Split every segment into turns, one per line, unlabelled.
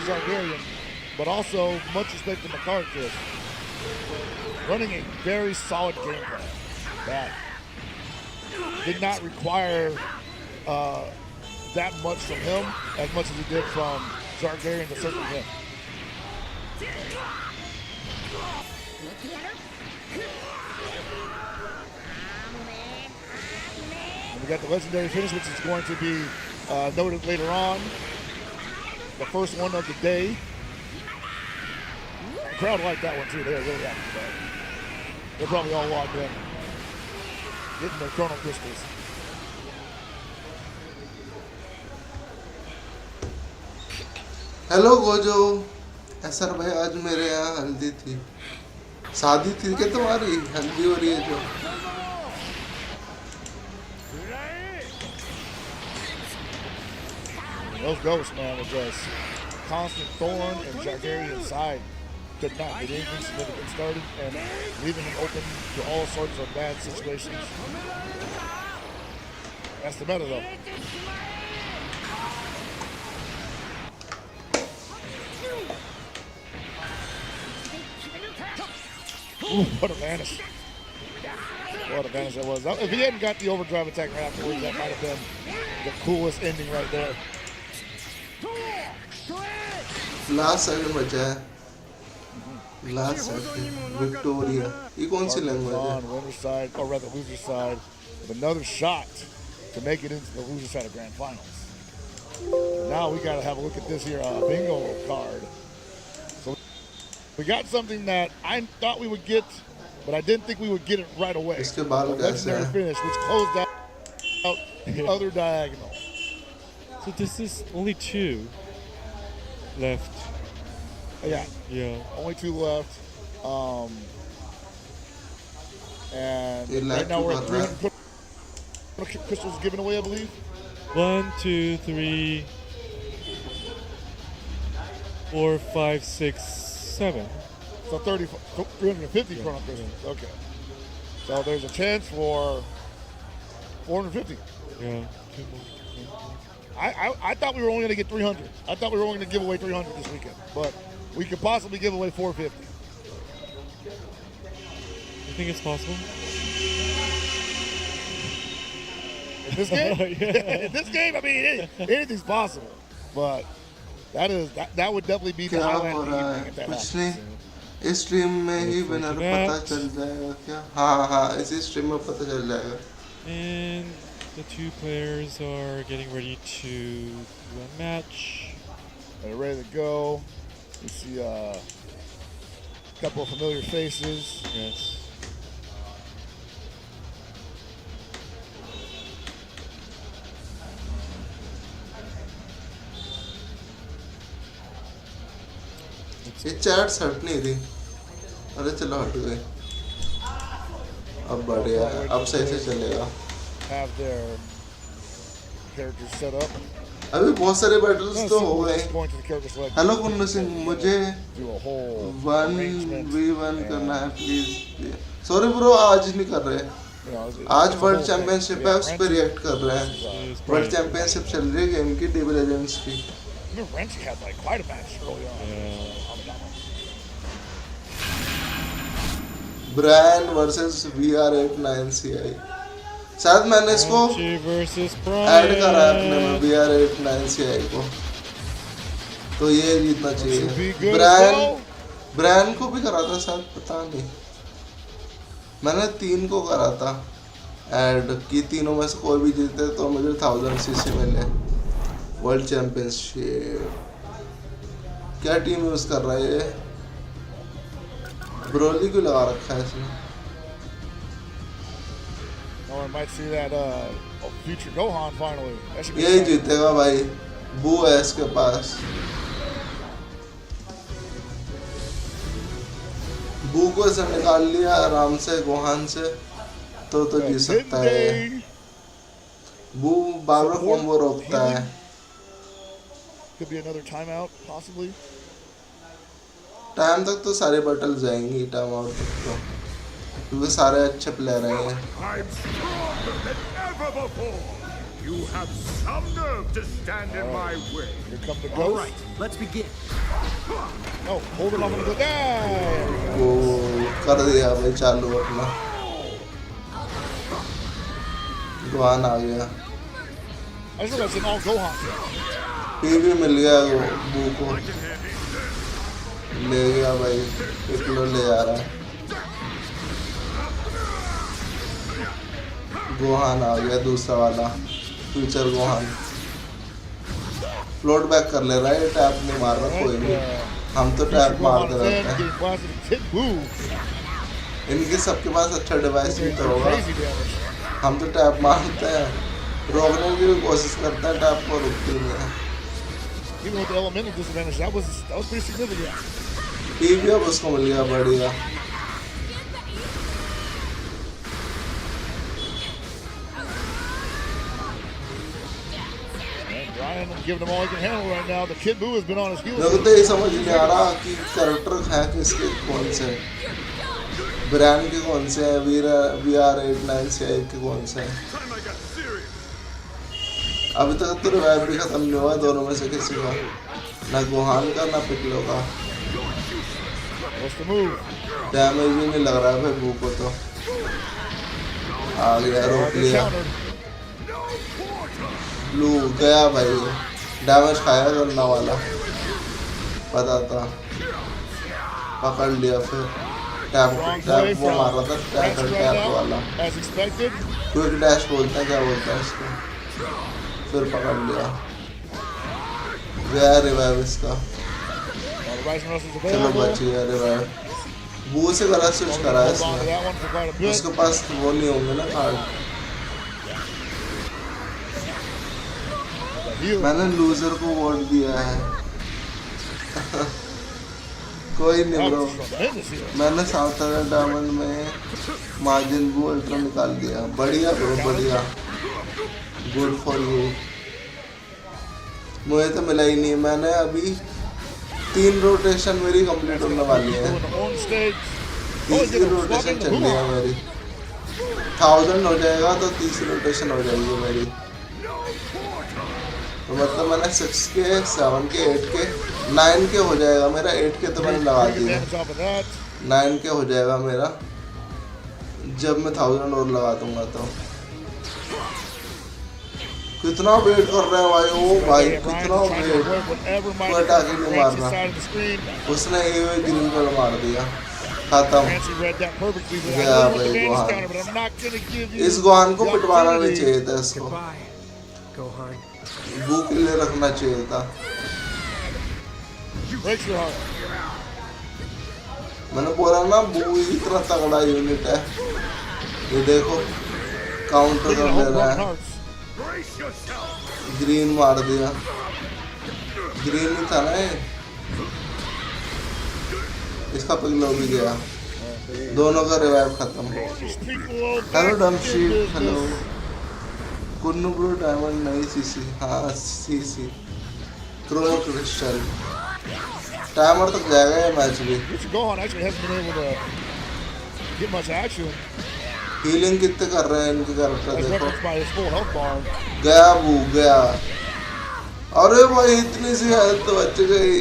Zargarian, but also much respect to McCarthy. Running a very solid game plan that did not require that much from him as much as he did from Zargarian to circle him. And we got the legendary finish, which is going to be noted later on. The first one of the day. The crowd liked that one too. They were really happy with that. They're probably all logged in, getting their chrono crystals.
Hello Gojo, ऐसर भाई आज मेरे यहाँ हल्दी थी, शादी थी क्या तुम्हारी? हल्दी हो रही है जो।
Those ghosts, man, were just constant thorn and Zargarian side could not get anything significant started and leaving him open to all sorts of bad situations. That's the meta, though. Ooh, what a vanish. What a vanish that was. If he hadn't got the overdrive attack right afterwards, that might have been the coolest ending right there.
Last second बचा है. Last second. Victoria. ये कौन सी language है?
On winner's side, or rather loser's side, with another shot to make it into the loser's side of Grand Finals. Now we got to have a look at this here bingo card. So we got something that I thought we would get, but I didn't think we would get it right away.
इसके बाल कैसे
Legendary
हैं?
finish, which closed out the other diagonal.
So this is only 2 left.
Yeah,
Yeah.
only 2 left. And
ये
right now we're at
light
300 crystals given away, I believe.
1, 2, 3, 4, 5, 6, 7.
So 350 chrono crystals. Okay. So there's a chance for 450.
Yeah. 2 more.
I thought we were only going to get 300. I thought we were only going to give away 300 this weekend, but we could possibly give away 450.
You think it's possible?
In this game,
Yeah.
in this game, I mean, anything's possible, but that would definitely be the
क्या
highlight
हो
of the
रहा
evening
है?
if that
कुछ
happens.
नहीं. इस stream में ही winner पता चल जाएगा क्या? हाँ, इसी स्ट्रीम में पता चल जाएगा.
And the 2 players are getting ready to do a match.
They're ready to go. We see a couple of familiar faces.
Yes.
ये चैट्स हट नहीं रही. अरे चलो हट गए. अब बढ़िया है. अब सही से चलेगा.
Have their characters set up.
अभी बहुत सारे बैटल्स तो हो गए.
Going to the character select.
Hello Kunnu Singh, मुझे
Do a whole
1v1 करना है प्लीज. सॉरी ब्रो, आज नहीं कर रहे. आज वर्ल्ड चैंपियनशिप है, उस पर रिएक्ट कर रहे हैं. वर्ल्ड चैंपियनशिप चल रही है गेम की, डेबल लेजेंड्स की.
Renzi had like quite a match early on.
Brian versus VR89CI. शायद मैंने इसको
versus
ऐड करा है अपने में VR89CI को, तो ये जीतना चाहिए. ब्रायन को भी करा था शायद, पता नहीं. मैंने 3 को करा था ऐड कि तीनों में से कोई भी जीते तो मुझे 1000 CC मिले. World championship. क्या टीम यूज कर रहा है ये? ब्रोली क्यों लगा रखा है इसने?
Oh, I might see that future Gohan finally. That should be
यही
exciting.
जीतेगा भाई. बू है इसके पास. बू को ऐसे निकाल लिया आराम से गोहान से, तो जीत सकता है. बू बार बार कॉम्बो रोकता है.
Could be another timeout, possibly.
Time तक तो सारे बैटल जाएंगी, टाइम आउट तक तो, क्योंकि सारे अच्छे प्लेयर हैं.
You have some nerve to stand in my way.
Here come the
All
ghost.
right, let's begin.
Oh, hold it off on the guy.
वो कर दिया भाई चालू अपना गोहान आ गया
I just realized it's an all Gohan.
TV मिल गया वो बू को ले गया भाई पिकलो ले जा रहा है गोहान आ गया दूसरा वाला फ्यूचर गोहान फ्लोट बैक कर ले रहा है टैप नहीं मार रहा कोई भी हम तो टैप मारते रहते हैं इनके सबके पास अच्छा डिवाइस भी तो होगा हम तो टैप मारते हैं रोकने की भी कोशिश करते हैं टैप को रुकती नहीं है
Even with the elemental disadvantage, that was pretty significant.
TV अब उसको मिल गया बढ़िया
And Brian giving him all he can handle right now. The Kid Buu has been on his heels.
मेरे को तो ये समझ नहीं आ रहा कि कैरेक्टर है किसके कौन से ब्रांड के कौन से हैं VR89 के कौन से हैं अभी तक तो रिवाइव भी खत्म नहीं हुआ दोनों में से किसी का ना गोहान का ना पिकलो का डैमेज भी नहीं लग रहा है भाई बू को तो आ गया रोक लिया ब्लू गया भाई डैमेज खाया करना वाला पता था पकड़ लिया फिर टैप वो मार रहा था टैप वाला क्विक डैश बोलते हैं क्या बोलते हैं इसको फिर पकड़ लिया गया रिवाइव इसका चलो बच गया रिवाइव बू से गलत स्विच करा है इसने उसके पास वो नहीं होंगे ना कार्ड मैंने लूजर को वोट दिया है कोई नहीं ब्रो मैंने साउथ डायमंड में मार्जिन बू अल्ट्रा निकाल दिया बढ़िया ब्रो बढ़िया गुड फॉर यू मुझे तो मिला ही नहीं मैंने अभी 3 रोटेशन मेरी कंप्लीट होने वाली है तीसरी रोटेशन चल रही है मेरी 1000 हो जाएगा तो तीसरी रोटेशन हो जाएगी मेरी तो मतलब मैंने 6 के 7 के 8 के 9 के हो जाएगा मेरा 8 के तो मैंने लगा दिया 9 के हो जाएगा मेरा जब मैं 1000 और लगा दूंगा तो कितना वेट कर रहे हैं भाई ओ भाई कितना वेट बटा के नहीं मारना उसने ये ग्रीन कलर मार दिया खत्म गया भाई गोहान इस गोहान को पिटवाना नहीं चाहिए था इसको बू के लिए रखना चाहिए था मैंने बोला ना बू इतना तगड़ा यूनिट है ये देखो काउंटर कर ले रहा है ग्रीन मार दिया ग्रीन ही था ना ये इसका पिगलो भी गया दोनों का रिवाइव खत्म हेलो डमशीट हेलो कुन्नू ब्रो डायमंड नहीं सीसी हाँ सीसी क्रोनो क्रिस्टल टाइमर तक जाएगा ये मैच भी हीलिंग कितने कर रहे हैं इनके कैरेक्टर देखो गया बू गया अरे भाई इतनी सी हेल्थ तो बच गई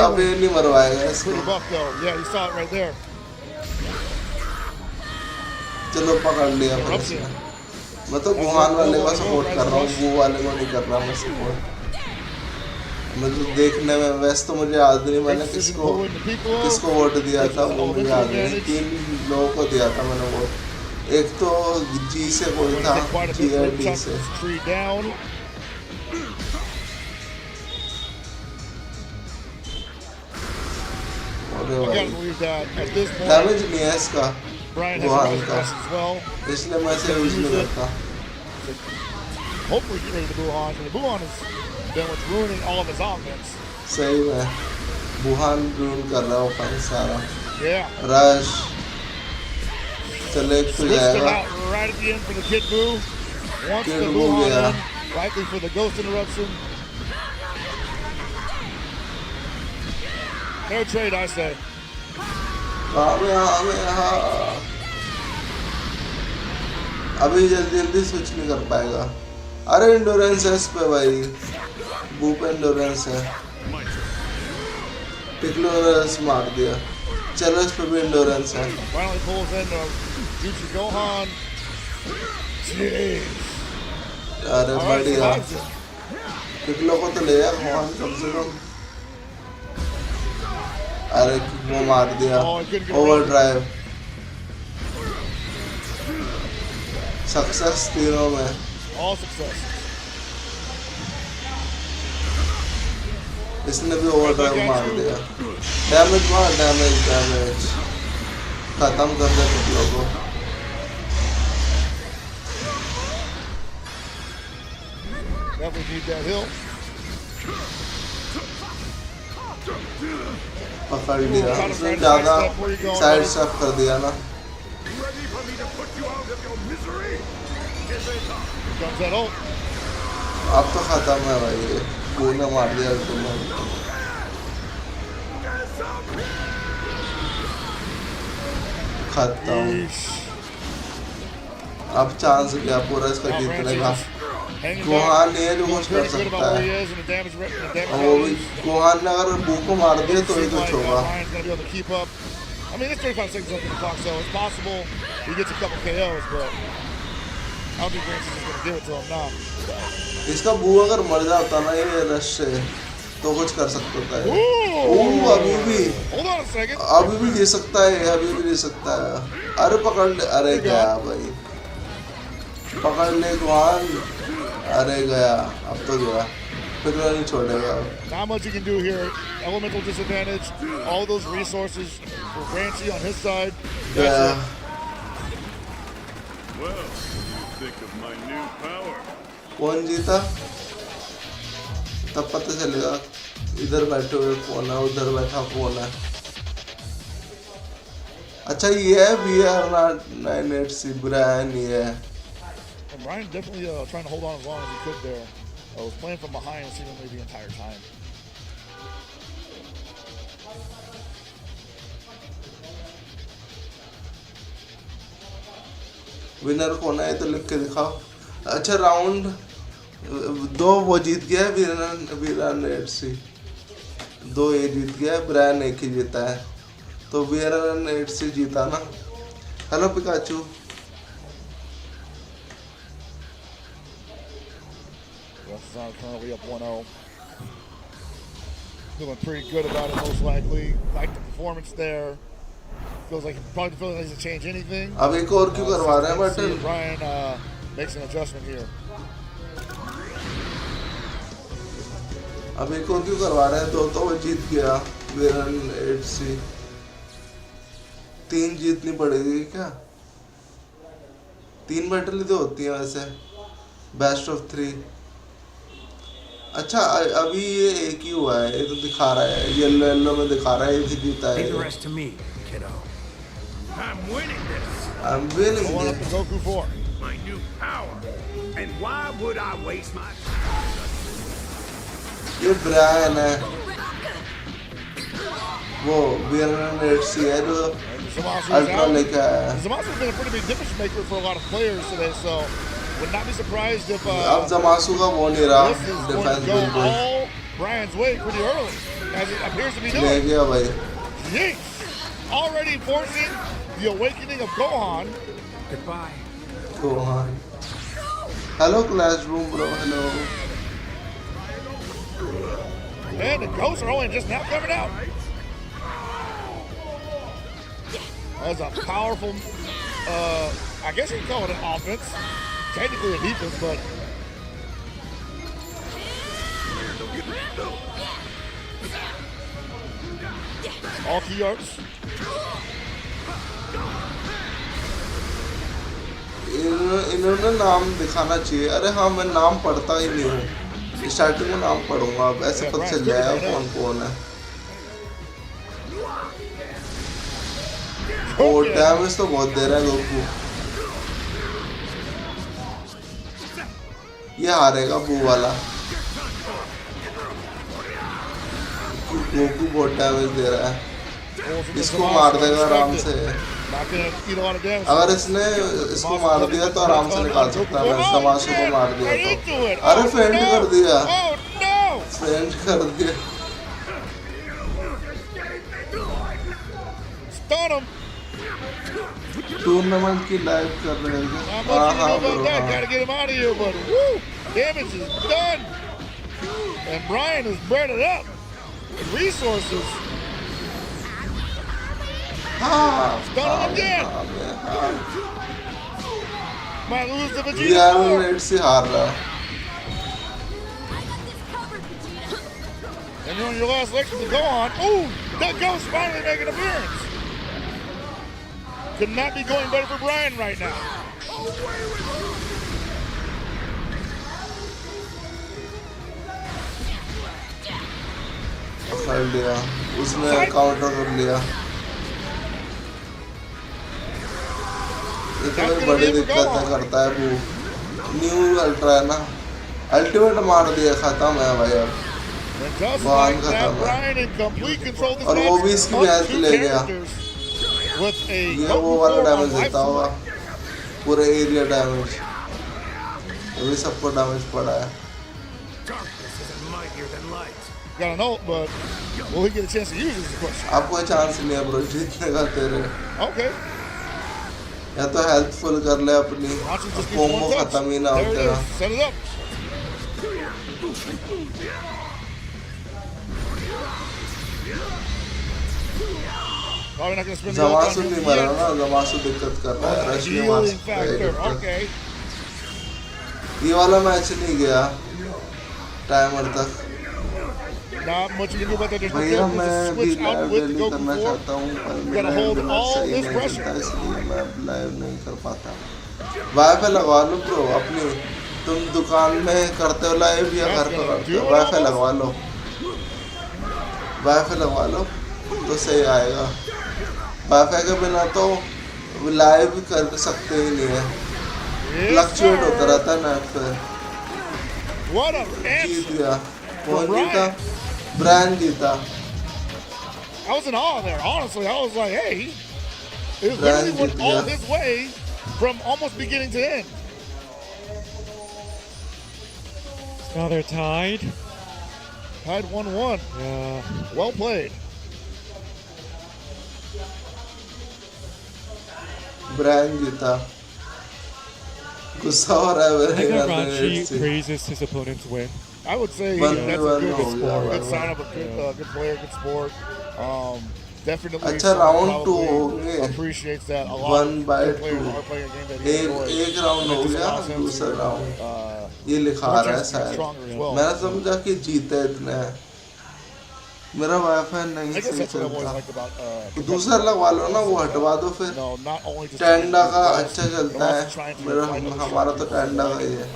अबे नहीं मरवाएगा इसको चलो पकड़ लिया मैं तो गोहान वाले का सपोर्ट कर रहा हूँ बू वाले को नहीं कर रहा मैं सपोर्ट मैं तो देखने में वैसे तो मुझे याद नहीं मैंने किसको वोट दिया था वो मुझे याद नहीं 3 लोगों को दिया था मैंने वोट एक तो जी से कोई था GRD से डैमेज नहीं है इसका गोहान का इसलिए मैं इसे यूज नहीं करता सही में बुहान रूल कर रहा हूँ अपन सारा रश चले तो जाएगा Kid Buu गया
No trade, I say.
अभी जल्दी स्विच नहीं कर पाएगा। अरे इंडोरेंस है इस पे भाई, बू पे इंडोरेंस है। पिकलो ने मार दिया। चलो इस पे भी इंडोरेंस है।
Finally pulls in Yuji Gohan. Jeez.
अरे
All right,
बढ़िया,
survives it.
पिकलो को तो ले यार गोहान कम से कम। अरे वो मार दिया, ओवरड्राइव। सक्सेस तीनों में।
All success.
इसने भी ओवरड्राइव मार दिया। डैमेज मार, डैमेज खत्म कर दे पिकलो को।
Definitely need that hill.
पकड़ लिया उसने, ज्यादा साइड स्टेप कर दिया ना।
Ready for me to put you out of your misery? Here they come.
Here comes that ult.
अब तो खत्म है भाई, ये बू ने मार दिया तुम्हें। खत्म।
Yeesh.
अब चांस गया पूरा इसका
Oh,
जीतने का।
hanging
Gohan
back.
नहीं है जो
Doing
कुछ कर
pretty good
सकता
about where
है।
he is and the damage
और वो भी
range.
गोहान ने अगर बू को मार दिया तो ही
Seems
कुछ
like
होगा।
Ryan's gonna be able to keep up. I mean, it's 35 seconds left in the clock, so it's possible he gets a couple KOs, but I don't think Francis is gonna give it to him now.
इसका बू अगर मर जाता ना ये rush से तो कुछ कर सकता है।
Ooh.
अभी भी
Hold on a second.
अभी भी ले सकता है, अभी भी ले सकता है। अरे पकड़ ले, अरे गया भाई, पकड़ ले गोहान। अरे गया, अब तो गया, फिर नहीं छोड़ेगा।
Not much he can do here. Elemental disadvantage. All those resources for Francie on his side.
गया।
Well, what do you think of my new power?
कौन जीता तब पता चलेगा। इधर बैठे हुए कौन है, उधर बैठा कौन है। अच्छा ये है VR98C ब्रायन, ये है।
And Ryan definitely trying to hold on as long as he could there. Was playing from behind seemingly the entire time.
Winner कौन है तो लिख के दिखाओ। अच्छा राउंड 2 वो जीत गया है, VR98C 2 ये जीत गया है, ब्रायन 1 ही जीता है, तो VR98C जीता ना। Hello Pikachu.
West's currently up 1-0. Feeling pretty good about it, most likely. Like the performance there. Feels like he probably feels like he doesn't change anything.
अब एक और क्यों करवा रहे हैं
Let's see
button?
if Ryan makes an adjustment here.
अब एक और क्यों करवा रहे हैं? 2 तो वो जीत गया VR98C, 3 जीतनी पड़ेगी क्या? 3 बैटल तो होती है वैसे, बेस्ट ऑफ 3। अच्छा अभी ये एक ही हुआ है, ये तो दिखा रहा है येलो में दिखा रहा है ये जीता है।
Leave the rest to me, kiddo.
I'm winning this.
I'm winning
Going up
this.
to Goku 4.
My new power. And why would I waste my time?
ये ब्रायन है, वो VR98C है जो
Zamasu's
अल्ट्रा
out.
लेके आया है।
Zamasu's been a pretty big difference maker for a lot of players today, so would not be surprised if
अब जमासू का वो नहीं रहा
this is going
defence
to go
बिल्कुल
all Brian's way pretty early, as it appears to be
ले
doing.
गया भाई।
Yeesh! Already forcing the awakening of Gohan.
Goodbye.
Gohan. Hello classroom bro, hello.
And the ghosts are only just now coming out. That's a powerful, I guess you can call it an offense. Technically a defense, but all key arts.
इन्होंने नाम दिखाना चाहिए। अरे हाँ मैं नाम पढ़ता ही नहीं हूँ, स्टार्टिंग में नाम पढ़ूंगा, अब ऐसे पता चल जाएगा कौन कौन है। ओ डैमेज तो बहुत दे रहा है गोकू, ये हारेगा बू वाला। गोकू बहुत डैमेज दे रहा है, इसको मार देगा आराम से।
Not gonna eat a lot of damage.
अगर इसने इसको मार दिया तो आराम से निकाल सकता है। मैं तमाशे को मार दिया तो अरे फेंट कर दिया, फेंट कर दिया। टूर्नामेंट की लाइव कर रहे हैं।
Gotta get him out of here, but woo, damage is done. And Brian has bred it up with resources. Stun him again. Might lose the Vegeta.
Red से हार रहा है।
And you're on your last lecture to go on. Ooh, that ghost finally making an appearance. Could not be going better for Brian right now.
पकड़ लिया, उसने counter कर लिया। इतनी बड़ी दिक्कतें करता है वो। न्यू अल्ट्रा है ना, अल्टीमेट मार दिया, खत्म है भाई अब। वाहन खत्म है और वो भी इसकी हेल्थ ले गया। ये वो वाला डैमेज देता होगा, पूरे एरिया डैमेज। अभी सबको डैमेज पड़ा है।
Got an ult, but will he get a chance to use this question?
अब कोई चांस नहीं है ब्रो जीतने का तेरे।
Okay.
या तो हेल्थ फुल कर ले अपनी, कॉम्बो खत्म ही ना हो तेरा।
Set it up. Probably not gonna spend the ult on
जमासु
him
नहीं मरा
yet.
ना, जमासु दिक्कत कर रहा है। रश में
Healing
मार
factor. Okay.
ये वाला मैच नहीं गया टाइमर तक।
Not much you can do about that. There's no
भैया
characters to
मैं भी
switch out
live
with to
daily
go
करना
before.
चाहता हूँ पर
You
मेरा
gotta hold
इंटरनेट
all
सही
this
नहीं
pressure.
चलता, इसलिए मैं लाइव नहीं कर पाता। वाईफाई लगवा लो ब्रो अपनी, तुम दुकान में करते हो लाइव या घर पे करते हो? वाईफाई लगवा लो, वाईफाई लगवा लो तो सही आएगा। वाईफाई के बिना तो लाइव कर सकते ही नहीं है, फ्लक्चुएट होता रहता है नेट पे। जीत गया, कौन जीता? ब्रांड जीता।
I was in awe there. Honestly, I was like, hey, it literally went all his way from almost beginning to end.
Now they're tied.
Tied 1-1.
Yeah.
Well played.
Brand जीता। गुस्सा हो रहा है
I think
मेरे
Ranchi praises his opponent's win.
I would say
One
that's
by
a good
one,
sport.
yeah,
Good
one
sign of a good player, good sport. Definitely.
अच्छा round 2 हो गए।
Appreciates that a lot.
1 by 2
Players are playing a game that he enjoys.
एक round हो गया, दूसरा round ये लिखा रहा है शायद। मैंने समझा कि जीते इतने। मेरा वाईफाई नहीं सही चलता, तो दूसरा लगवा लो ना, वो हटवा दो फिर। टेंडा का अच्छा चलता है मेरा, हमारा तो टेंडा का ही है।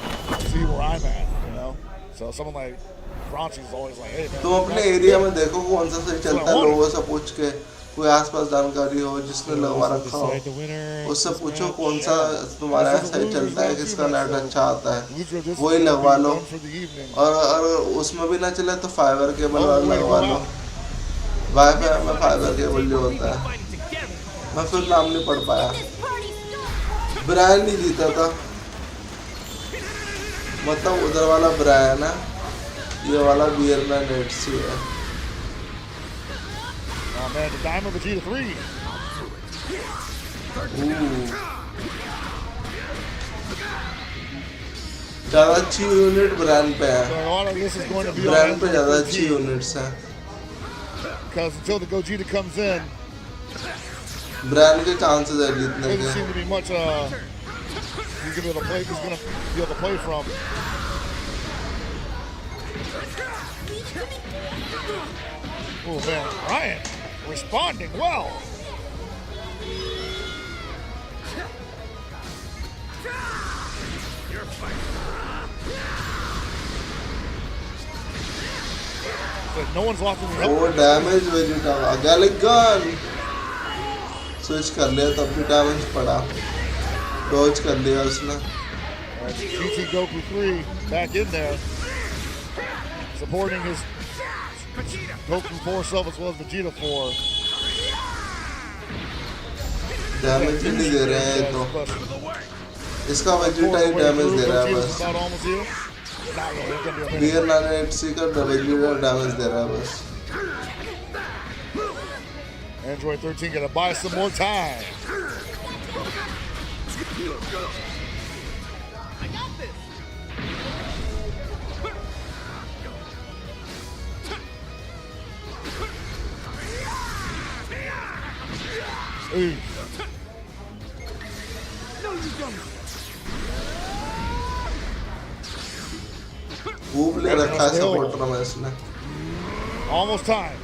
तुम अपने एरिया में देखो कौन सा सही चलता है, लोगों से पूछ के, कोई आसपास जानकारी हो जिसने लगवा रखा हो, उससे पूछो कौन सा तुम्हारे यहाँ सही चलता है, किसका नेट अच्छा आता है, वही लगवा लो। और उसमें भी ना चले तो फाइबर केबल वाला लगवा लो। वाईफाई में फाइबर केबल जो होता है, मैं फिर नाम नहीं पढ़ पाया। ब्रायन नहीं जीता था, मतलब उधर वाला ब्रायन है, ये वाला बियर में नेट सी है।
Oh man, the Diamond Vegeta 3.
ज़्यादा अच्छी यूनिट ब्रांड पे है,
So a lot of this is going to be
brand
on
पे ज़्यादा अच्छी यूनिट्स हैं।
because until the Gogeta comes in,
brand के चांसेस है जीतने
doesn't
के।
seem to be much. He's gonna be able to play. He's gonna be able to play from. Oh man, Ryan responding well. But no one's lost any
वो
help.
Damage Vegeta आ गया, लेकिन switch कर लिया तब भी damage पड़ा, Dodge कर लिया उसने।
GT Goku 3 back in there, supporting his Goku 4 self as well as Vegeta 4.
Damage नहीं दे रहे हैं तो इसका वेजिटा ही डैमेज दे रहा है बस बियर 980 का वेजिटा डैमेज दे रहा है बस
Android 13 gonna buy some more time. Ooh.
खूब ले रखा है सपोर्टर में इसने
Almost time.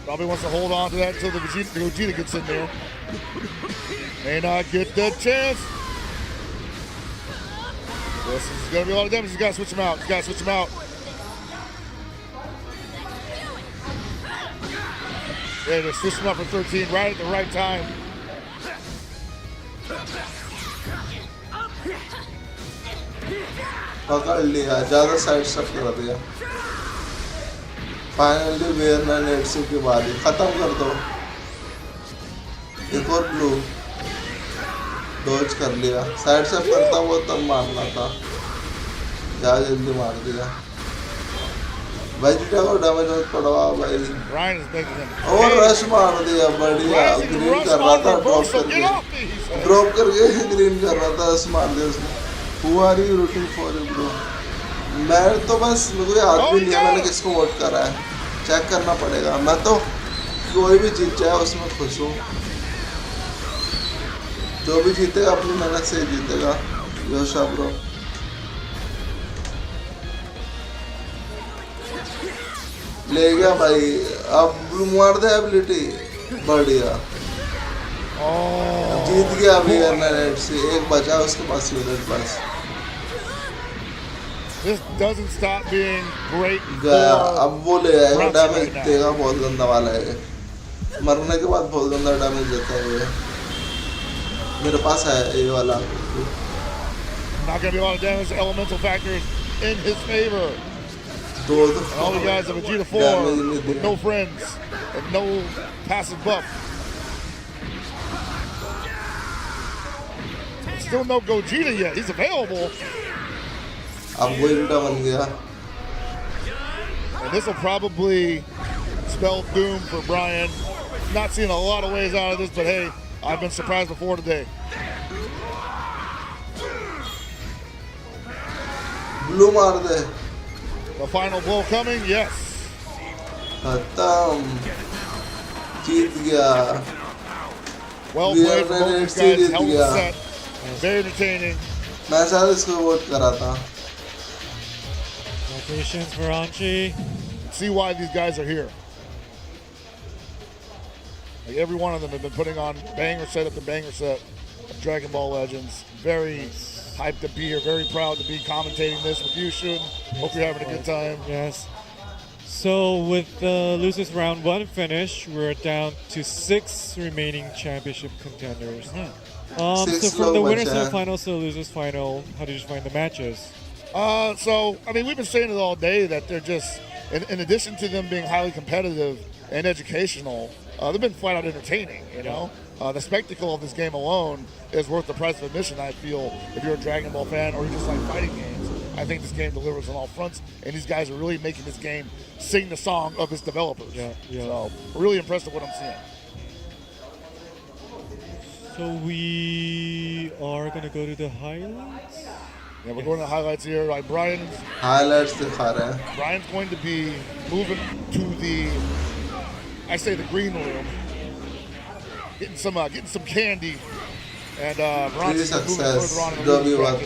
Probably wants to hold on to that until the Vegeta gets in there. May not get that chance. This is going to be a lot of damage. You got to switch him out. You got to switch him out. Yeah, they switched him up for 13 right at the right time.
पकड़ लिया ज़्यादा side step कर दिया finally where 980 के बाद ही ख़त्म कर दो एक और ब्लू डॉज कर लिया साइड स्टेप करता वो तब मारना था ज़्यादा जल्दी मार दिया वेजिटा को डैमेज मत पड़वा भाई और रश मार दिया बढ़िया ग्रीन कर रहा था ड्रॉप करके ग्रीन कर रहा था रश मार दिया उसने Who are you rooting for, bro? मैं तो बस मुझे याद भी नहीं है मैंने किसको वोट करा है चेक करना पड़ेगा मैं तो कोई भी जीत जाए उसमें खुश हूँ जो भी जीतेगा अपनी मेहनत से जीतेगा योशा ब्रो ले गया भाई अब ब्लू मार दे एबिलिटी बढ़िया जीत गया अभी एरनेट से एक बचा उसके पास यूनिट बस
This doesn't stop being great.
गया अब वो ले आएगा डैमेज देगा बहुत गंदा वाला है मरने के बाद बहुत गंदा डैमेज देता है ये मेरे पास है ये वाला
Not gonna be a lot of damage. Elemental factors in his favor. All the guys of Vegeta 4 with no friends and no passive buff. Still no Gogeta yet. He's available.
अब Gogeta बन गया.
And this will probably spell doom for Brian. Not seeing a lot of ways out of this, but hey, I've been surprised before today.
Blue मार दे.
The final blow coming, yes.
खत्म. जीत गया.
Well played from both these guys. Hell of a set. Very entertaining.
मैं शायद इसको vote करा था.
Congratulations for Anchi.
See why these guys are here. Like every one of them have been putting on banger set after banger set of Dragon Ball Legends. Very hyped to be here. Very proud to be commentating this with you, Shun. Hope you're having a good time.
Yes. So with the losers round 1 finish, we're down to 6 remaining championship contenders. So from the winners semifinals to the losers final, how did you find the matches?
So I mean, we've been saying it all day that they're just, in addition to them being highly competitive and educational, they've been flat out entertaining. You know, the spectacle of this game alone is worth the price of admission. I feel if you're a Dragon Ball fan or you just like fighting games, I think this game delivers on all fronts, and these guys are really making this game sing the song of its developers. So really impressed with what I'm seeing.
So we are gonna go to the highlights.
Yeah, we're going to the highlights here. Like Brian's
highlights दिखा रहे हैं.
Brian's going to be moving to the, I say the green room, getting some candy, and Brian's moving further on in the room.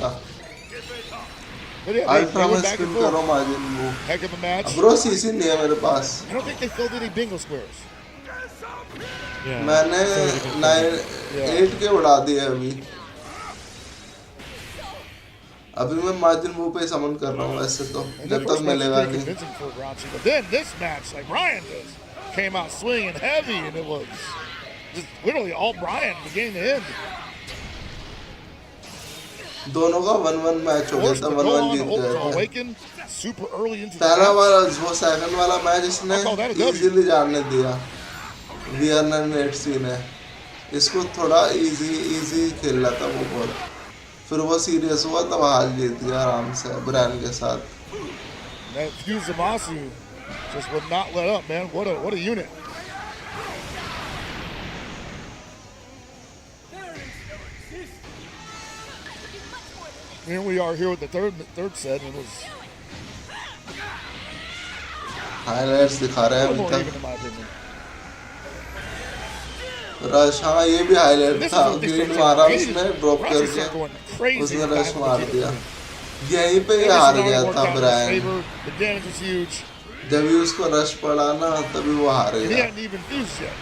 But yeah, they went back and forth. Heck of a match.
Bro, CC नहीं है मेरे पास.
I don't think they filled any bingo squares.
मैंने 8 के उड़ा दिए अभी. अभी मैं मार्जिन वो पे समन कर रहा हूँ ऐसे तो जब तक मिलेगा नहीं.
But then this match, like Brian just came out swinging heavy, and it was just literally all Brian beginning to end.
दोनों का 1-1 मैच हो गया था. 1-1 जीत गए थे. पहला वाला वो सेकंड वाला मैच इसने इजीली जाने दिया. वियर्ना नेट्सी ने इसको थोड़ा इजी खेल रहा था वो बहुत, फिर वो सीरियस हुआ तब हार जीत गया आराम से ब्रांड के साथ.
That Fusamasu just would not let up, man. What a unit. Here we are here with the third set, and it was
highlights दिखा रहे हैं
a
अभी
little more even
तक.
in my opinion.
रश, हाँ ये भी highlight
This is
था.
what they
green
started
मारा
doing.
उसने ड्रॉप
Russians
करके,
are going crazy
उसने
with
रश
Diamond
मार
Vegeta.
दिया. यहीं पे ही
This
हार
has
गया
already worked
था
out in his
brand.
favor. The damage was huge.
जब भी उसको रश पड़ा ना तभी वो हार
And he
गया.
hadn't even fused yet.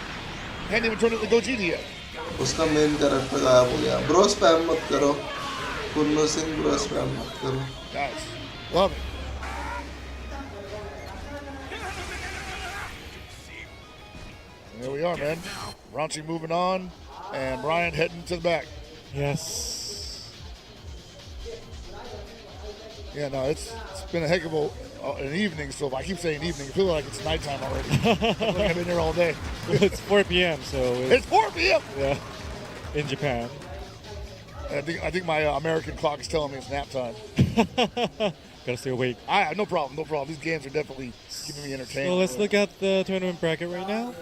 Hadn't even turned into Gogeta yet.
उसका मेन कैरेक्टर गायब हो गया. ब्रो स्पैम मत करो, कुन्नू सिंह ब्रो स्पैम मत करो.
Nice. Love it. And there we are, man. Raunchy moving on, and Brian heading to the back.
Yes.
Yeah, no, it's been a heck of an evening. So if I keep saying evening, I feel like it's nighttime already. I feel like I've been here all day.
It's 4 p.m. So
It's 4 p.m.
yeah, in Japan.
I think my American clock is telling me it's nap time.
Gotta stay awake.
No problem, no problem. These games are definitely keeping me entertained.
So let's look at the tournament bracket right now.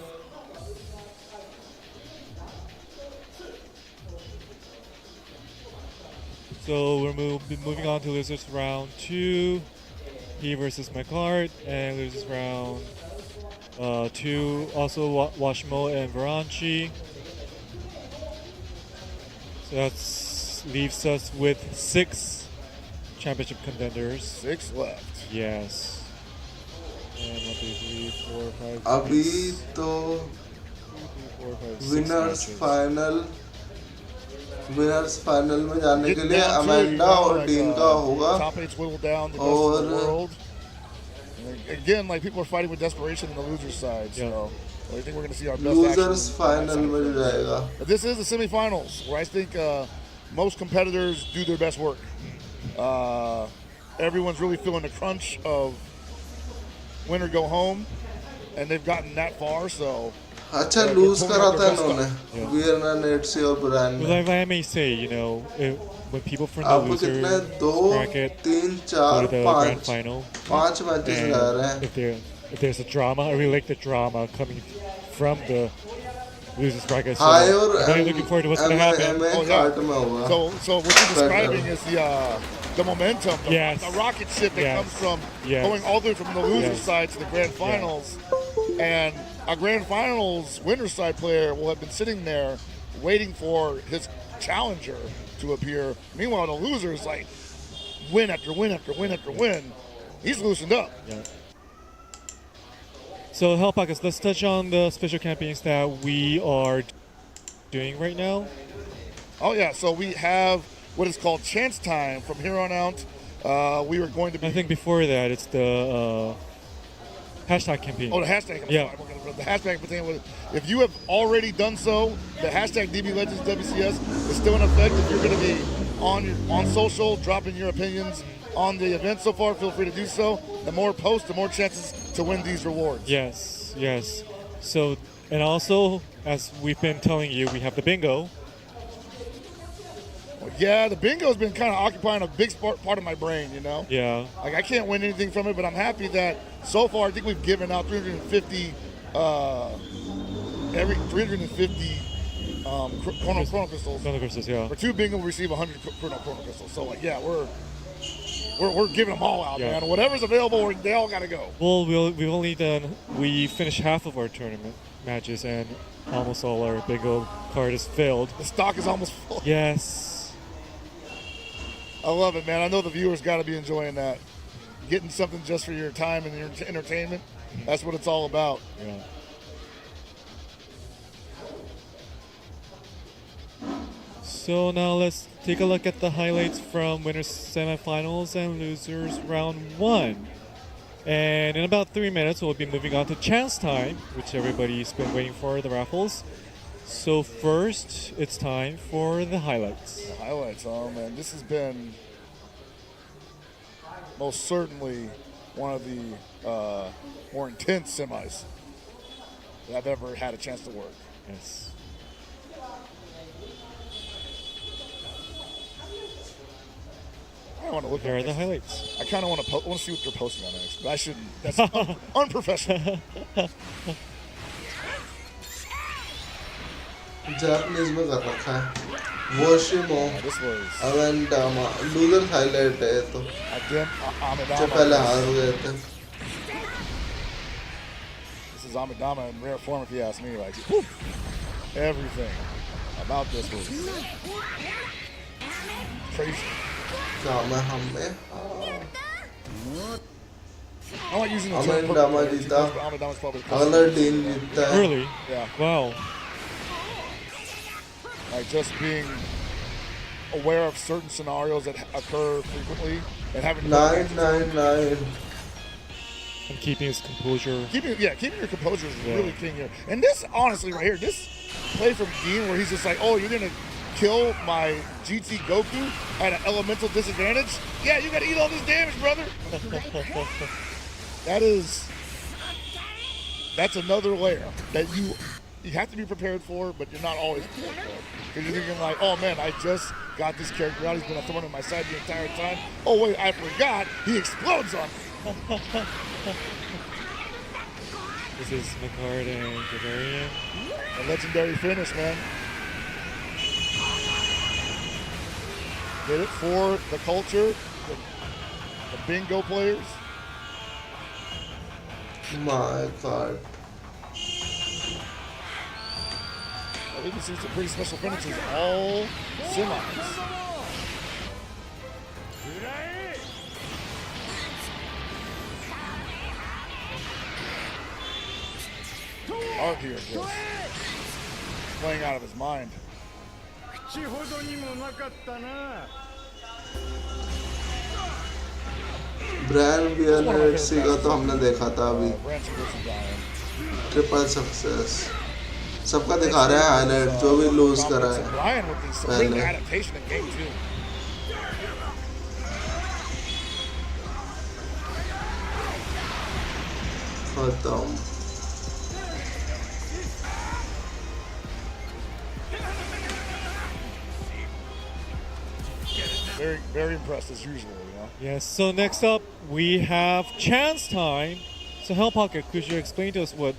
So we're moving on to losers round 2. He versus McCart, and losers round 2 also Washmo and Varanchi. So that leaves us with 6 championship contenders.
6 left.
Yes. And 1, 2, 3, 4, 5.
अभी
6,
तो
4, 5, 6
winners
matches.
Final में जाने के
Getting
लिए
down to it,
Amanda और dean का होगा.
Top 8's whittled down the best of the
और
world. And again, like people are fighting with desperation on the loser side. So I think we're going to see our best
losers
action.
Final में जाएगा.
But this is the semifinals, where I think most competitors do their best work. Everyone's really feeling the crunch of win or go home, and they've gotten that far. So
अच्छा loose करा था इन्होंने वियर्ना नेट्सी और brand
Well,
ने.
if I may say, when people from the
अब
losers
कितने 2
bracket
3
go
4
to the grand
5
final,
5 matches रह रहे
and
हैं.
if there's a drama, I really like the drama coming from the losers bracket. So
high और
I'm really looking forward to what's going to happen.
MA
Oh, yeah.
Cart में होगा.
So what you're describing is the momentum,
Yes.
the rocket ship that
Yes.
comes from
Yes.
going all the way from the loser
Yes.
side to the grand finals, and a grand finals winner side player will have been sitting there waiting for his challenger to appear. Meanwhile, the loser is like win after win after win after win. He's loosened up.
Yeah. So, Helpakas, let's touch on the special campaigns that we are doing right now.
Oh yeah, so we have what is called chance time from here on out. We are going to be.
I think before that, it's the hashtag campaign.
Oh, the hashtag.
Yeah.
The hashtag campaign. If you have already done so, the hashtag DB Legends WCS is still in effect. If you're going to be on social, dropping your opinions on the event so far, feel free to do so. The more posts, the more chances to win these rewards.
Yes, yes. So, and also, as we've been telling you, we have the bingo.
Yeah, the bingo's been kind of occupying a big part of my brain,
Yeah.
Like, I can't win anything from it, but I'm happy that so far I think we've given out 350 chrono crystals.
Chrono crystals, yeah.
For 2 bingo, we receive 100 chrono crystals. So, like, yeah, we're giving them all out,
Yeah.
man. Whatever's available, they all got to go.
Well, we finished half of our tournament matches, and almost all our bingo card is filled.
The stock is almost full.
Yes.
I love it, man. I know the viewers got to be enjoying that. Getting something just for your time and your entertainment. That's what it's all about.
Yeah. So now let's take a look at the highlights from winners semifinals and losers round 1. And in about 3 minutes, we'll be moving on to chance time, which everybody's been waiting for, the raffles. So first, it's time for the highlights.
The highlights, oh man, this has been most certainly one of the more intense semis. that I've ever had a chance to work.
Yes.
I want to look
Here
at
are the
this.
highlights.
I kind of want to see what they're posting on X, but I shouldn't. That's unprofessional.
Japanese में कर रखा है वोशिमो
This was
अवेंडामा loser highlight है तो जो पहले हार गए थे
This is Amidama in rare form, if you ask me. Like, whew, everything about this was crazy.
क्या हमें
I'm not using the term
Amidama
perfect,
जीता
but Amidama's probably close.
अगला टीम जीतता है
Really?
Yeah.
Wow.
Like just being aware of certain scenarios that occur frequently and having
999
And keeping his composure.
keeping your composure is really king here. And this, honestly, right here, this play from Dean where he's just like, oh, you're gonna kill my GT Goku at an elemental disadvantage? Yeah, you gotta eat all this damage, brother. That's another layer that you have to be prepared for, but you're not always prepared for. Because you're thinking like, oh man, I just got this character out, he's been a thorn in my side the entire time. Oh wait, I forgot, he explodes on me.
This is McCard and Gavarian.
A legendary finish, man. Did it for the culture, the bingo players.
my god
I think we see some pretty special finishes all semis. Art here just playing out of his mind.
口ほどにもなかったな。
Brian बियरनेट का तो हमने देखा था अभी
Ransom versus Brian.
Triple success सबका दिखा रहा है हाईलाइट जो भी लूज करा है
Brian with the supreme
पहले
adaptation in game 2.
खत्म
Very, very impressed as usual, you know.
Yes, so next up we have chance time. So Hell Pocket, could you explain to us what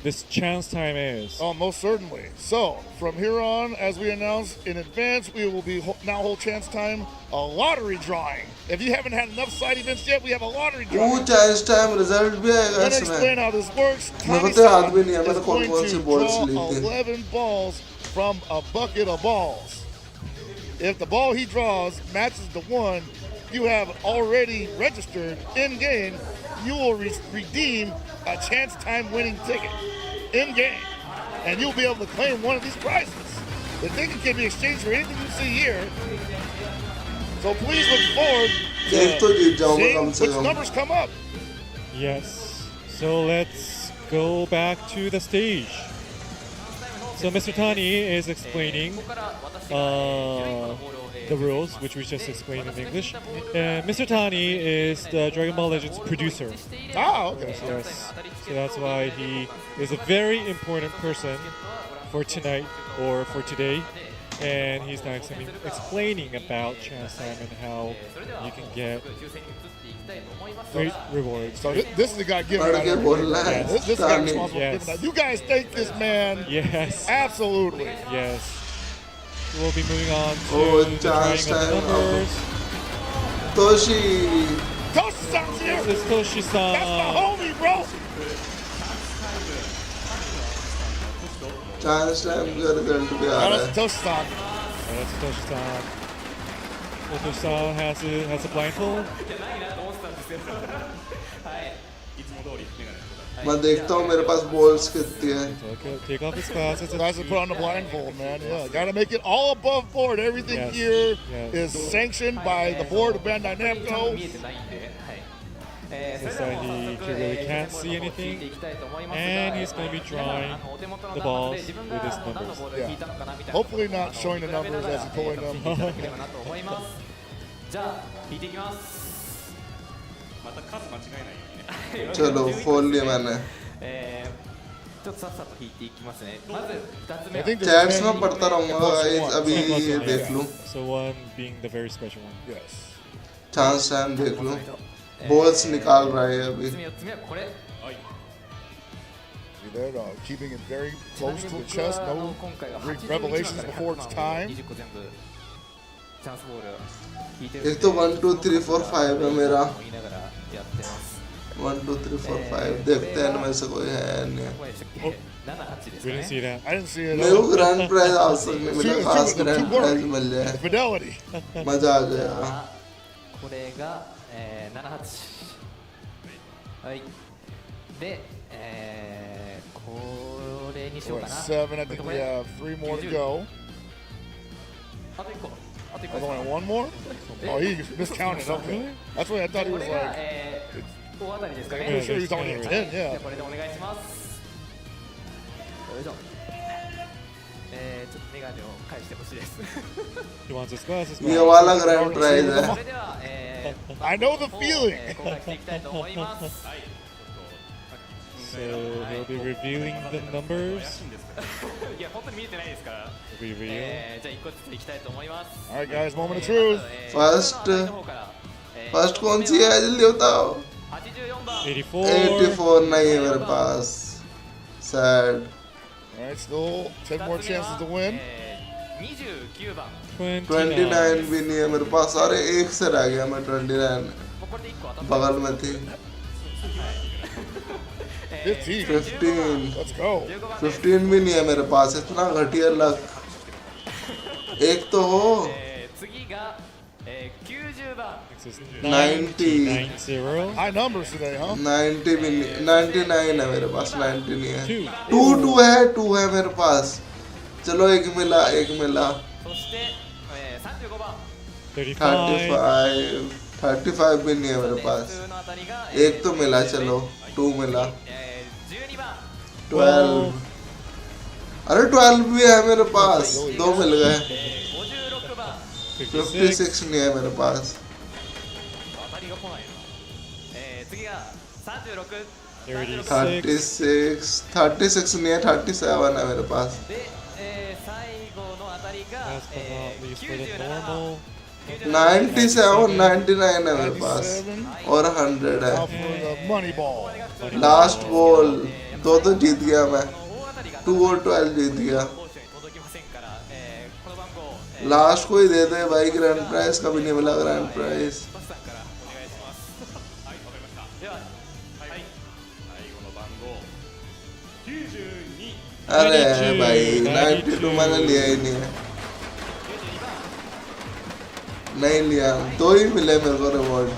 this chance time is?
Oh, most certainly. So, from here on, as we announced in advance, we will be now hold chance time, a lottery drawing. If you haven't had enough side events yet, we have a lottery
वो
drawing.
Child time result भी आएगा
Let me
इसमें
explain how this works.
मेरे को
Tiny
तो याद भी
Sam
नहीं है
is
मैंने कौन
going
कौन
to
सी बॉल्स ली
draw
थी
11 balls from a bucket of balls. If the ball he draws matches the one you have already registered in game, you will redeem a chance time winning ticket in game, and you'll be able to claim one of these prizes. The ticket can be exchanged for anything you see here. So please look forward
एक तो जीत
to
जाऊंगा
seeing
कम से
which
come
numbers come up.
Yes, so let's go back to the stage. So Mr. Tani is explaining the rules, which we just explained in English. And Mr. Tani is the Dragon Ball Legends producer.
Ah, okay.
Yes, so that's why he is a very important person for tonight or for today. And he's now explaining about chance time and how you can get great rewards.
So this is the guy giving
पढ़
out
के
everything.
बोलना है
This guy
तानी
responsible for
Yes.
giving out. You guys thank this man.
Yes,
Absolutely.
yes. We'll be moving on to
Oh,
the
chance
drawing of
time.
numbers.
Toshi
Toshi-san's here.
This is Toshi-san.
That's my homie, bro.
Chance time का result भी आ
Shout
रहा
out
है
to Toshi-san.
That's Toshi-san. Toshi-san has a blindfold.
मैं देखता हूँ मेरे पास balls कितनी है
Okay, take off his glasses.
Guys, to put on the blindfold, man. Yeah, gotta make it all above board. Everything
Yes,
here
yes.
is sanctioned by the board of Bandai Namco.
Looks like he really can't see anything. And he's going to be drawing the balls with his numbers.
Yeah. Hopefully not showing the numbers as he's pulling them.
चलो खोल लिया मैंने
I think there's
chats
10
में पढ़ता रहूंगा
plus
guys
one.
अभी
10 plus
ये
1,
देख
yeah.
लूं
So 1 being the very special one.
Yes.
Chance time देख लूं बॉल्स निकाल रहा है अभी
See there, keeping it very close to the chest. No revelations before it's time.
एक तो 1 2 3 4 5 है मेरा 1 2 3 4 5 देखते हैं इनमें से कोई है नहीं
We didn't see that.
I didn't see it.
मेरे को ग्रैंड प्राइज आज तक नहीं मिला
Two-
खास
two-
grand
two
prize
work.
मिल
The
जाए
fidelity.
मजा आ गया
これが、78はいで、これにしよう
We're
か
at
な
7. I think we have 3 more to go.
あと1個あと1
Oh,
個
only one more? Oh, he miscounted. Okay. That's what I thought he
こ
was
れが、
like.
大当たりですか
I'm
ね
pretty sure he's only at 10.
じゃ
Yeah.
あこれでお願いしますよいしょちょっとメガネを返してほしいです
He wants his glasses
ये
back.
वाला grand prize है
それでは、
I know the
を
feeling.
公開していきたいと思います
So he'll be revealing the numbers.
いや本当に見えてないですから
Reveal.
じゃあ1個ずついきたいと思います
All right, guys, moment of truth.
First कौन सी है जल्दी बताओ
84番
84.
84 नहीं है मेरे पास sad
All right, still 10 more chances to win.
29番
29.
29 भी नहीं है मेरे पास अरे एक से रह गया मैं 29
これで1個当たった
बगल में थी
15.
15
Let's go.
15 भी नहीं है मेरे पास इतना घटिया लक एक तो हो
次が、90番
This is
90.
90.
High numbers today, huh?
90 भी नहीं 99 है मेरे पास 90 नहीं है
2.
2 है मेरे पास चलो एक मिला
そして、35番
35.
35 भी नहीं है मेरे पास
普通の当たりが、
एक तो मिला चलो 2 मिला
12番
12 अरे 12 भी है मेरे पास 2 मिल गए
56番
56.
56 नहीं है मेरे पास
当たりが来ないな、次が36
36.
36 नहीं है 37 है मेरे पास
で、最後の当たりが、
Last but not least for the normal.
97 99 है मेरे पास
97.
और 100 है
Now for the money ball.
Last ball 2 तो जीत गया मैं
大当たりが
2 और 12 जीत गया
攻守に届きませんから、この番号、
लास्ट को ही दे दे भाई ग्रैंड प्राइज कभी नहीं मिला ग्रैंड प्राइज
バスさんからお願いしますはいわかりましたでははい最後の番号92
अरे भाई
92
92 मैंने लिया ही नहीं है नहीं लिया 2 ही मिले मेरे को reward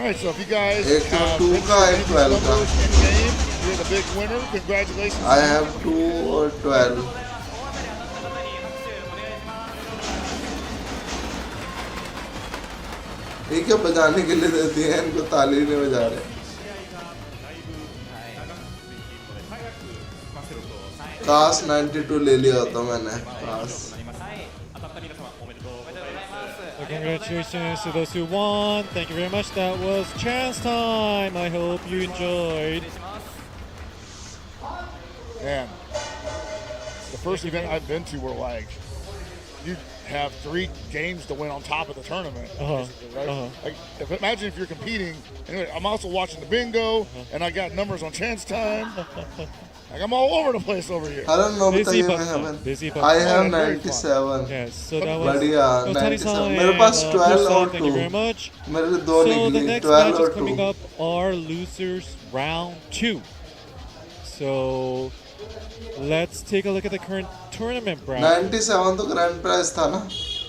All right, so if you guys
एक तो
have
2 का
entered
एक
these
12 का
numbers in game, you're the big winner. Congratulations.
I have 2 और 12 ये क्या बजाने के लिए देती है इनको ताली नहीं बजा रहे काश 92 ले लिया होता मैंने काश
So congratulations to those who won. Thank you very much. That was chance time. I hope you enjoyed.
Man, it's the first event I've been to where like you have 3 games to win on top of the tournament. Basically, right? Like, imagine if you're competing. Anyway, I'm also watching the bingo, and I got numbers on chance time. Like I'm all over the place over here.
I don't know
Busy
बताइए
but
मैं
fun.
हमें
Busy but
I
fun.
have
very fun.
97
Yes, so that was
बढ़िया
Tani-san
97 मेरे पास
and
12
Chris-san,
और
thank you
2
very much.
मेरे 2
So the
निकली
next
12
matches
और
coming
2
up are losers round 2. So let's take a look at the current tournament bracket.
97 तो grand prize था ना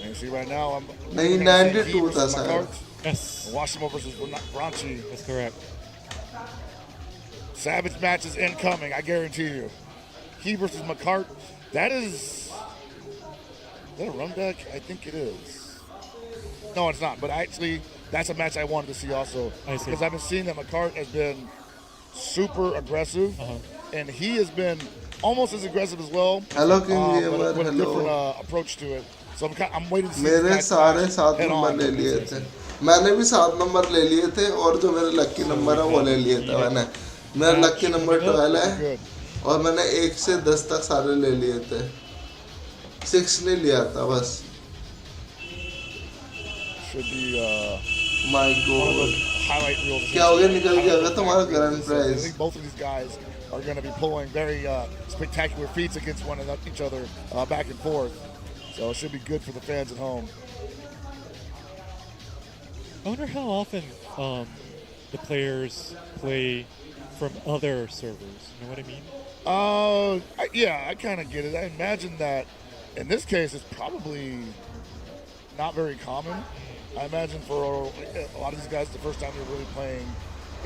And see right now, I'm
नहीं,
looking at
92
Heat versus
था
McCart.
Yes,
Washimo versus Bronchi.
that's correct.
Savage matches incoming, I guarantee you. He versus McCart. That is that a run back? I think it is. No, it's not. But actually, that's a match I wanted to see also.
I see.
Because I've been seeing that McCart has been super aggressive. And he has been almost as aggressive as well.
Hello, King
but
Gamer,
with a
hello.
different approach to it. So I'm waiting to see
मेरे
this guy
सारे 7
head
number
on.
ले लिए थे मैंने भी 7 number ले लिए थे और जो मेरे लकी नंबर है वो ले लिए थे मैंने मेरा
match
lucky number
coming up.
12 है
Good.
और मैंने 1 से 10 तक सारे ले लिए थे 6 नहीं लिया था बस
Should be
my
one of
God
those highlight reels.
क्या हो गया निकल गया होगा तुम्हारा grand
I
prize
think both of these guys are going to be pulling very spectacular feats against one another, each other back and forth. So it should be good for the fans at home.
I wonder how often the players play from other servers. You know what I mean?
Yeah, I kind of get it. I imagine that in this case, it's probably not very common. I imagine for a lot of these guys, the first time they're really playing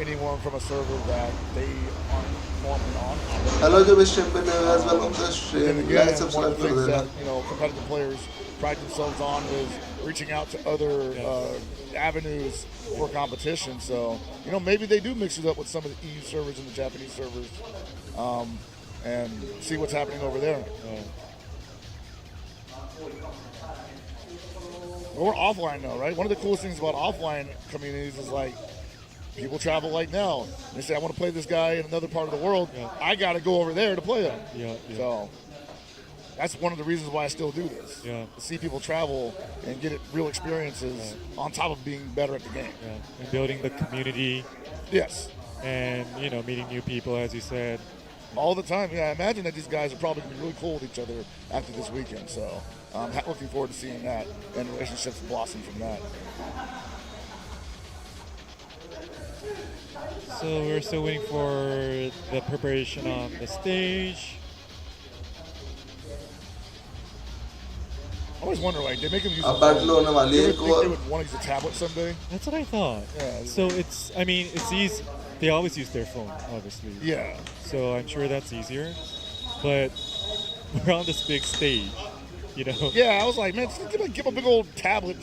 anyone from a server that they aren't normally on.
Hello जो भी stream पे नए हो guys, welcome to the
And
stream.
again,
like
one of
subscribe
the
कर
things
देना
that competitive players pride themselves on is reaching out to other avenues for competition. So maybe they do mix it up with some of the EU servers and the Japanese servers, and see what's happening over there. But we're offline though, right? One of the coolest things about offline communities is like people travel like now. They say, I want to play this guy in another part of the world. I got to go over there to play him. So that's one of the reasons why I still do this. To see people travel and get real experiences on top of being better at the game.
And building the community.
Yes.
And meeting new people, as you said.
All the time. Yeah, I imagine that these guys are probably going to be really cool with each other after this weekend. So I'm looking forward to seeing that and relationships blossom from that.
So we're still waiting for the preparation on the stage.
I always wonder, like, they make them use
अब battle होने वाली है
you
एक
ever think
और
they would want to use a tablet someday?
That's what I thought.
Yeah.
So it's easy. They always use their phone, obviously.
Yeah.
So I'm sure that's easier. But we're on this big stage,
Yeah, I was like, man, just give them a big old tablet.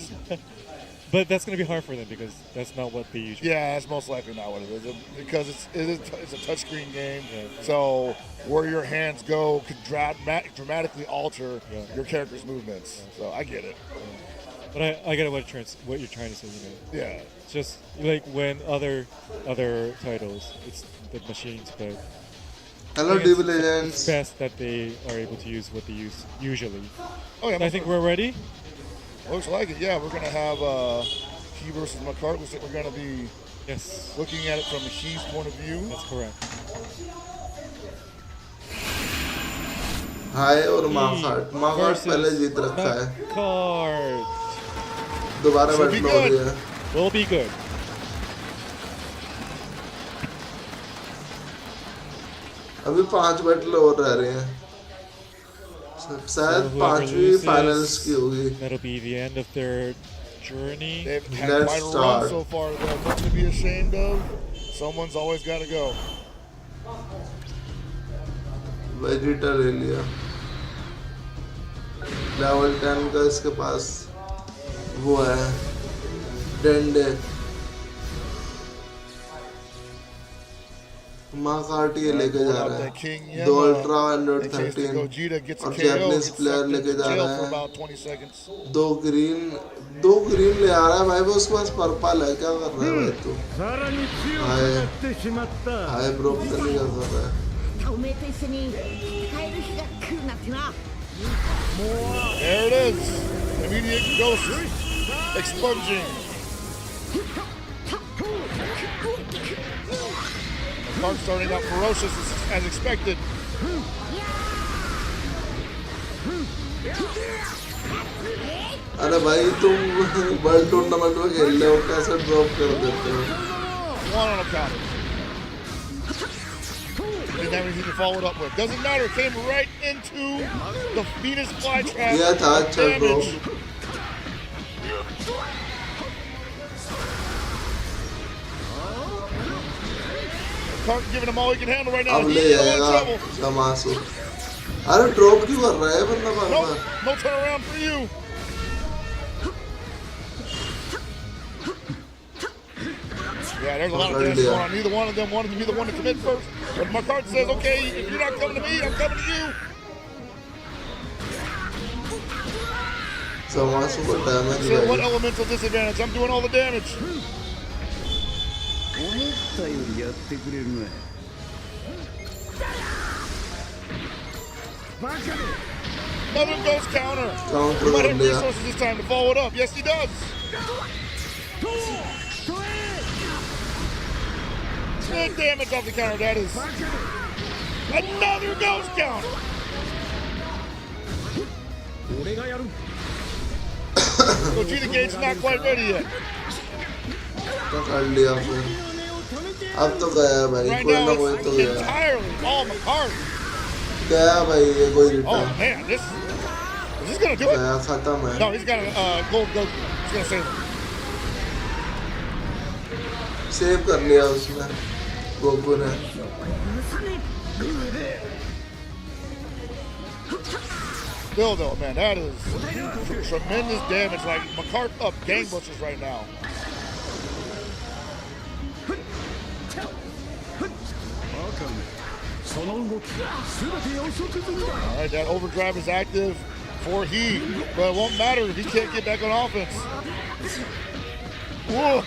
But that's going to be hard for them because that's not what they usually
Yeah, that's most likely not what it is. Because it's a touchscreen game. So where your hands go could dramatically alter your character's movements. So I get it.
But I get what you're trying to say,
Yeah.
It's just like when other titles, it's the machines, but
hello
I think
div
it's
legends
best that they are able to use what they use usually.
Oh yeah.
I think we're ready.
Looks like it. Yeah, we're gonna have he versus McCart. Looks like we're gonna be looking at it from He's point of view.
That's correct.
हाय और मार्कार्ट पहले जीत रखा है
McCart.
दोबारा battle हो रही है
Will be good.
अभी 5 battle और रह रहे हैं शायद
So whoever
5वीं
loses,
फाइनल्स की होगी
that'll be the end of their journey.
They've had
Let's
quite a run
start.
so far. Though. Nothing to be ashamed of. Someone's always got to go.
वेजिटर ले लिया level 10 का इसके पास वो है डेंडे मार्कार्ट ये लेके जा रहा है 2 अल्ट्रा अंडर 13 और जैपनीज प्लेयर लेके जा रहा है 2 ग्रीन ले आ रहा है भाई वो उसके पास पर्पल है क्या कर रहा है भाई तू हाय ब्रो पता नहीं क्या कर रहा है
There it is. Immediate ghost expunging. McCart starting out ferocious as expected.
अरे भाई तुम वर्ल्ड टूर्नामेंट में खेल रहे हो कैसे ड्रॉप कर देते हो
One on a counter. Didn't have anything to follow it up with. Doesn't matter. Came right into the Venus flytrap.
Yeah, था अच्छा drop
McCart giving him all he can handle right now.
अब
He's
ले
in a lot
जाएगा
of trouble.
तमाशू अरे drop क्यों कर रहा है बंदा बार
Nope,
bar
no turnaround for you. Yeah, there's a lot of damage going on. Neither one of them wanted to be the one to commit first. But McCart says, okay, if you're not coming to me, I'm coming to you.
तमाशू को damage
So what elemental disadvantage? I'm doing all the damage. Another ghost counter.
Counter
He might have
कर लिया।
resources this time to follow it up. Yes, he does. Good damage off the counter. That is another ghost counter. Gogeta Gate's not quite ready yet.
कर लिया फिर। अब तो गया भाई,
Right
कोई ना
now,
कोई
it's
तो गया।
entirely all McCarty.
गया भाई ये कोई
Oh
return.
man, is this gonna do it?
गया खत्म है।
No, he's got a gold Goku. He's gonna save him.
Save कर लिया उसने, गोकू ने।
Still though, man, that is tremendous damage. Like McCart's up gangbusters right now. All right, that overdrive is active for Heat, but it won't matter if he can't get back on offense. Whoa.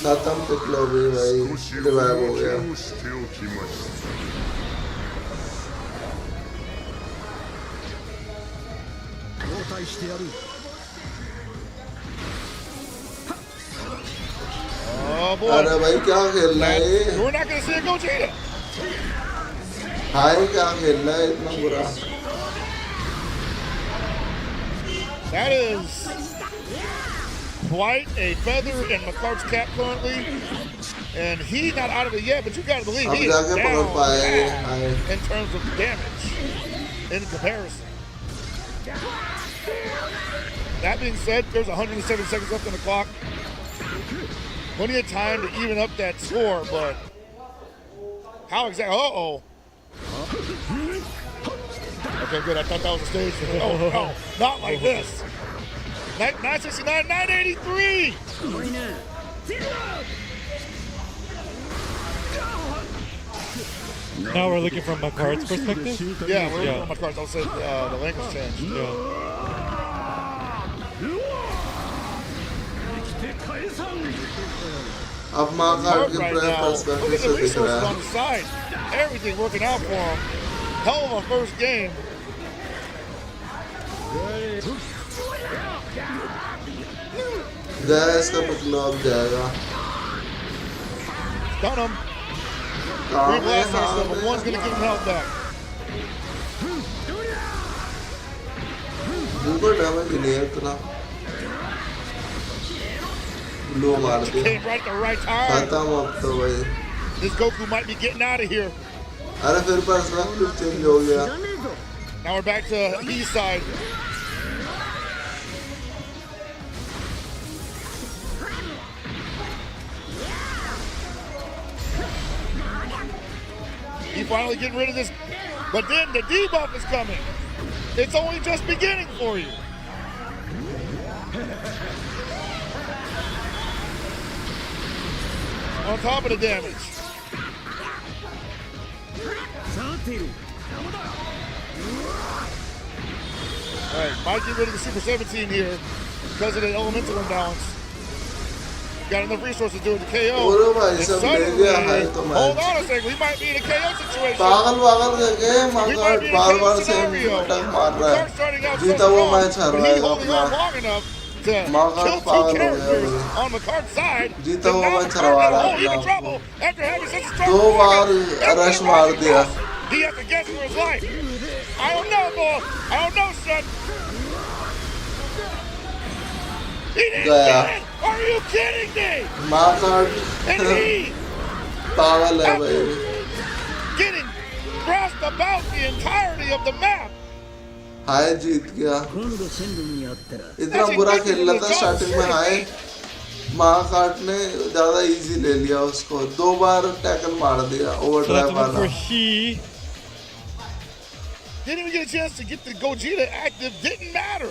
खत्म Piccolo भी भाई, revive हो गया।
しておきました
Oh boy.
अरे भाई क्या खेल रहा है ये?
We're not gonna see a Gogeta.
हाय क्या खेल रहा है इतना बुरा?
That is quite a feather in McCart's cap currently, and he's not out of it yet. But you gotta believe
अब
he is
जाके पकड़
down
पाएंगे,
bad
hi.
in terms of damage in comparison. That being said, there's 107 seconds left on the clock. Plenty of time to even up that score, but how exactly? Uh-oh. Okay, good. I thought that was a stage. Oh, no, not like this. 969, 983.
Now we're looking from McCart's perspective.
Yeah, we're
Yeah.
on my cards. I'll say the language changed.
Yeah.
अब माँ card
Mark
के
right
press
now, look
करके
at the
से दिख
resources
रहा
on
है।
the side. Everything working out for him. Hell of a first game.
गया इसका पिकलो अब जाएगा।
Done him.
कहाँ
Three
में?
blast
हाँ
but
में।
one's going to give him health back.
बिल्कुल डैमेज नहीं है इतना। ब्लू मार दिया।
Came right at the right time.
खत्म अब तो भाई।
This Goku might be getting out of here.
अरे फिर पर्सपेक्टिव चेंज हो गया।
Now we're back to east side. He finally getting rid of this, but then the debuff is coming. It's only just beginning for you. On top of the damage. All right, might get rid of the Super 17 here because of the elemental imbalance. Got enough resources to do it to KO.
बोलो भाई
And
सब ले
suddenly,
गया है तो
hold
match.
on a second, we might be in a KO situation.
पागल पागल करके माँ
We might
card
be in a
bar
KO
बार से
scenario.
अटैक मार रहा
Start starting out
है।
so
जीता वो
strong,
match
but he
हरवाएगा
holding on
अपना।
long enough to
Magar
kill two
pagal ho gaya
characters
bhai.
on McCart's side.
जीता
And
हुआ
now
match
McCart
हरवा
in a
रहा
whole
है
heap of
अपना
trouble
आपको।
after having such a strong
दो बार
performance.
Rush मार दिया।
He has to guess for his life. I don't know, boy. I don't know, son. He didn't
गया।
get it. Are you kidding me?
माँ card
And he
पागल है भाई।
getting thrust about the entirety of the map.
हाय जीत गया। इतना बुरा खेल रहा था स्टार्टिंग में हाय। माँ कार्ड ने ज्यादा इजी ले लिया उसको। दो बार टैकल मार दिया
So that's
ओवरड्राइव
enough
वाला।
for he.
Didn't even get a chance to get the Gogeta active. Didn't matter.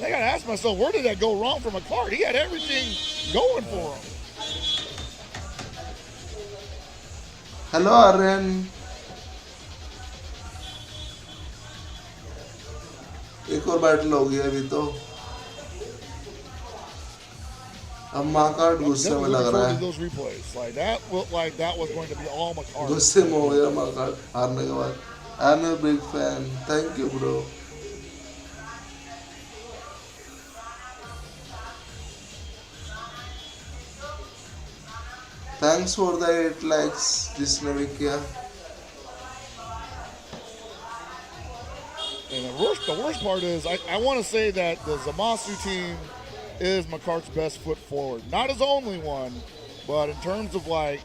I gotta ask myself, where did that go wrong for McCart? He had everything going for him.
Hello Aryan. एक और battle हो गया अभी तो। अब मार्कार्ड गुस्से में लग रहा है.
Those replays, like that looked like that was going to be all McCarthy.
गुस्से में हो गया मार्कार्ड हारने के बाद. I'm a big fan. Thank you, bro. Thanks for the 8 likes जिसने भी किया.
And the worst part is, I want to say that the Zamasu team is McCart's best foot forward. Not his only one, but in terms of like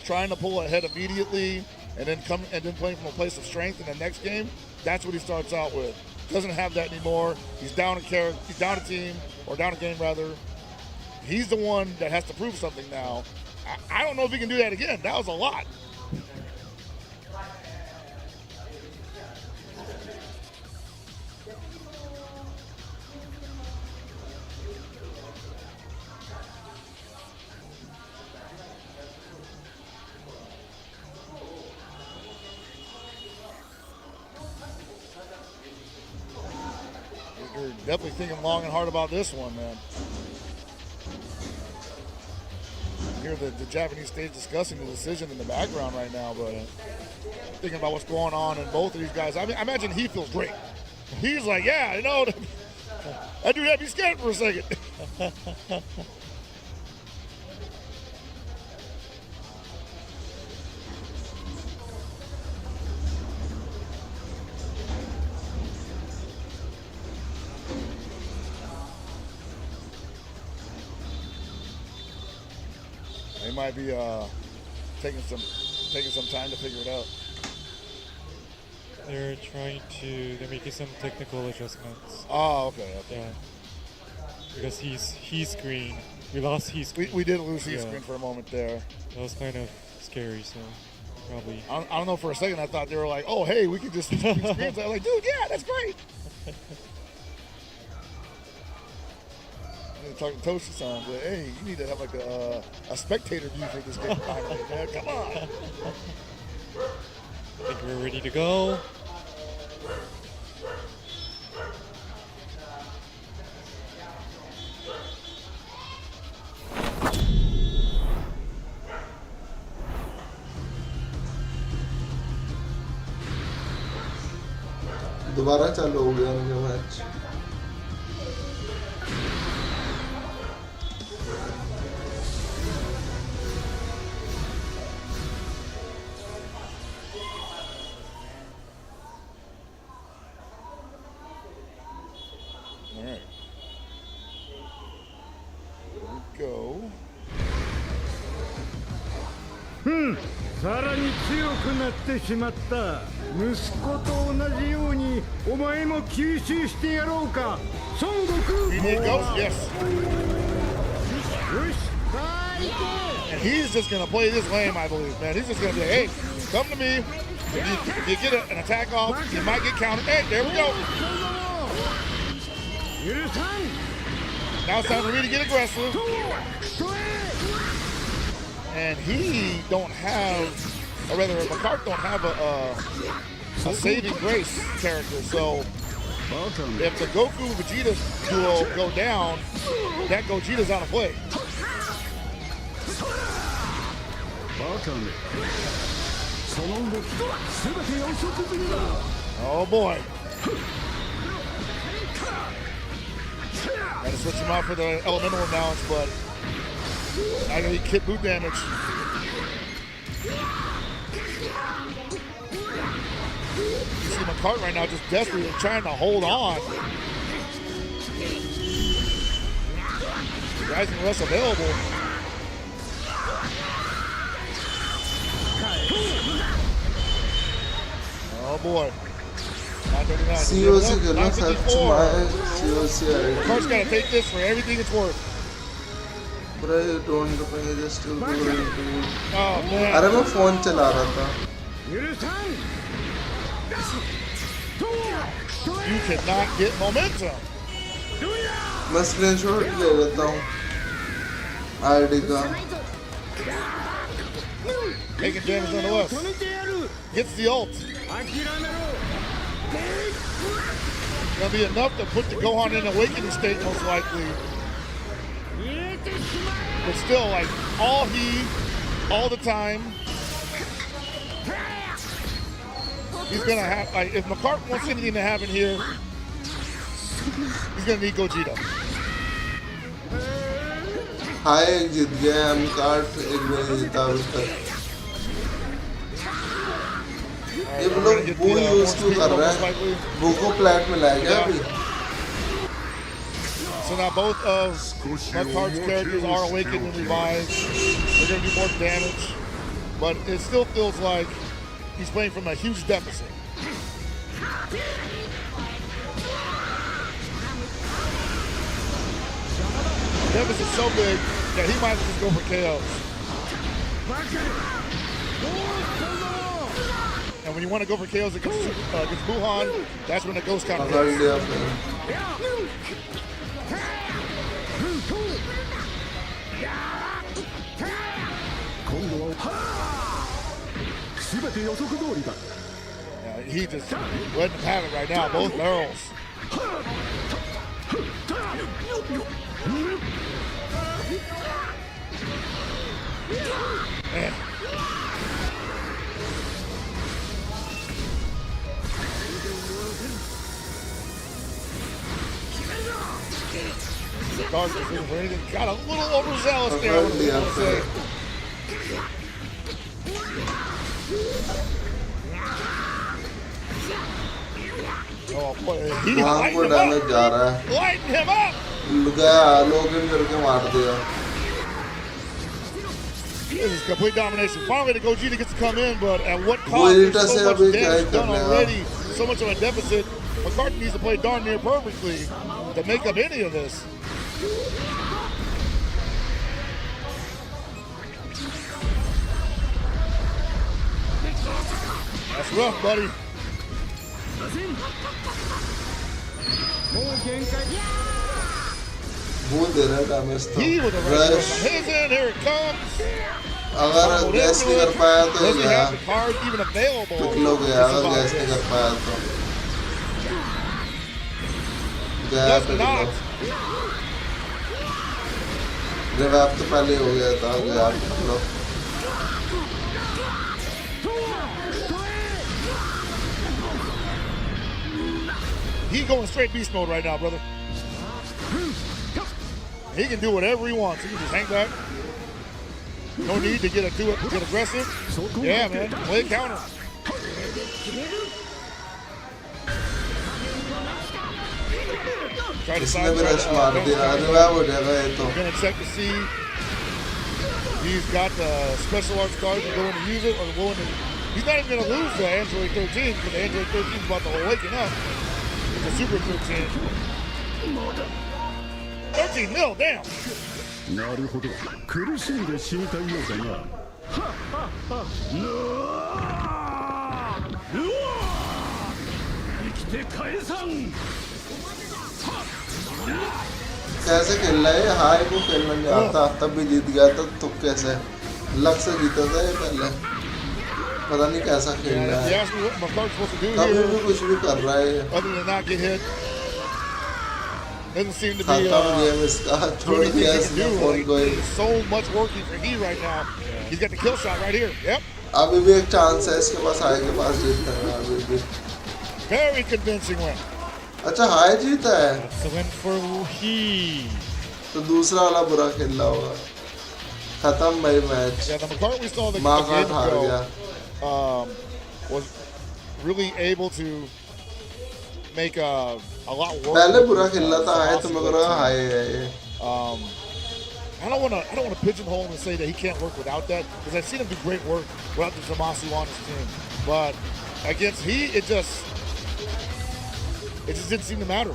trying to pull ahead immediately and then playing from a place of strength in the next game, that's what he starts out with. Doesn't have that anymore. He's down a team, or down a game rather. He's the one that has to prove something now. I don't know if he can do that again. That was a lot. You're definitely thinking long and hard about this one, man. Hear the Japanese stage discussing the decision in the background right now, but thinking about what's going on in both of these guys. I mean, I imagine he feels great. He's like, yeah, you know, that dude had me scared for a second. They might be taking some time to figure it out.
They're making some technical adjustments.
Oh, okay.
Yeah. Because he's green. We lost his screen.
We did lose his screen for a moment there.
That was kind of scary, so probably.
I don't know, for a second I thought they were like, oh, hey, we could just switch screens. I was like, dude, yeah, that's great. Talking to Toshi-san, but hey, you need to have like a spectator view for this game finally, man. Come on.
I think we're ready to go.
दोबारा चालू हो गया उनका match.
Go.
さらに強くなってしまった。息子と同じようにお前も吸収してやろうか。孫悟空。
He need ghost? Yes.
よし、さあ行け。
And he's just gonna play this lame, I believe, man. He's just gonna be, hey, come to me. If you get an attack off, you might get countered. Hey, there we go. Now it's time for me to get aggressive. And he don't have, or rather, McCart don't have a saving grace character. So if the Goku-Vegeta duo go down, that Gogeta's out of play. Oh boy. Gotta switch him out for the elemental imbalance, but I gotta hit boot damage. You see McCart right now just desperately trying to hold on. Rising Rush available. Oh boy. 939.
COC करना खर्च मार COC
McCart's gotta take this for everything it's worth.
Bro, you don't pay just to go into.
Oh man.
अरे मैं phone चला रहा था.
You cannot get momentum.
मैं screenshot ले लेता हूँ ID का.
Taking damage nonetheless. Gets the ult. Gonna be enough to put the Gohan in awakening state most likely. But still, like, all the time, he's gonna have, like, if McCart wants anything to happen here, he's gonna need Gogeta.
हाय एक जीत गया हम card एक में जीता अभी तक ये लोग बू यूज क्यों कर रहे हैं बू को प्लेट में लाएगा अभी
So now both of McCart's characters are awakened and revived. They're going to do more damage, but it still feels like he's playing from a huge deficit. The deficit is so big that he might just go for KOs. And when you want to go for KOs against Buhan, that's when the ghost counter hits. He just letting him have it right now, both barrels. Man. Got a little overzealous there, I would say. Oh, boy, he lighting him up. This is complete domination. Finally, the Gogeta gets to come in, but at what cost? There's so much damage done already, so much of a deficit. McCarthy needs to play darn near perfectly to make up any of this. That's rough, buddy. He was a rush. His in, here it comes.
अगर gas नहीं कर पाया तो
doesn't have the card even available.
पिछलो गया अगर gas नहीं कर पाया तो गया पिछलो रिवाइव तो पहले हो गया था गया पिछलो
He's going straight beast mode right now, brother. He can do whatever he wants. He can just hang back. No need to get aggressive. Yeah, man. Play counter. Try to side
We're
gonna check to see he's got the special arts card to go in to use it or willing to. He's not even gonna lose the Android 13 because the Android 13 is about to waken up. It's a Super 13. 13 mil, damn.
なるほど苦しんで死にたいようだな生きて返さん
कैसे खेल रहा है high को खेलना नहीं आता तब भी जीत गया तो कैसे लक से जीता था ये पहले पता नहीं कैसा खेल रहा है कभी भी कुछ भी कर रहा है
Doesn't seem to be
doing
anything he can do. Like, there's so much working for he right now. He's got the kill shot right here. Yep.
अभी भी एक चांस है इसके पास हाई के पास जीतने का अभी भी
Very convincing win.
अच्छा हाई जीता है
That's the win for he.
तो दूसरा वाला बुरा खेल रहा होगा खत्म भाई match
Yeah, the McCart we saw the
market हार गया
was really able to make a lot worse.
पहले बुरा खेल रहा था हाई तो मैं कह रहा हाई है ये
I don't want to pigeonhole him and say that he can't work without that because I've seen him do great work without the Zamasu on his team. But against he, it just didn't seem to matter.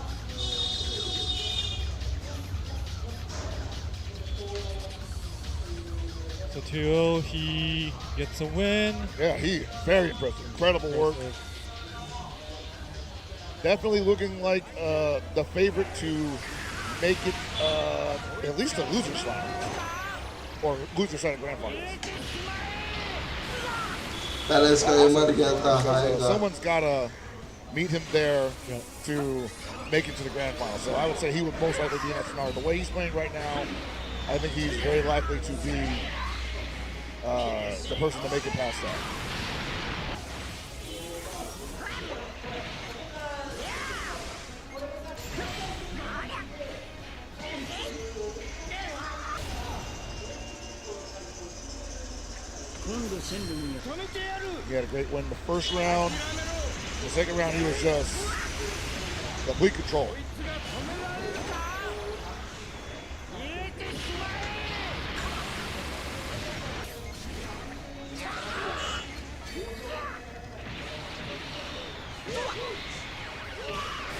So 2-0, he gets a win.
Yeah, he very impressive, incredible work. Definitely looking like the favorite to make it at least the loser's finals or loser's side of grand finals. Someone's got to meet him there to make it to the grand final. So I would say he would most likely be in that scenario. The way he's playing right now, I think he's very likely to be the person to make it past that. He had a great win the first round. The second round, he was just complete control.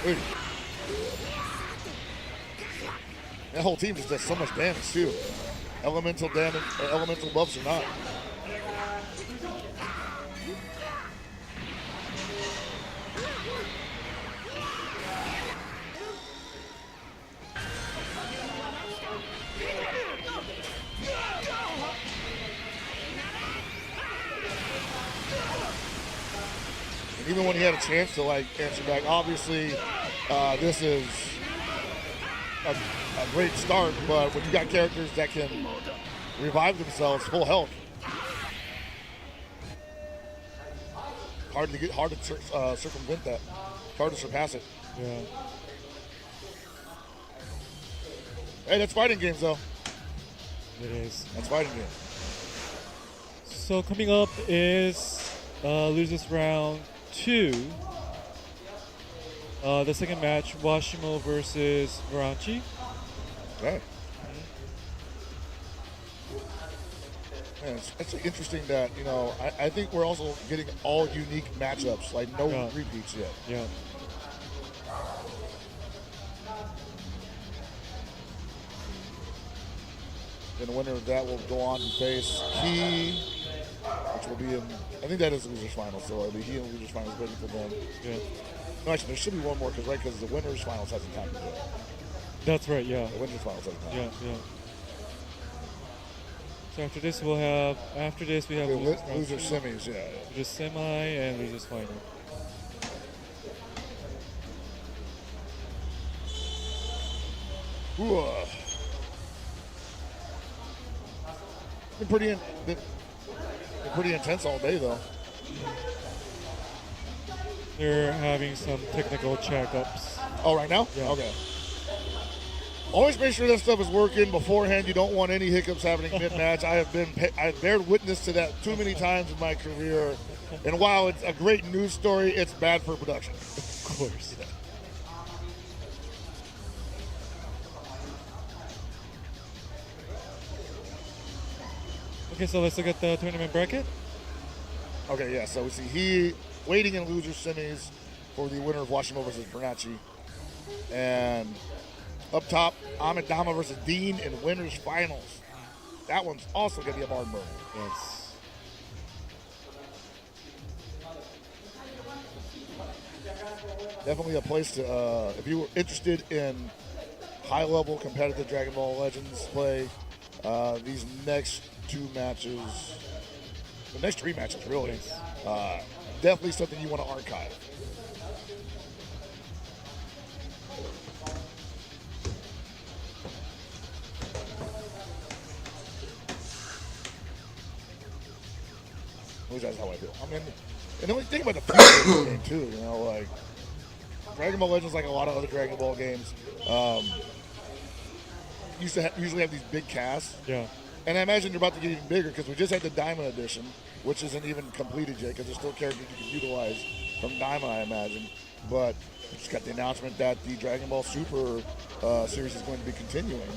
Dude. That whole team just does so much damage too. Elemental damage, or elemental buffs or not. And even when he had a chance to like answer back, obviously this is a great start, but when you got characters that can revive themselves full health, hard to circumvent that, hard to surpass it.
Yeah.
Hey, that's fighting games though.
It is.
That's fighting games.
So coming up is losers round 2. The second match, Washimo versus Varanchi.
Okay. Man, it's interesting that, you know, I think we're also getting all unique matchups, like no repeats yet.
Yeah.
Then the winner of that will go on to face He, which will be in, I think that is the losers final, so it'll be He and the losers finals waiting for them.
Yeah.
No, actually, there should be one more, because the winners finals hasn't happened yet.
That's right, yeah.
The winners finals hasn't happened.
Yeah. So after this we have
loser semis, yeah.
Losers semi and losers final.
Ooh, been pretty intense all day though.
They're having some technical checkups.
Oh, right now?
Yeah.
Okay. Always make sure that stuff is working beforehand. You don't want any hiccups happening mid-match. I've bared witness to that too many times in my career. And while it's a great news story, it's bad for production.
Of course.
Yeah.
Okay, so let's look at the tournament bracket.
Okay, yeah. So we see He waiting in loser semis for the winner of Washimo versus Bernacchi. And up top, Amidama versus Dean in winners finals. That one's also going to be a barn burner.
Yes.
Definitely a place to, if you were interested in high-level competitive Dragon Ball Legends play, these next 2 matches, the next 3 matches really, definitely something you want to archive. At least that's how I feel. I mean, and the only thing about the future of the game too, you know, like Dragon Ball Legends, like a lot of other Dragon Ball games, usually have these big casts.
Yeah.
And I imagine they're about to get even bigger because we just had the Diamond Edition, which isn't even completed yet because there's still characters you can utilize from Diamond, I imagine. But we just got the announcement that the Dragon Ball Super series is going to be continuing.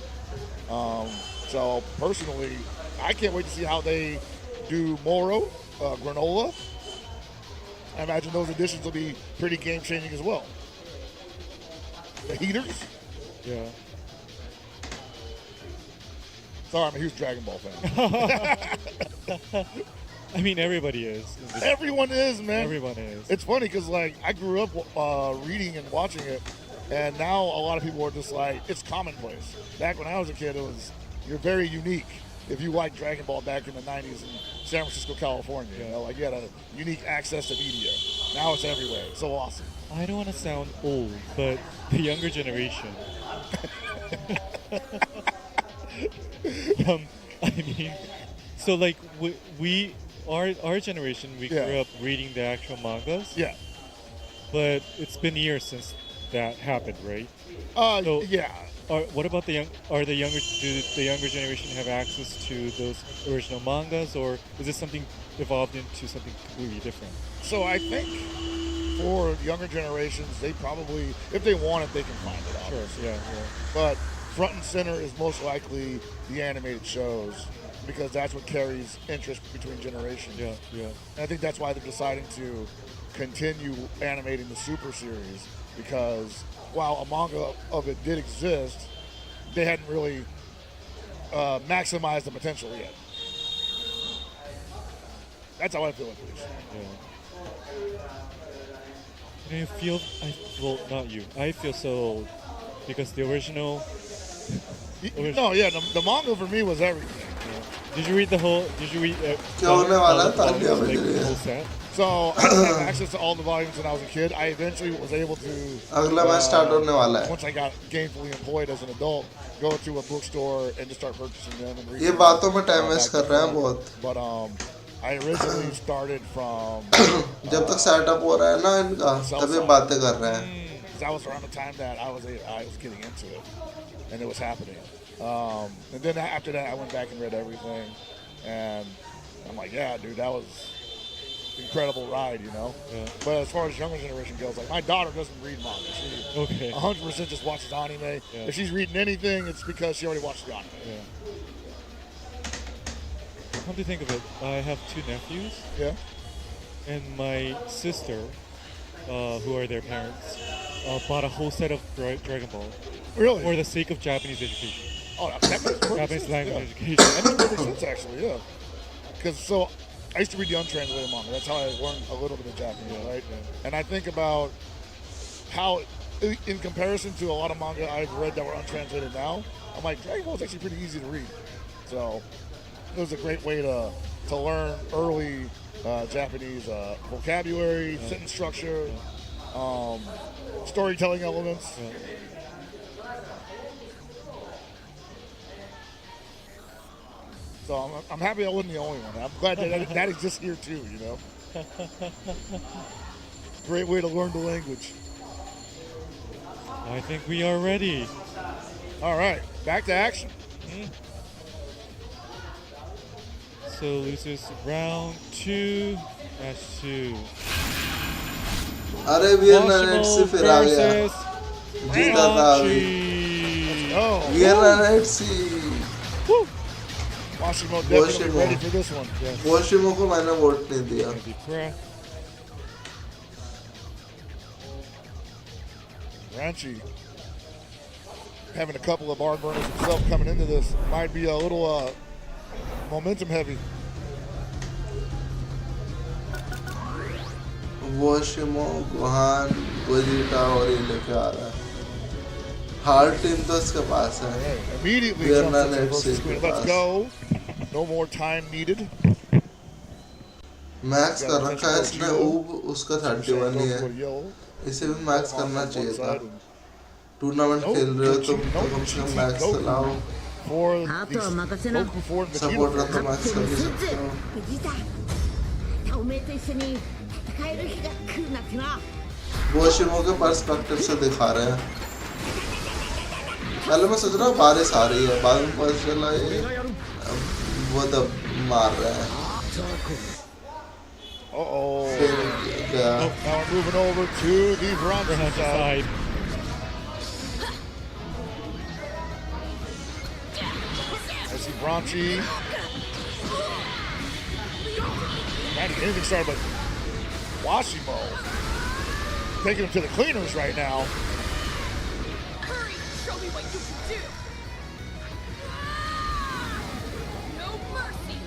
So personally, I can't wait to see how they do Moro, Granola. I imagine those additions will be pretty game-changing as well. The heaters.
Yeah.
Sorry, I'm a huge Dragon Ball fan.
I mean, everybody is.
Everyone is, man.
Everyone is.
It's funny because, like, I grew up reading and watching it, and now a lot of people are just like, it's commonplace. Back when I was a kid, you're very unique if you liked Dragon Ball back in the 90s in San Francisco, California. You know, like, you had a unique access to media. Now it's everywhere. It's so awesome.
I don't want to sound old, but the younger generation. I mean, so like our generation, we
Yeah.
grew up reading the actual mangas.
Yeah.
But it's been years since that happened, right? So-
Yeah.
What about do the younger generation have access to those original mangas, or is this something evolved into something completely different?
So I think for younger generations, they probably, if they want it, they can find it.
Sure.
Obviously.
Yeah.
But front and center is most likely the animated shows because that's what carries interest between generations.
Yeah. Yeah.
And I think that's why they're deciding to continue animating the Super series because while a manga of it did exist, they hadn't really maximized the potential yet. That's how I feel at least.
Yeah. And well, not you. I feel so old because the original.
No, yeah, the manga for me was everything.
Did you read the whole? Did you read?
क्या होने वाला है?
the volumes,
तालियां बज
like,
रही
the
हैं।
whole set?
So I didn't have access to all the volumes when I was a kid. I eventually was able to.
अगला match start होने वाला है।
Once I got gainfully employed as an adult, go to a bookstore and just start purchasing them and reading.
ये बातों में time waste कर रहे हैं बहुत।
But I originally started from.
जब तक सेटअप हो रहा है ना इनका, तभी बातें कर रहे हैं।
That was around the time that I was getting into it, and it was happening. And then after that, I went back and read everything, and I'm like, yeah, dude, that was incredible ride, you know.
Yeah.
But as far as younger generation goes, like my daughter doesn't read manga. She
Okay.
100% just watches anime.
Yeah.
If she's reading anything, it's because she already watched the anime.
Yeah. Come to think of it, I have two nephews,
Yeah.
and my sister, who are their parents, bought a whole set of Dragon Ball
Really?
for the sake of Japanese education,
Oh, that makes perfect
Japanese
sense,
language
yeah.
education.
That makes perfect sense, actually, yeah. Because I used to read the untranslated manga. That's how I learned a little bit of Japanese, right?
Yeah.
And I think about how, in comparison to a lot of manga I've read that were untranslated now, I'm like, Dragon Ball is actually pretty easy to read. So it was a great way to learn early Japanese vocabulary, sentence structure, storytelling elements.
Yeah.
So I'm happy I wasn't the only one. I'm glad that exists here too, you know. Great way to learn the language.
I think we are ready.
All right, back to action.
So losers round 2, match 2.
अरे Vietnam से फिर आ गया।
versus
जीता था अभी।
Ranchi.
Oh,
Vietnam से
Washimo definitely
Washimo.
ready for this one. Yes.
वॉशिमो को मैंने वोट नहीं दिया।
Deep breath.
Ranchi having a couple of barn burners himself coming into this might be a little momentum heavy.
वॉशिमो Gohan Gogeta और ये लेके आ रहा है। हार्ड टीम तो इसके पास है।
Hey, immediately
We are
jumps
not
into the
at
versus
sea
screen.
for
Let's
us.
go. No more time needed.
Max कर रखा है इसने ऊब उसका 31 ही है।
Go for yellow.
इसे भी मैक्स करना
On
चाहिए
one
था।
side and
टूर्नामेंट
Nope,
खेल रहे हो तो
nope,
कम से कम
GT
मैक्स
Goku.
चलाओ।
For
Hato
these
makasena.
Goku Ford and
support
Vegeta.
रहा तो मैक्स कर भी सकते हो।
藤田おめえと一緒に戦える日が来るなんてな
वॉशिमो के पर्सपेक्टिव से दिखा रहे हैं। पहले मैं सोच रहा हूँ बारिश आ रही है, बाद में पता चला ये वो तब मार रहे हैं।
Uh-oh.
फिर क्या?
Now we're moving over to the Ranchi
Ranchi
side.
side.
I see Ranchi. Not anything started, but Washimo taking him to the cleaners right now.
Hurry! Show me what you can do! No mercy!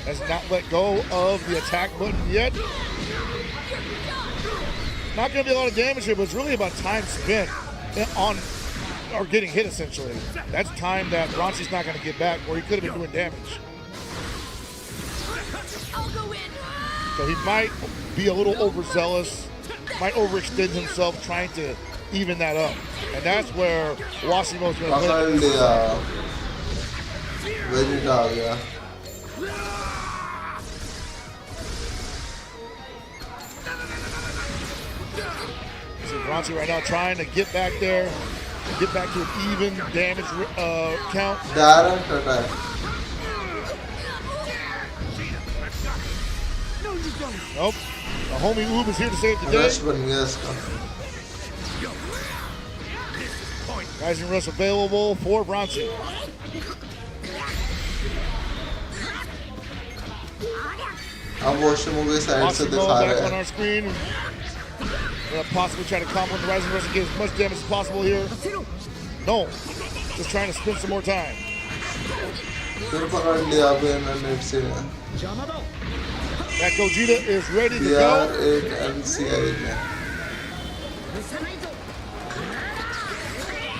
Has not let go of the attack button yet. Not going to be a lot of damage here, but it's really about time spent on or getting hit essentially. That's time that Ranchi's not going to get back, or he could have been doing damage.
I'll go in!
So he might be a little overzealous, might overextend himself trying to even that up. And that's where Washimo's going to
पकड़ लिया Vegeta आ गया
So Bronchi right now trying to get back there, get back to an even damage count.
Direct attack
Nope. The homie Oob is here to save the
rush
day.
बन गया इसका
Rising Rush available for Bronchi.
अब वॉशमो के side से
Washimo
दिखा
back
रहे
on
हैं
our screen. Gonna possibly try to combo the Rising Rush and get as much damage as possible here. No. Just trying to spend some more time.
फिर पकड़ लिया अभी नेट से
That Gogeta is ready to
यार
go.
एक NCI में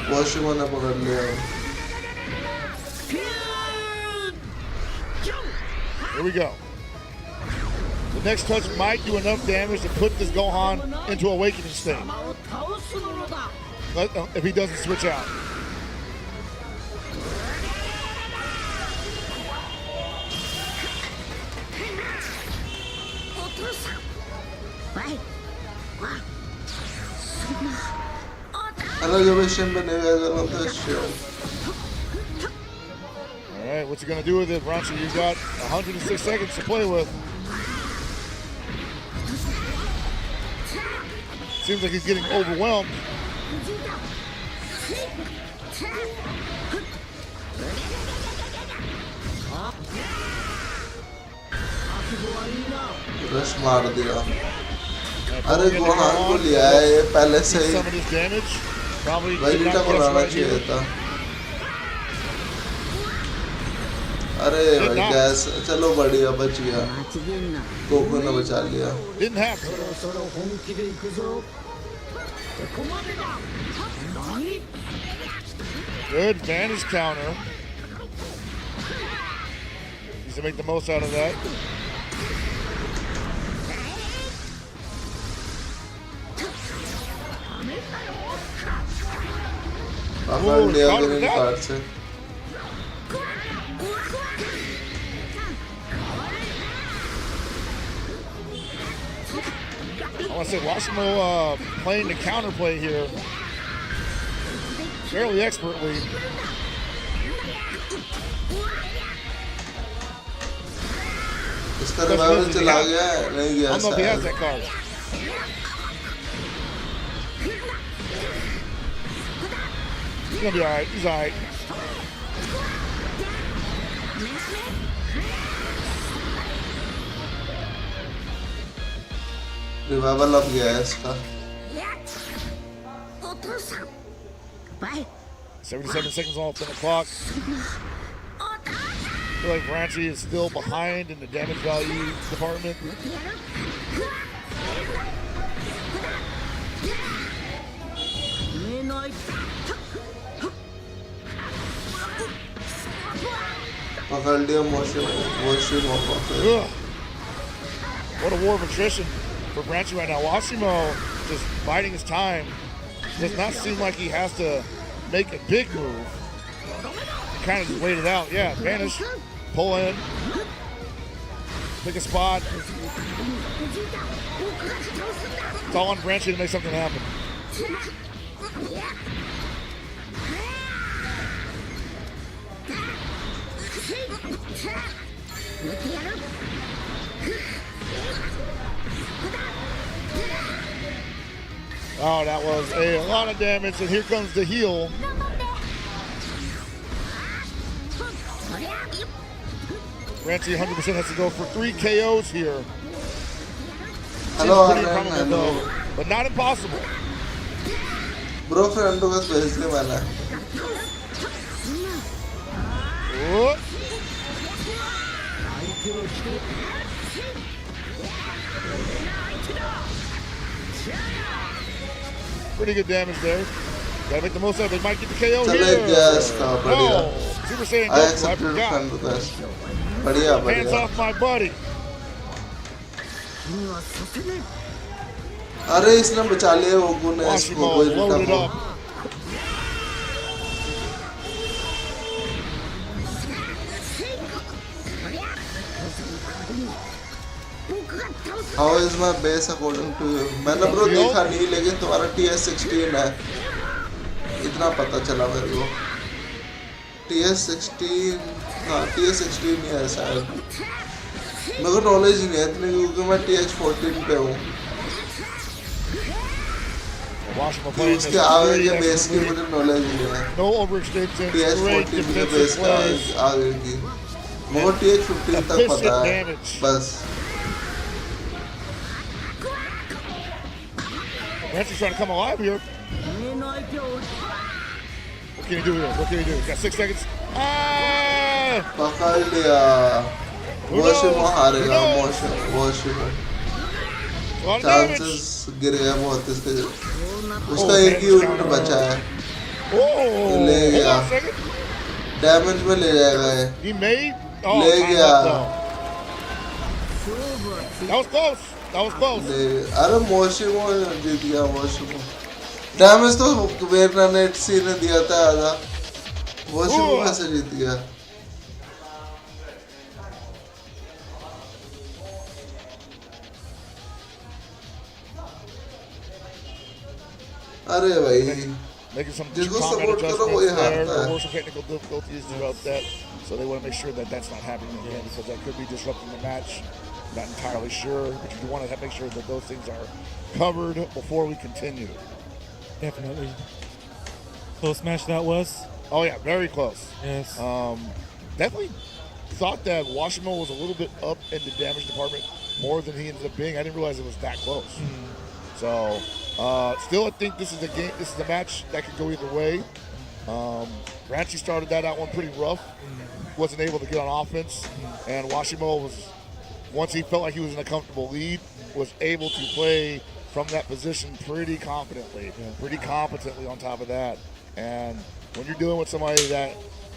वॉशमो ने पकड़ लिया
Here we go. The next touch might do enough damage to put this Gohan into awakening state. If he doesn't switch out.
Elevation पे नहीं गया तो shit.
All right, what you gonna do with it, Bronchi? You got 106 seconds to play with. Seems like he's getting overwhelmed.
Rush मार दिया अरे Gohan को लिया है ये पहले से ही
Some of this damage. Probably did
Vegeta
not
को
catch
लाना
right
चाहिए
here.
था अरे भाई गैस चलो बढ़िया बच गया गोकू ने बचा लिया
Didn't have to. Good advantage counter. Needs to make the most out of that.
पकड़ लिया ग्रीन कार्ड से
I want to say Washimo playing the counterplay here fairly expertly.
इसका रिवाइवल चला गया है नहीं
I
गया
don't know if he has
शायद
that card. He's gonna be all right. He's all right.
Revival अब गया है इसका
77 seconds off on the clock. I feel like Bronchi is still behind in the damage value department.
पकड़ लिया वॉशमो को फिर
Ugh. What a war of attrition for Bronchi right now. Washimo just biding his time. Does not seem like he has to make a big move. Kind of just wait it out. Yeah, vanish, pull in, pick a spot. It's all on Bronchi to make something happen. Oh, that was a lot of damage, and here comes the heal. Bronchi 100% has to go for 3 KOs here.
Hello
Seems pretty
अरन
improbable,
hello
though, but not impossible.
Bro friend को बस भेज दिया मैंने
Whoop. Pretty good damage there. Gotta make the most of it. Might get the KO
चले
here.
गया इसका बढ़िया
No, Super Saiyan
I
Goku, I
accepted
forgot.
friend request बढ़िया
Hands
बढ़िया
off my buddy.
अरे इसने बचा लिया ओगू ने इसको कोई
loaded
return
up.
How is my base according to you? मैंने ब्रो देखा नहीं लेकिन तुम्हारा TS16 है इतना पता चला मेरे को TS16 हाँ TS16 ही है शायद मेरे को नॉलेज ही नहीं है इतनी क्योंकि मैं TH14 पे हूँ उसके आगे के बेस की मुझे नॉलेज नहीं है TH14 के बेस का आगे की मेरे को TH15 तक पता है बस
Rancher's trying to come alive here. What can he do here? What can he do? He's got 6 seconds. Ah!
पकड़ लिया वॉशिमो हारेगा वॉशिमो चांसेस गिर गया बहुत इसके उसका एक ही यूनिट बचा है ले गया डैमेज में ले जाएगा ये ले गया
That was close. That was close.
अरे वॉशिमो जीत गया वॉशिमो डैमेज तो वेरना नेट सी ने दिया था आधा वॉशिमो कैसे जीत गया
अरे भाई making some combat adjustments there. There were some technical difficulties throughout that, so they want to make sure that that's not happening again because that could be disrupting the match. Not entirely sure, but you want to make sure that those things are covered before we continue.
Definitely. Close match that was.
Oh yeah, very close.
Yes.
Definitely thought that Washimo was a little bit up in the damage department more than he ended up being. I didn't realize it was that close. So still, I think this is a game. This is a match that could go either way. Ranchi started that out one pretty rough. Wasn't able to get on offense, and Washimo was. Once he felt like he was in a comfortable lead, was able to play from that position pretty confidently, pretty competently on top of that. And when you're dealing with somebody that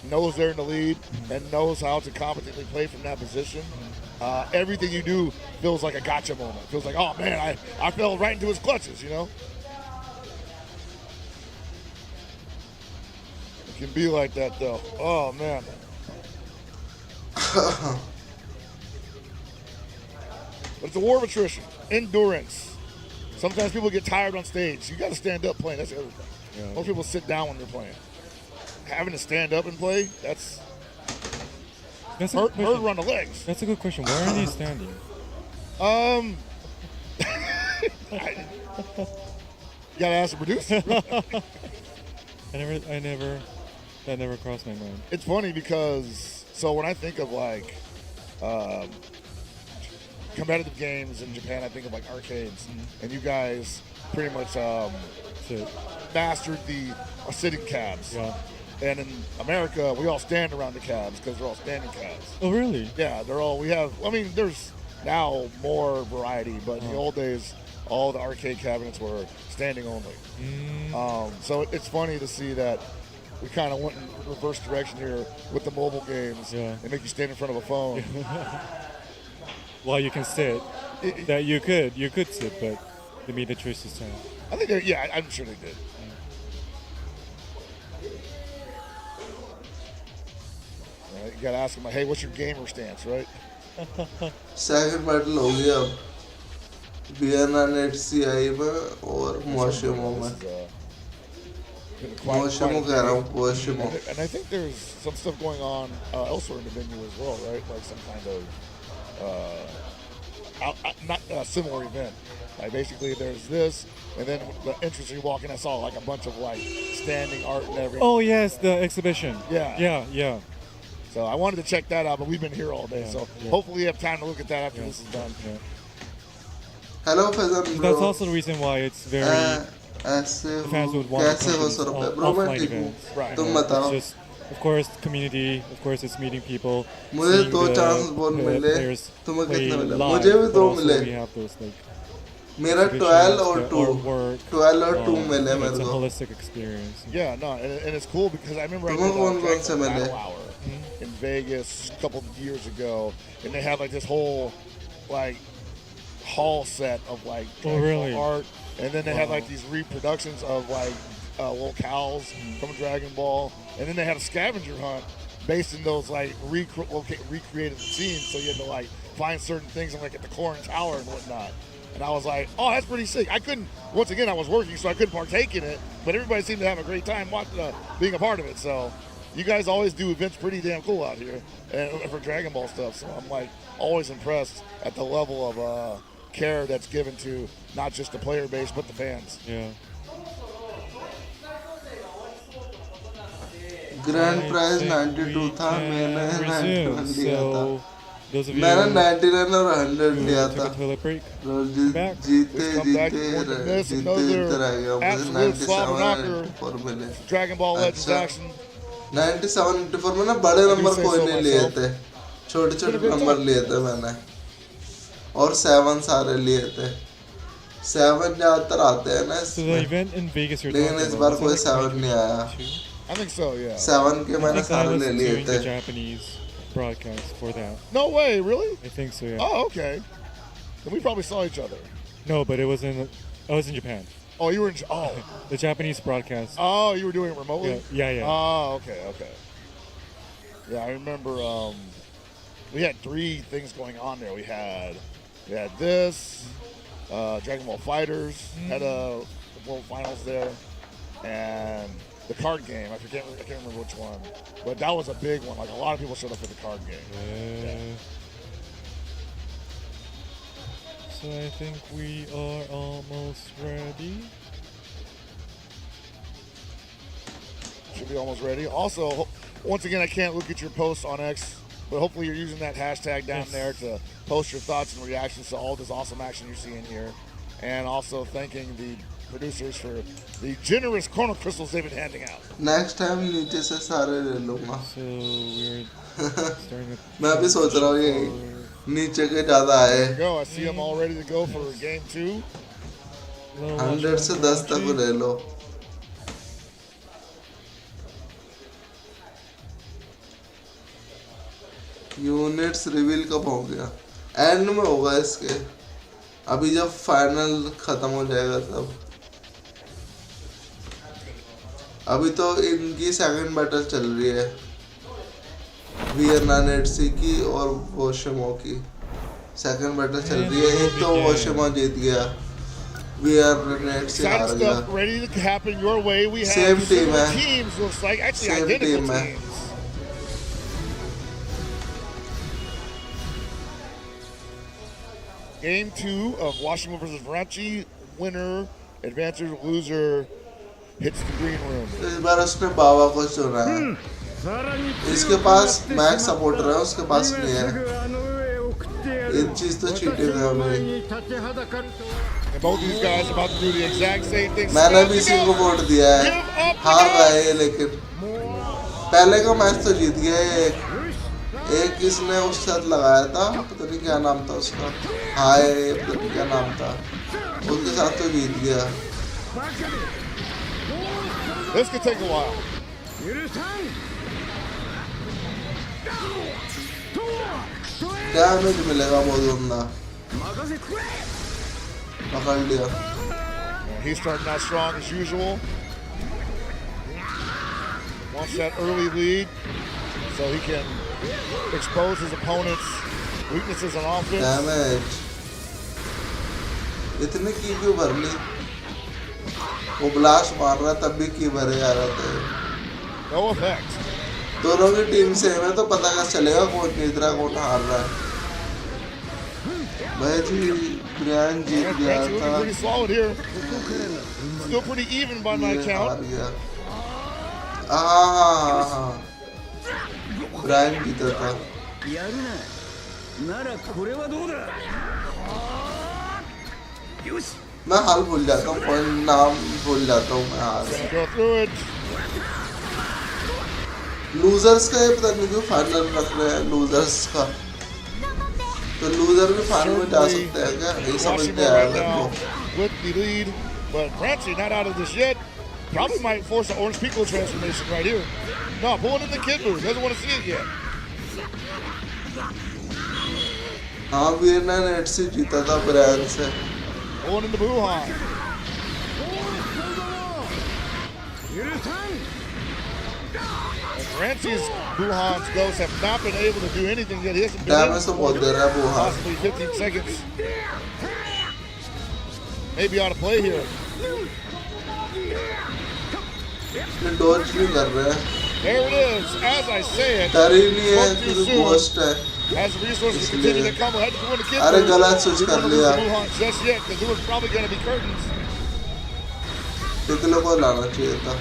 knows they're in the lead and knows how to competently play from that position, everything you do feels like a gotcha moment. It feels like, oh man, I fell right into his clutches, you know? It can be like that though. Oh man. But it's a war of attrition, endurance. Sometimes people get tired on stage. You got to stand up playing. That's the other thing. Yeah. Most people sit down when they're playing. Having to stand up and play, that's hurt on the legs.
That's a good question. Where are they standing?
You gotta ask the producer.
That never crossed my mind.
It's funny because when I think of like competitive games in Japan, I think of like arcades, and you guys pretty much mastered the sitting cabs.
Yeah.
And in America, we all stand around the cabs because they're all standing cabs.
Oh, really?
Yeah, they're all. We have. I mean, there's now more variety, but in the old days, all the arcade cabinets were standing only. So it's funny to see that we kind of went in reverse direction here with the mobile games.
Yeah.
They make you stand in front of a phone.
Well, you can sit. That you could sit, but they made the choice to stand.
I think I'm sure they did. You gotta ask them, hey, what's your gamer stance, right?
Second battle हो गया अब Vienna net CI में और वॉशिमो में वॉशिमो कह रहा हूँ वॉशिमो
And I think there's some stuff going on elsewhere in the venue as well, right? Like some kind of not a similar event. Like basically there's this, and then the entrance you walk in, I saw like a bunch of like standing art and everything.
Oh yes, the exhibition. Yeah.
So I wanted to check that out, but we've been here all day, hopefully you have time to look at that after this is done.
Hello, Fazan bro.
That's also the reason why it's very.
ऐसे
fans would want
कैसे हो sir bro मैं ठीक हूँ तुम बताओ
Just, of course, community. Of course, it's meeting people.
मुझे दो चांस बहुत मिले तुम्हें कितने मिले मुझे भी दो मिले मेरा 12 और 2 मिले मेरे
It's a
को
holistic experience.
Yeah, no, and it's cool because I remember I
तुम्हें कौन कौन से
did a
मिले
battle hour in Vegas a couple of years ago, and they had like this whole like hall set of like
Oh, really?
art, And then they had like these reproductions of like little cows from Dragon Ball. And then they had a scavenger hunt based in those like recreated scenes. So you had to like find certain things like at the Corrin Tower and whatnot. And I was like, oh, that's pretty sick. I couldn't, once again, I was working, so I couldn't partake in it. But everybody seemed to have a great time being a part of it. So you guys always do events pretty damn cool out here and for Dragon Ball stuff. So I'm like always impressed at the level of care that's given to not just the player base, but the fans.
Yeah.
Grand prize 92 था, मैंने 91 लिया था। मैंने 99 और 100 लिया था। जीते रह गया, मुझे 97 और मिले।
Dragon Ball Legends action
97 84 में ना बड़े नंबर कोई नहीं लिए थे, छोटे-छोटे नंबर लिए थे मैंने, और 7 सारे लिए थे। 7 ज्यादातर आते हैं ना इसमें, लेकिन इस बार कोई 7 नहीं आया।
I think so, yeah.
7 के मैंने सारे ले लिए थे।
Japanese broadcast for that.
No way, really?
I think so, yeah.
Oh, okay. Then we probably saw each other.
No, but I was in Japan.
Oh, you were in. Oh,
the Japanese broadcast.
Oh, you were doing it remotely.
Yeah.
Oh, okay. Yeah, I remember. We had 3 things going on there. We had this Dragon Ball Fighters had a World Finals there, and the card game. I can't remember which one, but that was a big one. Like a lot of people showed up for the card game.
Yeah. So I think we are almost ready.
Should be almost ready. Also, once again, I can't look at your posts on X, but hopefully you're using that hashtag down there to post your thoughts and reactions to all this awesome action you're seeing here, and also thanking the producers for the generous chrono crystals they've been handing out.
Next time नीचे से सारे ले लूँगा।
So we're starting with
मैं अभी सोच रहा हूँ ये नीचे के ज़्यादा आए।
There you go. I see them all ready to go for game 2.
100 से 10 तक ले लो। यूनिट्स रिवील कब हो गया? एंड में होगा इसके, अभी जब फाइनल खत्म हो जाएगा तब। अभी तो इनकी सेकंड बैटल चल रही है, वीएनएनएटसी की और वोशिमो की सेकंड बैटल चल रही है। एक तो वोशिमो जीत गया, वीएनएनएटसी हार गया।
Ready to happen your way. We have
Same team है,
teams looks like actually
Same
identical
team है।
teams. Game 2 of Washington versus Varanchi. Winner advances, loser hits the green room.
इस बार उसने बाबा को चुना है। इसके पास मैक सपोर्टर है, उसके पास नहीं है। एक चीज तो चीटिंग है हमें।
And both these guys about to do the exact same thing.
मैंने भी इसी को वोट दिया है, हार रहे लेकिन पहले का मैच तो जीत गए। एक इसने उस साथ लगाया था, पता नहीं क्या नाम था उसका, हाय पता नहीं क्या नाम था, उसके साथ तो जीत गया।
This could take a while.
Damage मिलेगा बहुत गंदा, पकड़ लिया।
He's starting out strong as usual. Wants that early lead so he can expose his opponent's weaknesses on offense.
Damage इतने की क्यों भर ली? वो ब्लास्ट मार रहा तब भी की भरे जा रहे थे।
No effect.
दोनों की टीम सेम है तो पता कैसे चलेगा कौन जीत रहा है कौन हार रहा है। भाई जी ब्रायन जीत गया था।
Pretty solid here. Still pretty even by my count.
हार गया। हाँ ब्रायन जीता था। मैं हाल भूल जाता हूँ, पॉइंट नाम भूल जाता हूँ मैं हाल।
Go through it.
लूजर्स का ये पता नहीं क्यों फाइनल रख रहे हैं लूजर्स का, तो लूजर भी फाइनल में जा सकते हैं क्या? नहीं समझ में आया मेरे को।
With the lead, but Francie not out of this yet. Probably might force an Orange Piccolo transformation right here. No, pulling in the kid booth. Doesn't want to see it yet.
हाँ वीरना net से जीता था Brian से।
Pulling in the Buhan. And Ranchi's Buhan's ghosts have not been able to do anything yet. He hasn't been
Damage तो बहुत दे रहा है Wuhan.
possibly 15 seconds. Maybe ought to play here.
ये dodge नहीं कर रहे हैं.
There it is. As I say it,
डर ही नहीं है
spoke too
क्योंकि
soon.
ghost है.
Has the resources to continue to come. Had to go into
अरे
kid.
गलत switch कर लिया.
Just yet, because there was probably going to be curtains.
पिघलो को लाना चाहिए था.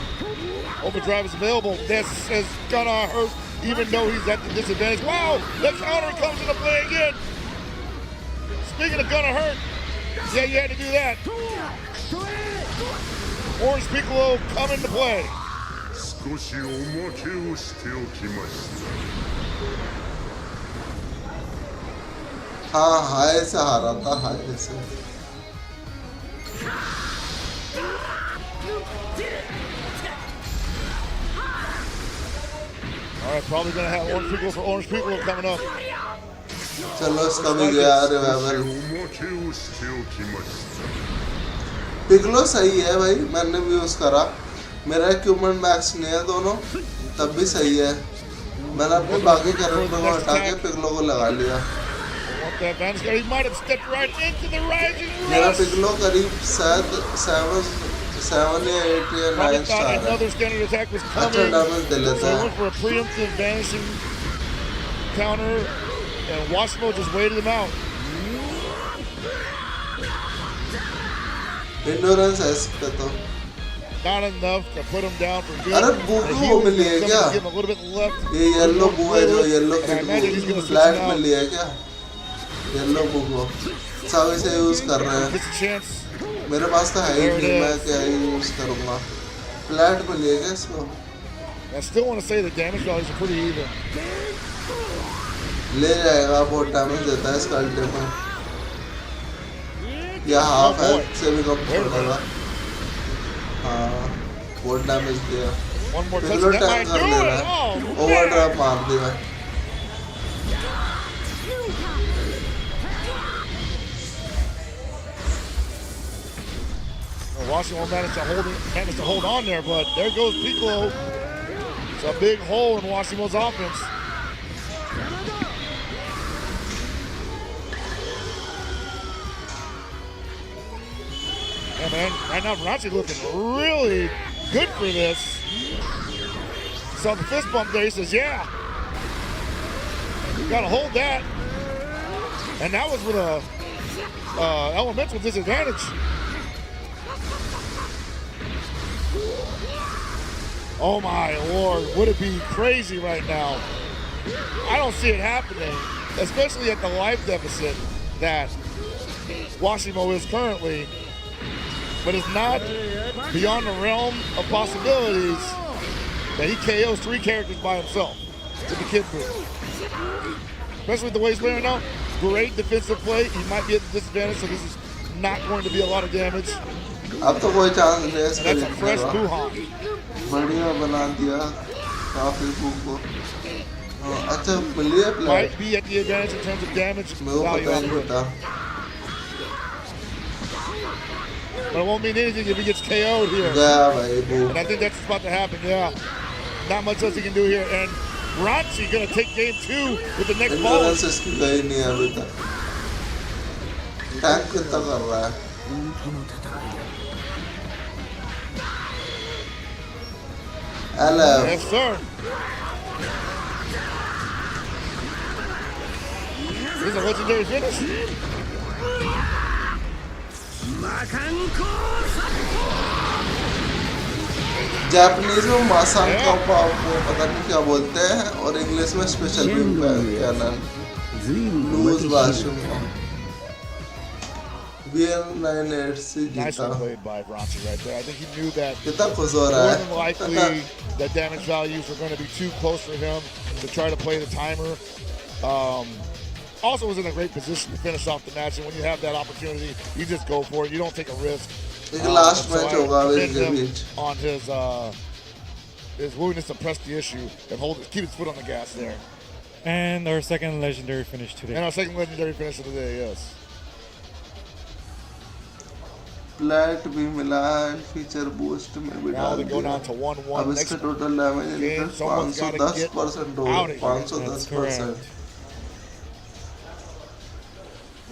Overdrive is available. This is gonna hurt, even though he's at the disadvantage. Wow, the counter comes into play again. Speaking of gonna hurt, yeah, you had to do that. Orange Piccolo come into play.
少しおまけをしておきました
हाँ हाय से हारा था हाय से.
All right, probably gonna have Orange Piccolo for Orange Piccolo coming up.
चलो इसका भी गया revival.
おまけをしておきました
पिघलो सही है भाई, मैंने भी यूज करा. मेरा इक्विपमेंट मैक्स नहीं है दोनों, तब भी सही है. मैंने अपने बाकी कैरेक्टर को हटा के पिघलो को लगा लिया.
He might have stepped right into the rising
मेरा
rush.
पिघलो करीब शायद 7 या 8 या 9
Probably
स्टार
thought
है.
another standard attack was
अच्छा
coming.
डैमेज दे
So
लेता
he
है.
went for a preemptive vanishing counter, and Washimo just waited him out.
Endurance है इस पे तो.
Not enough to put him down for good.
अरे
The
बुको
heal
मिली है
is
क्या?
gonna give him a little bit left.
ये yellow book है जो yellow
And I imagine he's gonna switch
flat
now.
मिली है क्या? येलो बुक हो. सब इसे यूज कर रहे हैं.
Gets a chance.
मेरे पास तो है ही नहीं, मैं क्या ही यूज करूँगा. फ्लैट मिली है क्या इसको?
I still want to say the damage values are pretty even.
ले जाएगा, बहुत डैमेज देता है इसका अल्टीमेट. या हाफ हेल्थ से भी कम पड़ेगा. हाँ, बहुत डैमेज दिया.
One more touch.
पिघलो
That
tank
might
कर
do
ले
it.
रहा है.
Oh,
ओवरड्राइव मार दिया.
well, Washington managed to hold on there, but there goes Piccolo. It's a big hole in Washimo's offense. Yeah, man, right now Rachi looking really good for this. Saw the fist bump there. He says, "Yeah, you gotta hold that." And that was with a elemental disadvantage. Oh my Lord, would it be crazy right now? I don't see it happening, especially at the life deficit that Washimo is currently. But it's not beyond the realm of possibilities that he KOs 3 characters by himself with the kid group. Especially with the way he's playing right now. Great defensive play. He might be at the disadvantage, so this is not going to be a lot of damage.
अब तो कोई chance नहीं है इसका.
And that's a fresh Buhan.
बढ़िया बना दिया काफी बुक को. अच्छा मिली है player.
Might be at the advantage in terms of damage.
मेरे को
value
पता
out
ही
of it.
था.
But it won't mean anything if he gets KO'd here.
गया भाई book.
And I think that's about to happen, yeah. Not much else he can do here. And Ranchi gonna take game 2 with the next ball.
Endurance इसकी गई नहीं है अभी तक. Tank कितना कर रहा है? LF.
Yes, sir. This is a legendary finish.
Japanese में मासान का पाव वो पता नहीं क्या बोलते हैं और इंग्लिश में स्पेशल बीम क्या नाम लूज वाशरूम BL98 से
Nicely
जीता.
played by Ranchi right there. I think he knew that
कितना खुश हो रहा
more than
है.
likely the damage values were going to be too close for him to try to play the timer. Also was in a great position to finish off the match, and when you have that opportunity, you just go for it. You don't take a risk.
एक last
So
match
I
होगा
commend
इनके
him
beach.
on his willingness to press the issue and keep his foot on the gas there.
And our second legendary finish today.
And our second legendary finish of the day, yes.
Flat भी मिला and feature boost में भी
Now
डाल
they go
दिया.
down to 1-1.
अब
Next
इसका total damage
game,
in fact
someone's got to get
510% हो
out
गया.
of here.
510%.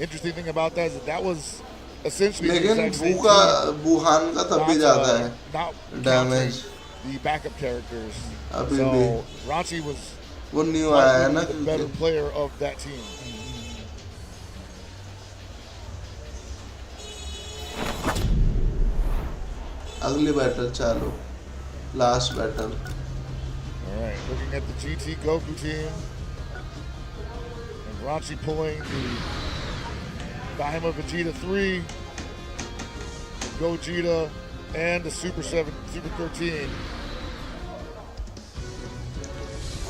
Interesting thing about that is that was essentially the
लेकिन
exact same
बुहान का तब भी ज्यादा है
not
damage.
the backup characters.
अभी
So
भी
Ranchi was
वो न्यू आया है ना
the better
क्योंकि
player of that team.
अगली बैटल चालू. Last battle.
All right, looking at the GT Goku team. And Ranchi pulling the Daima Vegeta 3, Gogeta, and the Super 13.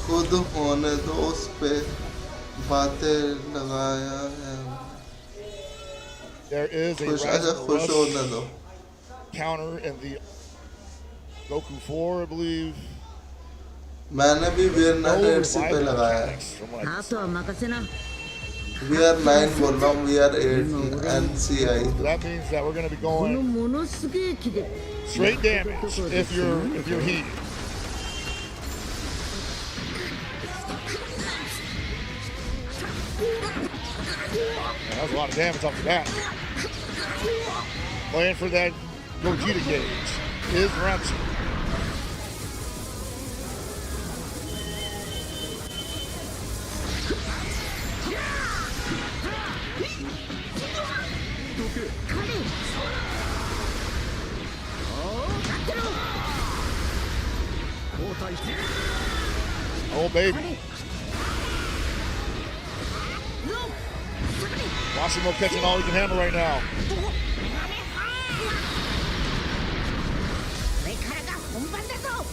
खुद होने दो उस पे बातें लगाया है.
There is a
खुश
Rush
होने दो.
counter in the Goku 4, I believe.
मैंने भी वीरना
No
8 पे
revival
लगाया है.
mechanics from like
あとは任せな
We are 9 बोल रहा हूँ. We are 8 NCI.
So that means that we're going to be
この
going
ものすげえ気で
straight damage if you're heated. Man, that was a lot of damage off the bat. Playing for that Gogeta gauge is Ranchi. Oh, baby. Washimo catching all he can handle right now.
これからが本番だぞ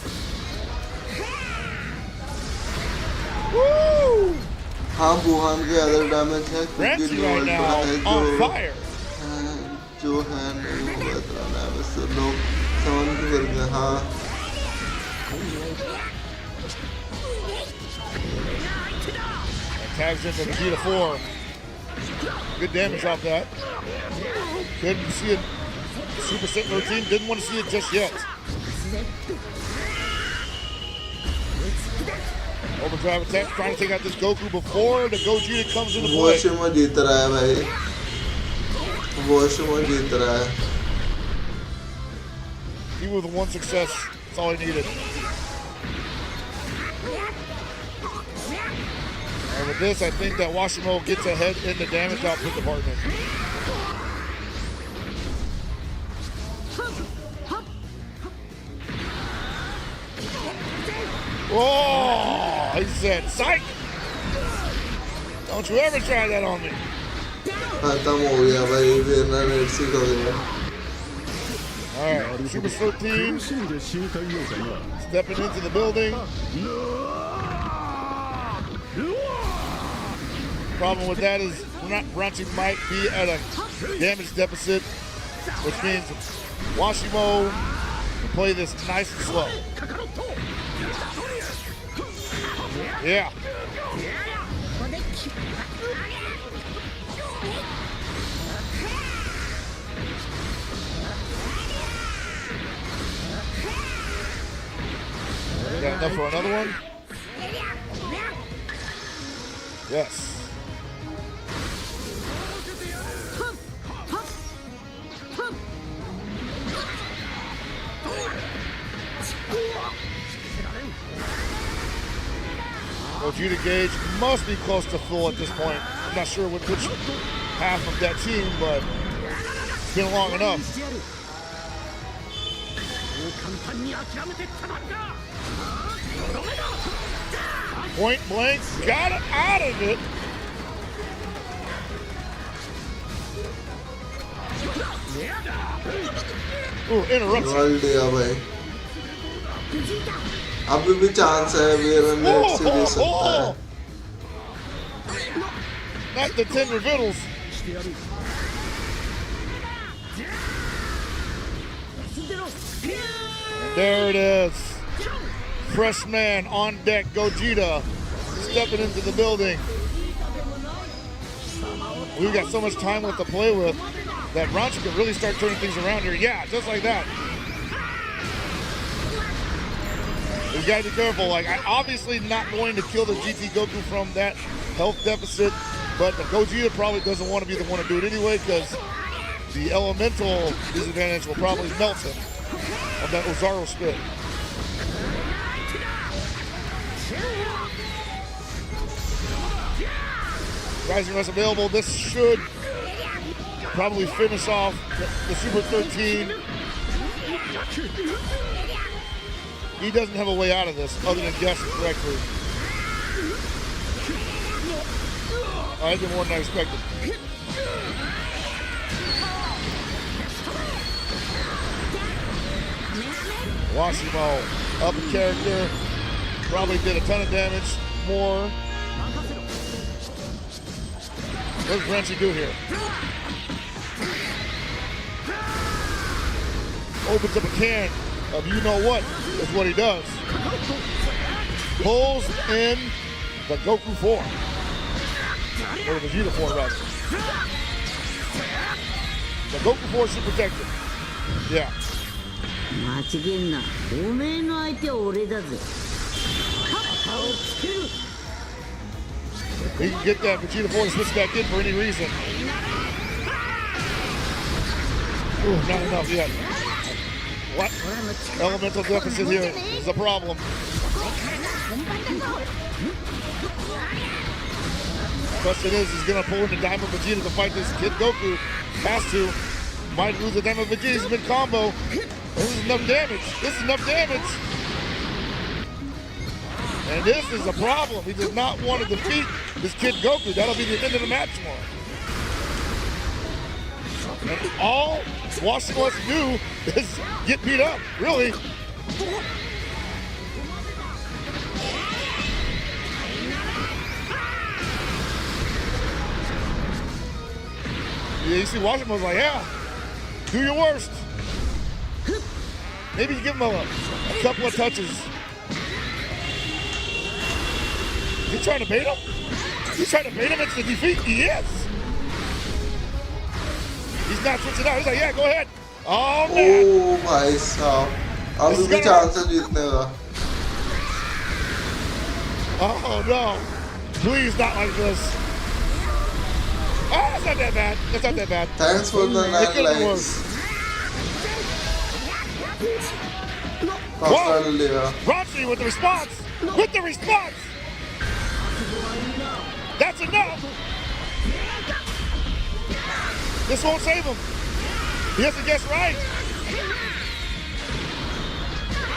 Woo!
हाँ Wuhan के other damage है क्योंकि
Ranchi
new
right
ultra
now
है
on fire.
जो है नहीं हुआ इतना डैमेज तो लोग समझ नहीं करते. हाँ
And tags into Vegeta 4. Good damage off that. Couldn't see it. Super Sentinel team didn't want to see it just yet. Overdrive attack, trying to take out this Goku before the Gogeta comes into play.
वॉशिमो जीत रहा है भाई. वॉशिमो जीत रहा है.
He was the one success. That's all he needed. And with this, I think that Washimo gets ahead in the damage output department. Oh, he said, psych! Don't you ever try that on me.
खत्म हो गया भाई. वीरना 8 हो गया.
All right, Super 13 stepping into the building. Problem with that is Ranchi might be at a damage deficit, which means Washimo can play this nice and slow. Yeah. We got enough for another one? Yes. Gogeta gauge must be close to full at this point. I'm not sure which half of that team, but it's been long enough. Point blank, got it out of it. Ooh, interruption.
World दिया भाई. अभी भी chance है. वीरना 8 से दे सकता है.
Not the 10 revittles. And there it is. Fresh man on deck, Gogeta, stepping into the building. We've got so much time left to play with. that Ranchi could really start turning things around here. Yeah, just like that. You gotta be careful. Like, I'm obviously not going to kill the GT Goku from that health deficit, but the Gogeta probably doesn't want to be the one to do it anyway because the elemental disadvantage will probably melt him on that Ozaru spit. Rising Rest available. This should probably finish off the Super 13. He doesn't have a way out of this other than guessing correctly. I did more than I expected. Washimo, up in character, probably did a ton of damage, more. What does Ranchi do here? Opens up a can of you know what is what he does. Pulls in the Goku form. Or the Vegeta form, rather. The Goku form should protect him. Yeah. He can get that Vegeta form to switch back in for any reason. Ooh, not enough yet. What? Elemental deficit here is a problem. Question is, he's gonna pull in the Diamond Vegeta to fight this Kid Goku. Has to. Might lose the Diamond Vegeta. He's been combo. This is enough damage. This is enough damage. And this is a problem. He does not want to defeat this Kid Goku. That'll be the end of the match tomorrow. And all Washington wants to do is get beat up, really. Yeah, you see Washington was like, yeah, do your worst. Maybe you give him a couple of touches. You trying to bait him? You trying to bait him into defeat? He is. He's not switching out. He's like, yeah, go ahead. Oh, man.
Oh, भाई साहब. अब भी chance है जीतने का.
Oh, no. Please, not like this. Oh, that's not that bad. That's not that bad.
Thanks for the 9 likes.
Whoa. Ranchi with the response. With the response. That's enough. This won't save him. He has to guess right.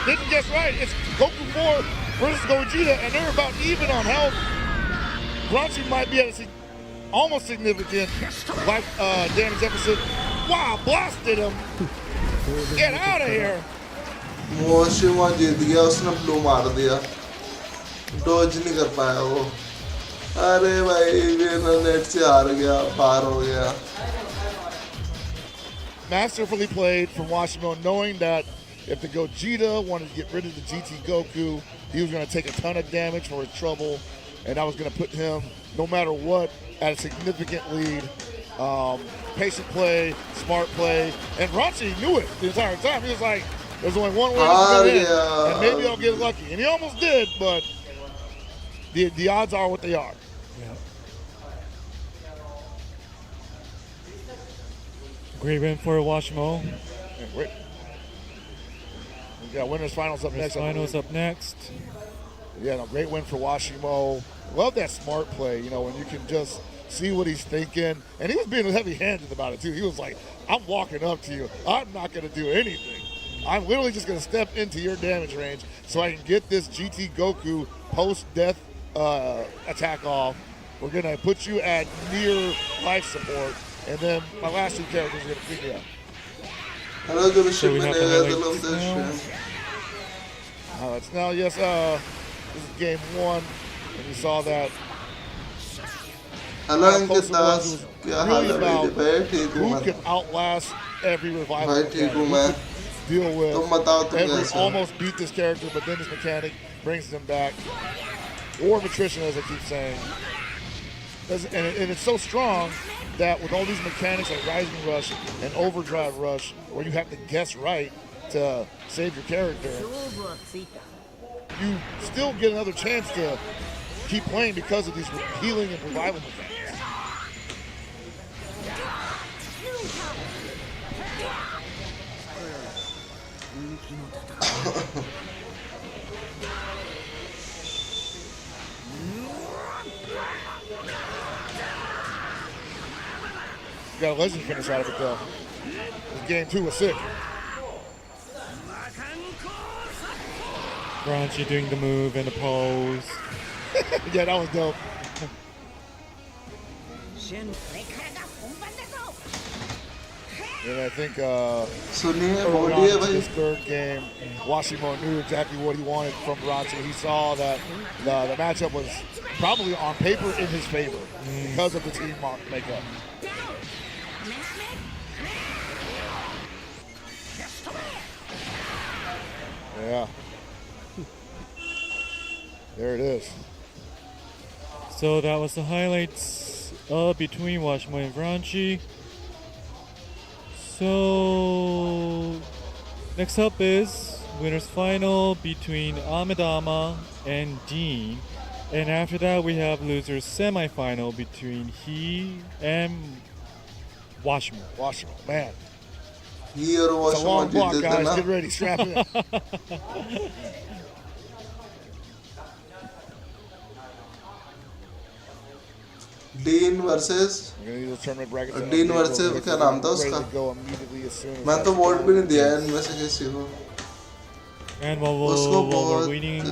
Didn't guess right. It's Goku 4 versus Gogeta, and they're about even on health. Ranchi might be at a almost significant life damage deficit. Wow, blasted him. Get out of here.
मोशिमा जीत गया, उसने blue मार दिया. Dodge नहीं कर पाया वो. अरे भाई वो नेट से हार गया, पार हो गया.
Masterfully played from Washimo, knowing that if the Gogeta wanted to get rid of the GT Goku, he was going to take a ton of damage for his trouble, and that was going to put him, no matter what, at a significant lead. Patient play, smart play, and Ranchi knew it the entire time. He was like, there's only one way to get in, and maybe I'll get lucky. And he almost did, but the odds are what they are.
Yeah. Great win for Washimo.
We got winners finals up next.
Finals up next.
Yeah, no, great win for Washimo. Love that smart play, you know, when you can just see what he's thinking. And he was being heavy-handed about it, too. He was like, I'm walking up to you. I'm not going to do anything. I'm literally just going to step into your damage range so I can get this GT Goku post-death attack off. We're going to put you at near life support. And then my last two characters are going to figure out.
Hello, the ship
it's now, yes, this is game 1. And you saw that.
Hello, इनके दास क्या हाल है मेरे भाई ठीक हूँ
who
मैं
can outlast every revival
भाई ठीक हूँ मैं
deal with
तुम बताओ तुम
every
कैसे
almost beat this character, but then this mechanic brings them back, or attrition, as I keep saying. And it's so strong that with all these mechanics like Rising Rush and Overdrive Rush, where you have to guess right to save your character, you still get another chance to keep playing because of these healing and revival mechanics. Got a legend finish out of it though. This game 2 was sick.
Raunchy doing the move and the pose.
Yeah, that was dope. And I think early on in this third game, Washimo knew exactly what he wanted from Raunchy. He saw that the matchup was probably on paper in his favor because of the team makeup. Yeah. There it is.
So that was the highlights between Washimo and Raunchy. So next up is winners final between Amidama and Dean. And after that we have losers semifinal between he and Washimo.
Washimo, man.
He or Washimo,
it's a long block, guys. Get ready, strap in.
Dean versus Dean versus क्या नाम था उसका? मैं तो vote भी नहीं दिया इनमें से किसी को.
And while we're waiting,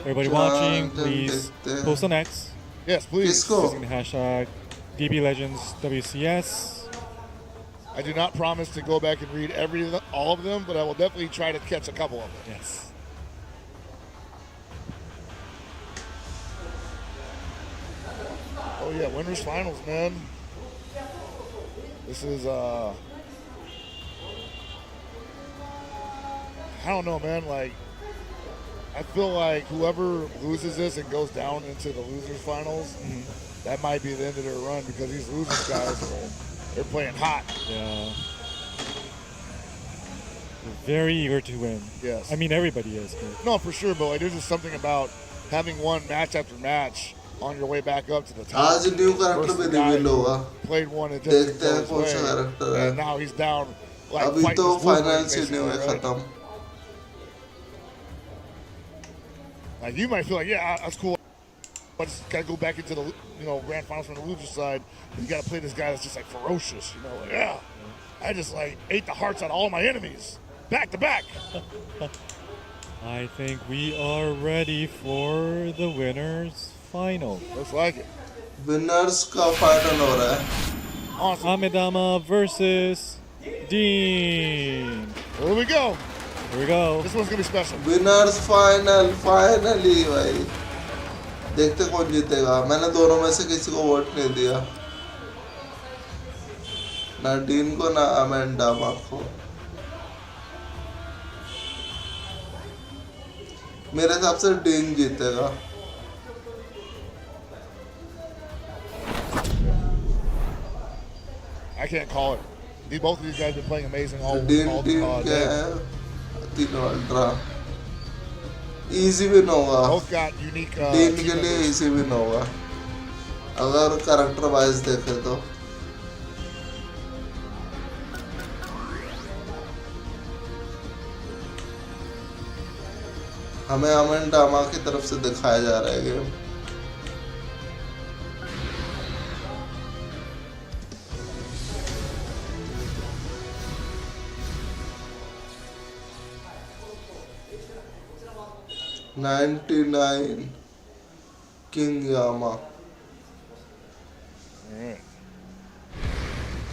everybody watching, please post on X.
Yes, please.
Using the hashtag DBLegendsWCS.
I do not promise to go back and read all of them, but I will definitely try to catch a couple of them.
Yes.
Oh yeah, winners finals, man. This is I don't know, man. Like, I feel like whoever loses this and goes down into the losers finals, that might be the end of their run because these losers guys they're playing hot.
Yeah. They're very eager to win.
Yes.
I mean, everybody is. But.
No, for sure, but like, there's just something about having won match after match on your way back up to the top.
आज new character पे reveal होगा.
Played one and just
देखते हैं कौन सा character है.
And now he's down. Like,
अभी तो फाइनल से न्यू है खत्म.
Like, you might feel like, yeah, that's cool. But just gotta go back into the grand finals from the loser side. You gotta play this guy that's just like ferocious. Like, yeah, I just like ate the hearts out of all my enemies, back to back.
I think we are ready for the winners final.
Looks like it.
Winners का final हो रहा है.
Awesome.
Amidama versus Dean.
Here we go.
Here we go.
This one's gonna be special.
Winners final, finally भाई. देखते कौन जीतेगा. मैंने दोनों में से किसी को वोट नहीं दिया. ना डीन को ना अमेंडामा को. मेरे हिसाब से डीन जीतेगा.
I can't call it. Both of these guys have been playing amazing all
day. Easy win होगा.
Both got unique.
डीन के लिए easy win होगा. अगर character wise देखे तो. हमें अमेंडामा की तरफ से दिखाया जा रहा है game. $99 King Yama.
Alright.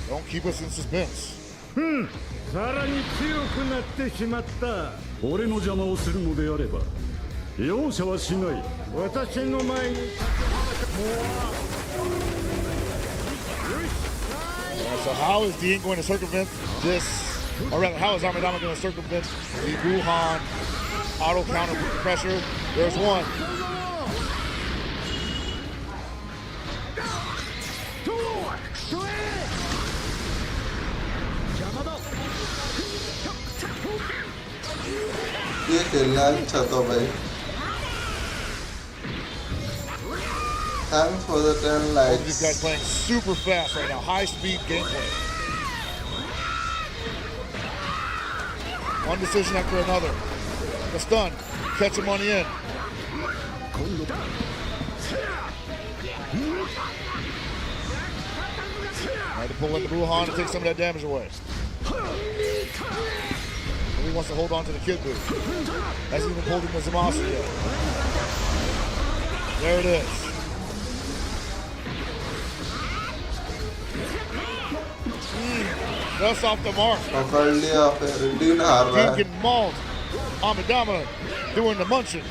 Don't keep us in suspense.
さらに強くなってしまった。俺の邪魔をするのであれば容赦はしない。私の前に
So how is Dean going to circumvent this, or rather how is Amidama going to circumvent the Wuhan auto counter pressure? There's one.
ये खेलना अच्छा तो भाई thanks for the 10
Both
likes
of these guys playing super fast right now, high speed gameplay. One decision after another. The stun, catch him on the end. Tried to pull in the Buhan and take some of that damage away. He wants to hold on to the kid boot. Hasn't even pulled in the Zamasu yet. There it is. Just off the mark.
पकड़ लिया फिर dean हार रहा
Dean
है
getting mauled. Amidama doing the munching.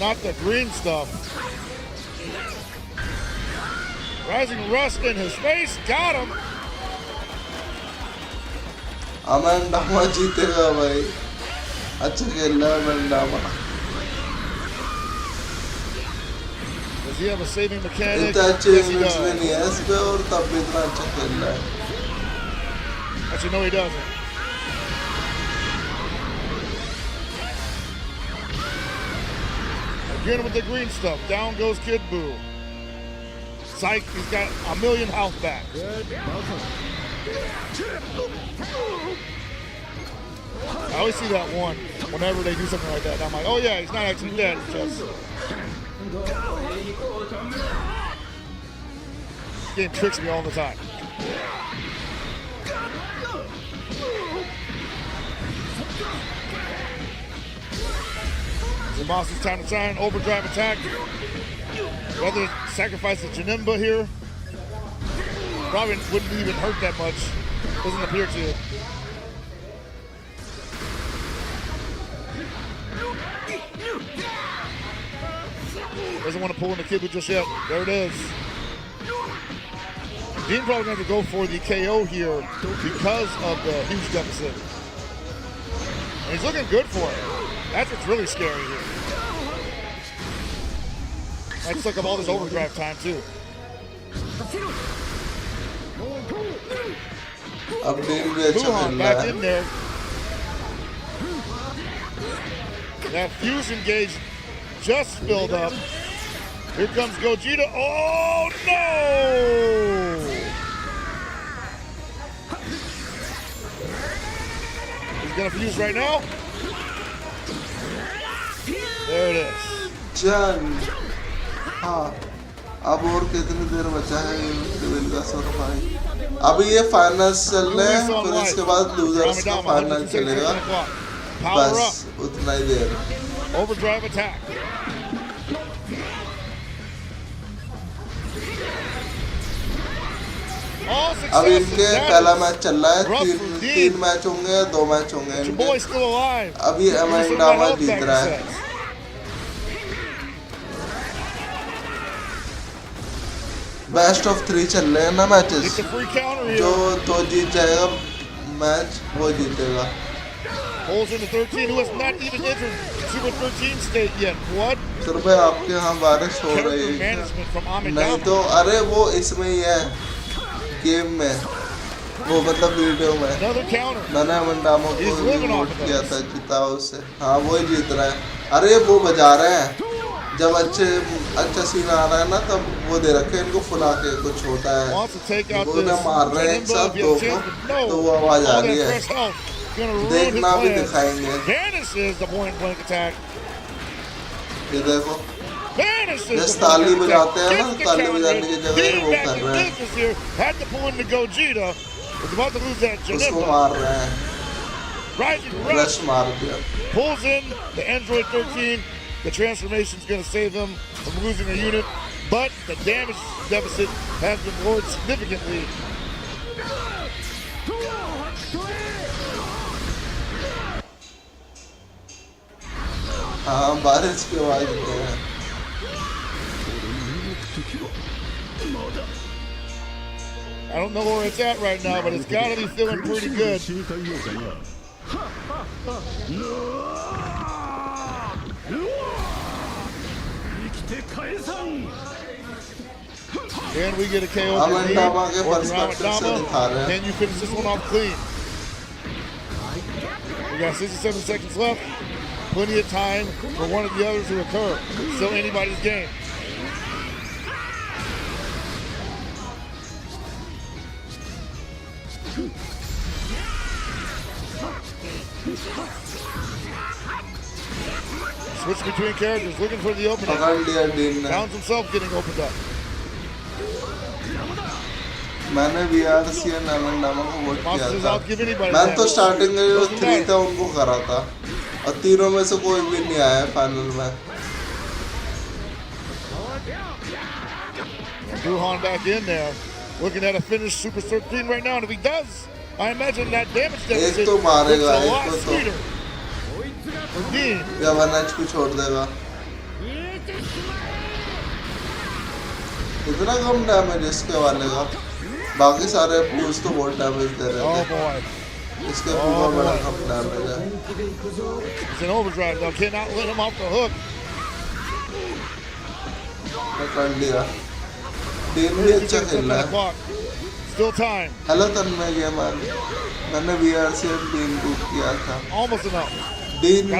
Not the green stuff. Rising Rust in his face. Got him.
अमेंडामा जीतेगा भाई अच्छा खेल रहा है अमेंडामा
Does he have a saving mechanic?
इतना अच्छे
Yes, he
इवेंट्स में
does.
नहीं है इस पे और तब भी इतना अच्छा खेल रहा है
Actually, no, he doesn't. Again with the green stuff. Down goes Kid Buu. Psych, he's got a million health back. I always see that one whenever they do something like that. I'm like, oh yeah, he's not actually dead. It's just... This game tricks me all the time. Zamasu's time to shine, overdrive attack. Rather sacrifice the Janemba here. Probably wouldn't even hurt that much. Doesn't appear to. Doesn't want to pull in the Kibu just yet. There it is. Dean probably going to go for the KO here because of the huge deficit. And he's looking good for it. That's what's really scary here. Might suck up all this overdrive time too.
अब dean भी अच्छा
Buhan
खेल रहा
back
है
in there. That fusion gauge just filled up. Here comes Gogeta. Oh no! He's gonna fuse right now. There it is.
चल हाँ अब और कितनी देर बचा है लेवल का सर भाई अभी ये फाइनल्स चल रहे हैं फिर इसके बाद लूजर्स का फाइनल चलेगा बस उतना ही देर
Overdrive attack. All
अब
successes.
इनके पहला मैच चल रहा है तीन मैच होंगे 2 मैच होंगे
Your
इनके
boy's still alive.
अभी अमेंडामा जीत रहा है बेस्ट ऑफ 3 चल रहे हैं ना matches
It's a free counter
जो
here.
तो जीत जाएगा मैच वो जीतेगा
Holds into 13, who has not even entered Super 13 state yet. What?
Sir भाई आपके यहाँ बारिश हो रही
Character
है
management from
नहीं
Amidama.
तो अरे वो इसमें ही है गेम में वो मतलब वीडियो में
Another counter.
मैंने अमेंडामा को
He's living
report
off of
किया
this.
था जीता उससे हाँ वो ही जीत रहा है अरे वो बजा रहे हैं जब अच्छा सीन आ रहा है ना तब वो दे रखे हैं इनको फुला के कुछ होता है
Wants to take out
वो
this
ना मार रहे हैं एक
Janemba
साथ
if he
दो
has a
को
chance, but no.
तो वो आवाज आ
All
रही
that
है
fresh health. Gonna ruin his
देखना भी
plans.
दिखाएंगे
Vanishes the point blank attack.
ये देखो
Vanishes
Just
the point
ताली
blank
बजाते
attack.
हैं ना,
Gets the
ताली
counter.
बजाने की जगह
Dean
वो
back
कर
in
रहे हैं।
business here. Had to pull in the Gogeta. Was about to lose that
उसको
Janemba.
मार रहे हैं
Rising
रश
Rush
मार दिया
pulls in the Android 13. The transformation is going to save them from losing a unit, but the damage deficit has been lowered significantly.
हाँ बारिश की आवाज देते हैं
I don't know where it's at right now, but it's got to be feeling pretty good.
死にたいようだな 生きて返さん
Can we get a KO?
Amendama के
Or
perspective से
Amendama?
दिखा रहे हैं.
Can you finish this one off clean? We got 67 seconds left. Plenty of time for one of the others to occur. Still anybody's game. Switch between characters, looking for the opening.
पकड़ लिया dean ने.
Found himself getting opened up.
मैंने VRC और अमेंडामा को vote किया
Monsters
था.
out, give anybody
मैं
that.
तो स्टार्टिंग में जो
Doesn't
3
matter.
था उनको करा था और तीनों में से कोई भी नहीं आया फाइनल में.
Buhan back in there, looking at a finished Super 13 right now, and if he does, I imagine that damage
एक
deficit
तो
looks
मारेगा,
a
एक
lot
को तो
sweeter. For Dean,
या वरना को छोड़ देगा. इतना कम डैमेज इसके वाले का. बाकी सारे पूछ तो बहुत डैमेज दे रहे
oh
थे.
boy,
इसके पूरा बड़ा कम डैमेज है.
it's an overdrive though, cannot let him off the hook.
पकड़ लिया. डीन भी अच्छा खेल रहा है.
Clock. Still time,
हेलो तन्मय गेमर. मैंने VRC और डीन को किया था.
almost enough.
डीन के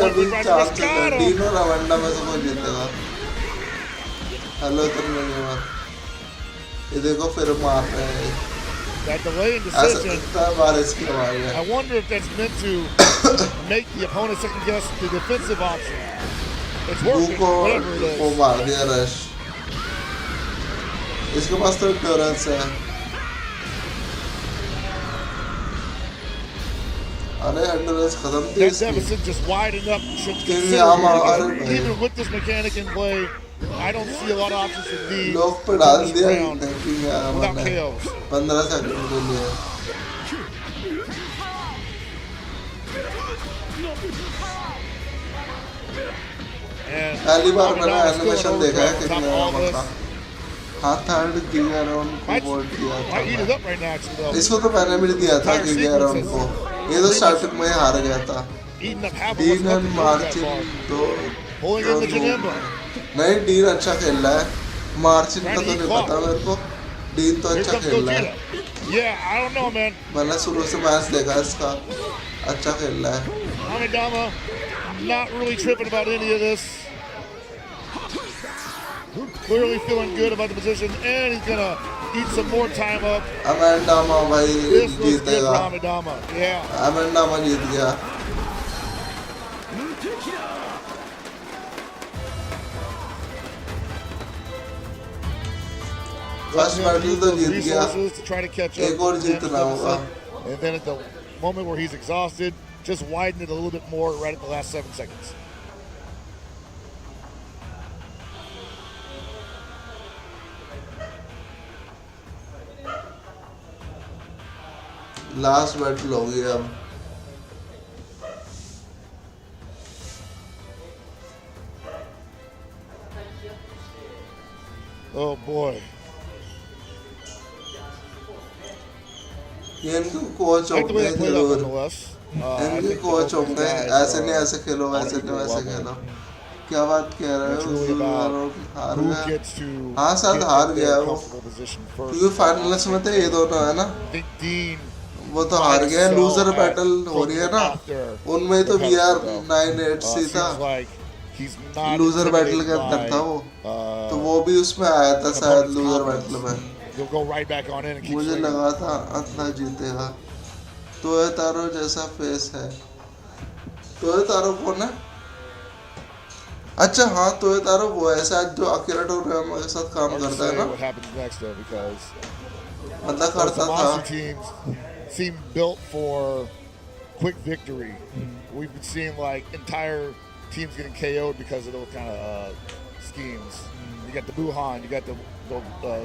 अभी चांस है. डीन और अमेंडा में से कोई जीतेगा. हेलो तन्मय गेमर. ये देखो फिर मार रहे हैं.
That delay in
ऐसा
decision,
कितना बार इसकी आवाज है.
I wonder if that's meant to make the opponent second guess the defensive option. It's working,
को
whatever it
वो
is.
मार दिया रश. इसके पास तो टोरेंस है. अरे एंडोरेंस खत्म थी
That
इसकी.
deficit just widened up since
Give me
considering
armor,
because
armor.
even with this mechanic in play, I don't see a lot of options for D
लोग पे डाल
this
दिया
round
thinking
without
मैंने
KOs.
15 second के लिए.
And
पहली बार मैंने
Amidala's still
animation
in
देखा है
overdrive on
कितने
top of all
number
this.
था. हाँ थर्ड गिगारोन को
Might,
वोट किया था.
might eat it up right now, actually, though.
इसको तो मैंने भी दिया था गिगारोन को. ये तो स्टार्टिंग में हार गया था.
Eating up half of
dean
what's
and
left
मार्चिन
of that
तो
Pulling in the Janimba.
नहीं डीन अच्छा खेल रहा है. मार्चिन का तो
Trying to
नहीं
eat
पता मेरे को. डीन तो
Here
अच्छा
comes
खेल रहा है.
Gogeta. Yeah, I don't know, man.
मैंने शुरू से मैच देखा इसका. अच्छा खेल रहा है.
Amidala not really tripping about any of this. Clearly feeling good about the position, and he's gonna eat some more time up.
अमेंडामा भाई
This looks good for
जीतेगा.
Amidala. Yeah.
अमेंडामा जीत गया. फर्स्ट बैटल तो जीत गया.
Resources to try to catch up.
एक और जीतना होगा.
And then at the moment where he's exhausted, just widen it a little bit more right at the last 7 seconds.
Last battle हो गई अब.
Oh boy.
ये इनके coach
I like the way
होंगे
they played out
जरूर.
nonetheless. I
इनके
think
coach
both
होंगे.
guys
ऐसे नहीं
are
ऐसे खेलो,
on
वैसे
equal
नहीं वैसे
level.
खेलो. क्या बात कह रहे
It's
हो?
really about
हार
who
गया.
gets to
हाँ शायद
get
हार
in
गया
their
वो.
comfortable position first.
क्योंकि फाइनल्स में थे ये दोनों है ना.
I think Dean
वो तो हार गए. लूजर बैटल हो रही है ना. उनमें तो VR 9-8 था.
Seems like he's not
loser battle के अंदर
intimidated
था
by,
वो. तो वो भी उसमें आया था शायद लूजर बैटल में.
He'll go right back on in and keep
मुझे
swinging.
लगा था अपना जीतेगा. तो ये तारो जैसा फेस है. तो ये तारो कौन है? अच्छा हाँ तो ये तारो वो है शायद जो अकेला टोरयामा के साथ काम
Hard to
करता है
say
ना.
what happens next though, because
मतलब
those
करता था.
monster teams seem built for quick victory. We've been seeing like entire teams getting KO'd because of those kind of schemes. You got the Buhan, you got the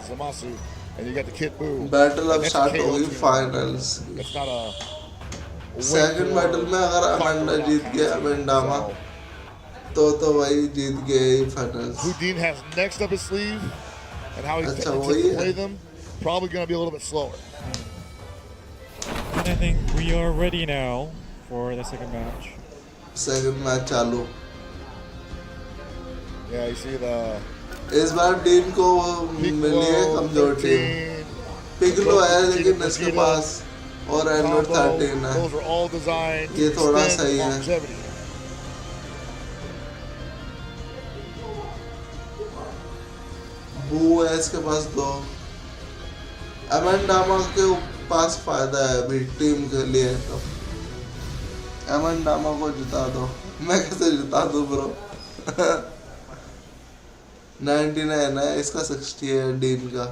Zamasu, and you got the Kid Buu.
Battle अब
And that's a
start
KO
हो गई
team.
Finals.
That's not a
second battle में अगर Amanda जीत गया अमेंडामा तो भाई जीत गए finals.
Who Dean has next up his sleeve and how he
That's
intends
a way,
to play them, probably going to be a little bit slower.
And I think we are ready now for the second match.
Second match चालू.
Yeah, you see the
इस बार dean को मिली है कमजोर team. Piglo है लेकिन इसके पास और error 13 है, ये थोड़ा सही है। बू है इसके पास 2। एमेंडामा के पास फायदा है अभी टीम के लिए, तो एमेंडामा को जिता दो। मैं कैसे जिता दूं ब्रो? 99 है, इसका 60 है डीन का।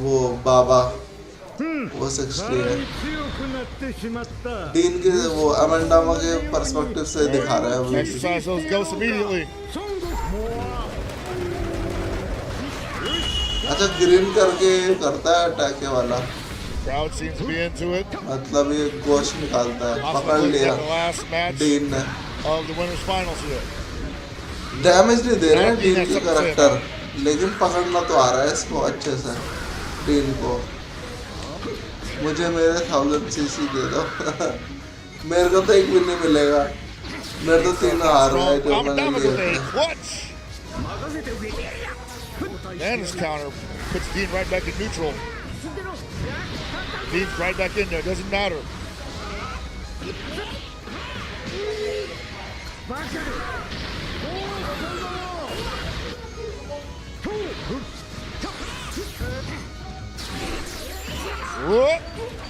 वो बाबा वो 60 है। डीन के वो एमेंडामा के पर्सपेक्टिव से दिखा रहा है वो। अच्छा ग्रीन करके करता है अटैक वाला, मतलब ये गोश्त निकालता है। पकड़ लिया डीन ने। डैमेज नहीं दे रहे हैं डीन के कैरेक्टर, लेकिन पकड़ना तो आ रहा है इसको अच्छे से डीन को। मुझे मेरे 1000 सीसी दे दो। मेरे को तो 1 भी नहीं मिलेगा, मेरे तो 3 हार रहा है जो मैंने लिए।
And his counter puts Dean right back in neutral. Dean's right back in there, doesn't matter.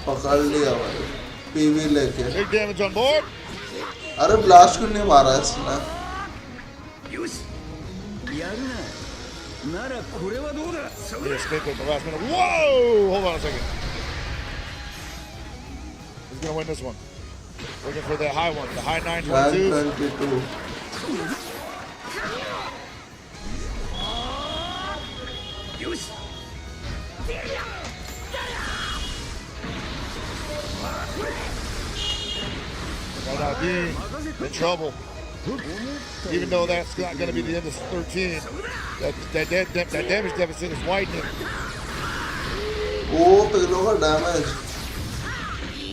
पकड़ लिया भाई पीवी लेके।
Big damage on board.
अरे ब्लास्ट क्यों नहीं मारा इसने?
Escape at the last minute. Whoa! Hold on a second. He's gonna win this one. Looking for the high one, the high 922.
922.
Right now, Dean in trouble. Even though that's not going to be the end of 13, that damage deficit is widening.
Oh, Piccolo का damage.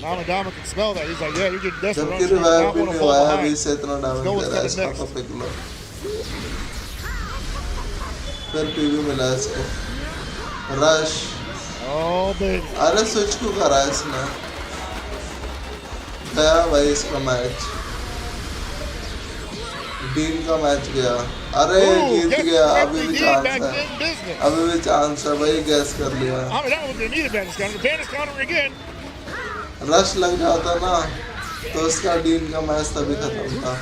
Amadama can smell that. He's like, yeah, you're getting desperate.
जबकि revive भी नहीं हुआ है अभी से इतना damage दे रहा है इसका तो Piccolo. फिर PV मिला इसको. Rush.
Oh baby.
अरे switch क्यों करा इसने? गया भाई इसका मैच। डीन का मैच गया। अरे जीत गया, अभी भी चांस है, अभी भी चांस है भाई, गैस कर लिया। रश लग जाता ना तो उसका डीन का मैच तभी खत्म था।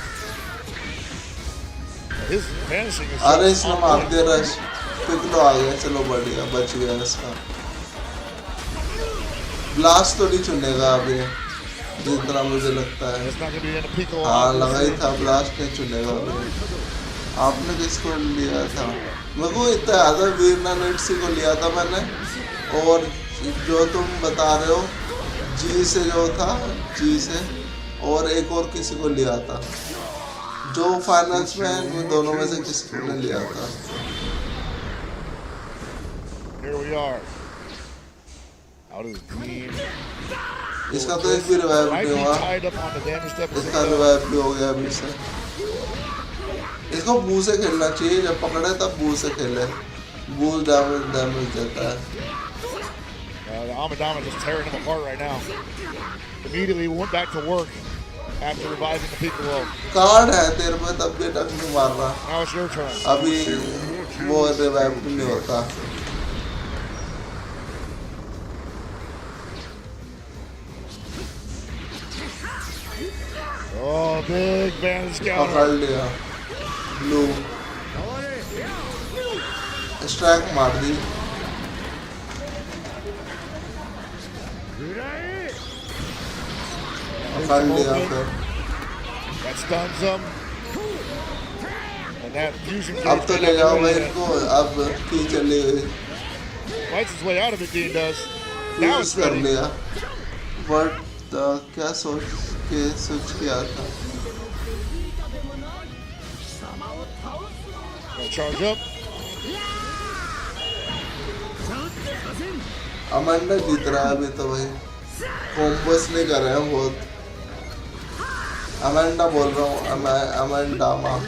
अरे इसने मार दिया रश, पिकलो आ गया, चलो बढ़िया बच गया इसका। ब्लास्ट तो नहीं चुनेगा अभी जितना मुझे लगता है। हाँ लगा ही था, ब्लास्ट नहीं चुनेगा अभी। आपने किसको लिया था? मेरे को इतना याद है वीरना नेट्सी को लिया था मैंने, और जो तुम बता रहे हो जी से जो था, जी से और एक और किसी को लिया था जो फाइनल्स में, उन दोनों में से किसी ने लिया था। इसका तो एक भी रिवाइव नहीं हुआ, इसका रिवाइव भी हो गया अभी से। इसको बू से खेलना चाहिए, जब पकड़े तब बू से खेले, बू डैमेज देता है।
Amadama just tearing him apart right now. Immediately went back to work after reviving the Piccolo.
Card है तेरे पे तब भी टक नहीं मार रहा।
Now it's your turn.
अभी वो रिवाइव नहीं होता।
Oh, big vantage counter.
पकड़ लिया, ब्लू स्ट्राइक मार दी। पकड़ लिया फिर।
That stuns him. And that fusion
अब तो ले जाओ भाई इनको, अब की चली गई।
Fights his way out of it, Dean does. Now it's
कर
ready.
लिया, बट क्या सोच के स्विच किया था।
Charge up.
अमांडा जीत रहा है अभी तो भाई, कॉम्बोस नहीं कर रहे हैं बहुत। अमेंडा बोल रहा हूँ अमेंडामा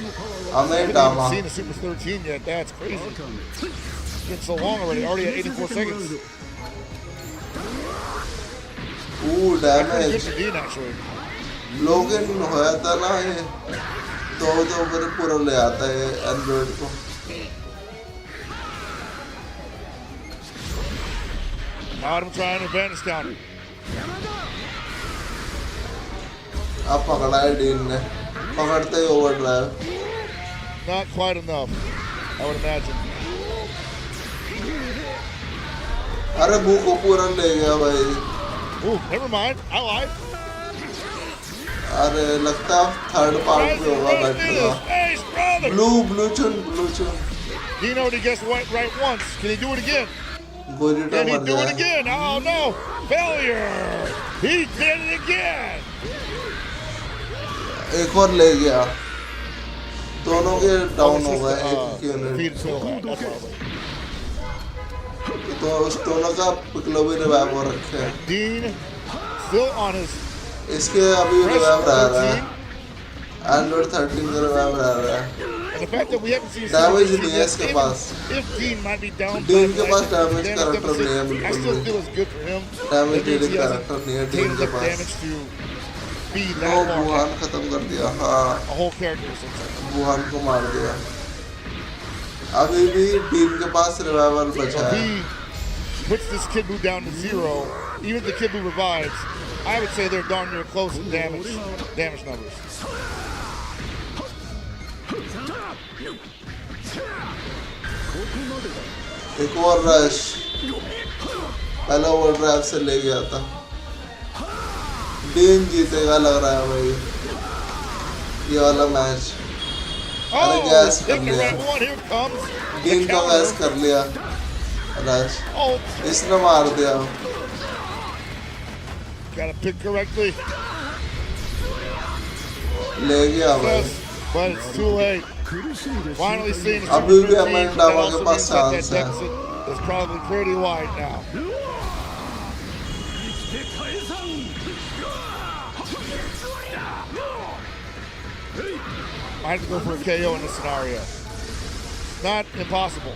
I haven't even seen the Super 13 yet. That's crazy. It's been so long already at 84 seconds.
Ooh,
That's pretty good
damage.
for Dean, actually.
लोगन होया था ना ये तो फिर पूरा ले आता है एंड्रॉइड को.
Now I'm trying advantage counter.
अब पकड़ा है डीन ने पकड़ते ही overdrive.
Not quite enough, I would imagine.
अरे बू को पूरा ले गया भाई.
Ooh, never mind. I lied.
अरे लगता है थर्ड पार्ट में होगा बैठेगा. ब्लू चुन.
Dean already guessed right once. Can he do it again?
गोरिटा
Can he
मर
do it
गया.
again? Oh no! Failure! He did it again!
एक और ले गया. दोनों के डाउन हो गए एक unit.
Defeated Phil. That's probably.
तो उस दोनों का पिकलो भी रिवाइव हो रखे हैं.
Dean still on his
इसके अभी रिवाइव रह रहा है. एंड्रॉइड 13 का रिवाइव रह रहा है.
and the fact that we haven't seen
damage नहीं है इसके पास.
if Dean might be down
Dean के पास डैमेज कैरेक्टर नहीं है
I
बिल्कुल
still
भी.
feel it's good for him.
Damage
That means
dealing
he hasn't
character नहीं है
taken
डीन के
enough
पास.
damage to be
no
that long
Buhan खत्म कर दिया. हाँ
a whole character essentially.
Buhan को मार दिया. अभी भी डीन के पास रिवाइवल बचा
If
है.
he puts this Kid Buu down to 0, even if the Kid Buu revives, I would say they're darn near close in damage numbers.
एक और रश. पहला ओवरड्राइव से ले गया था. डीन जीतेगा लग रहा है भाई ये वाला मैच. अरे
Oh,
गैस कर
hit the
लिया.
right one. Here comes
dean
the
का गैस
counter.
कर लिया. रश
Oh,
इसने मार दिया.
gotta pick correctly.
ले गया भाई.
Yes, but it's too late. Finally seeing the
अभी
Super
भी
13,
अमन
but that
डामा
also
के पास
means that
चांस
that
है.
deficit is probably pretty wide now. I have to go for a KO in this scenario. Not impossible.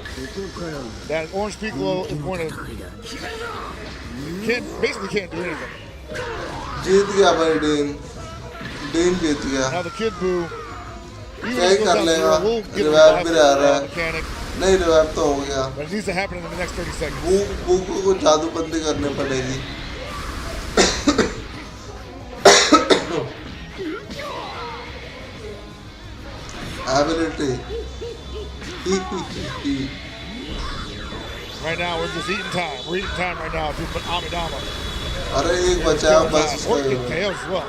That Orange Piccolo is going to basically can't do anything.
जीत गया भाई dean. Dean जीत गया.
Now the Kid Buu, even
क्या
if
he
it goes
कर
down
लेगा.
0, we'll give
revive
him
भी
a
रह रहा है.
mechanic,
नहीं रिवाइव तो हो गया.
but it needs to happen in the next 30 seconds.
बू को कुछ जादूबंदी करनी पड़ेगी. Ability.
Right now, we're just eating time. We're eating time right now. But Amidama.
अरे एक बचा बस
Or
उसका.
get KOs as well.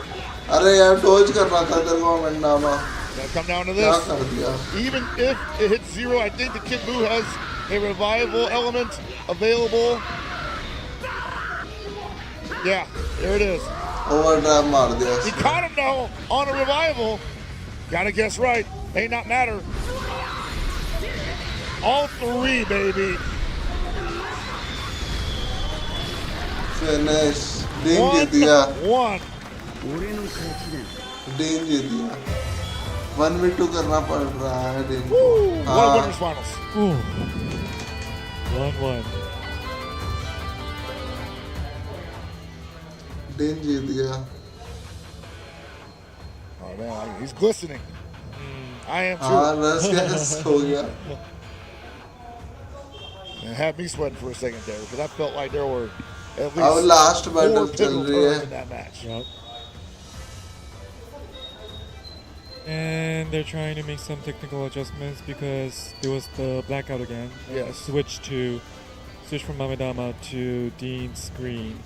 अरे यार डोज करना था तेरे को अमेंडामा.
Gotta come down to
क्या
this.
कर दिया.
Even if it hits 0, I think the Kid Buu has a revival element available. Yeah, there it is.
Overdrive मार दिया
He
उसने.
caught him though on a revival. Gotta guess right. May not matter. All 3, baby.
Finish. Dean जीत गया.
1-1.
Dean जीत गया. 1v2 करना पड़ रहा है डीन को.
Woo! What a
हाँ.
winners finals.
Ooh. 1-1.
डीन जीत गया.
Oh man, he's glistening. I am too.
हाँ रस गैस हो गया.
And had me sweating for a second there because I felt like there were at
अब
least
last
4
battle चल
pivotal
रही
turns
है.
in that match.
Yep. And they're trying to make some technical adjustments because there was the blackout again.
Yes.
Switch from Mamadama to Dean's screen.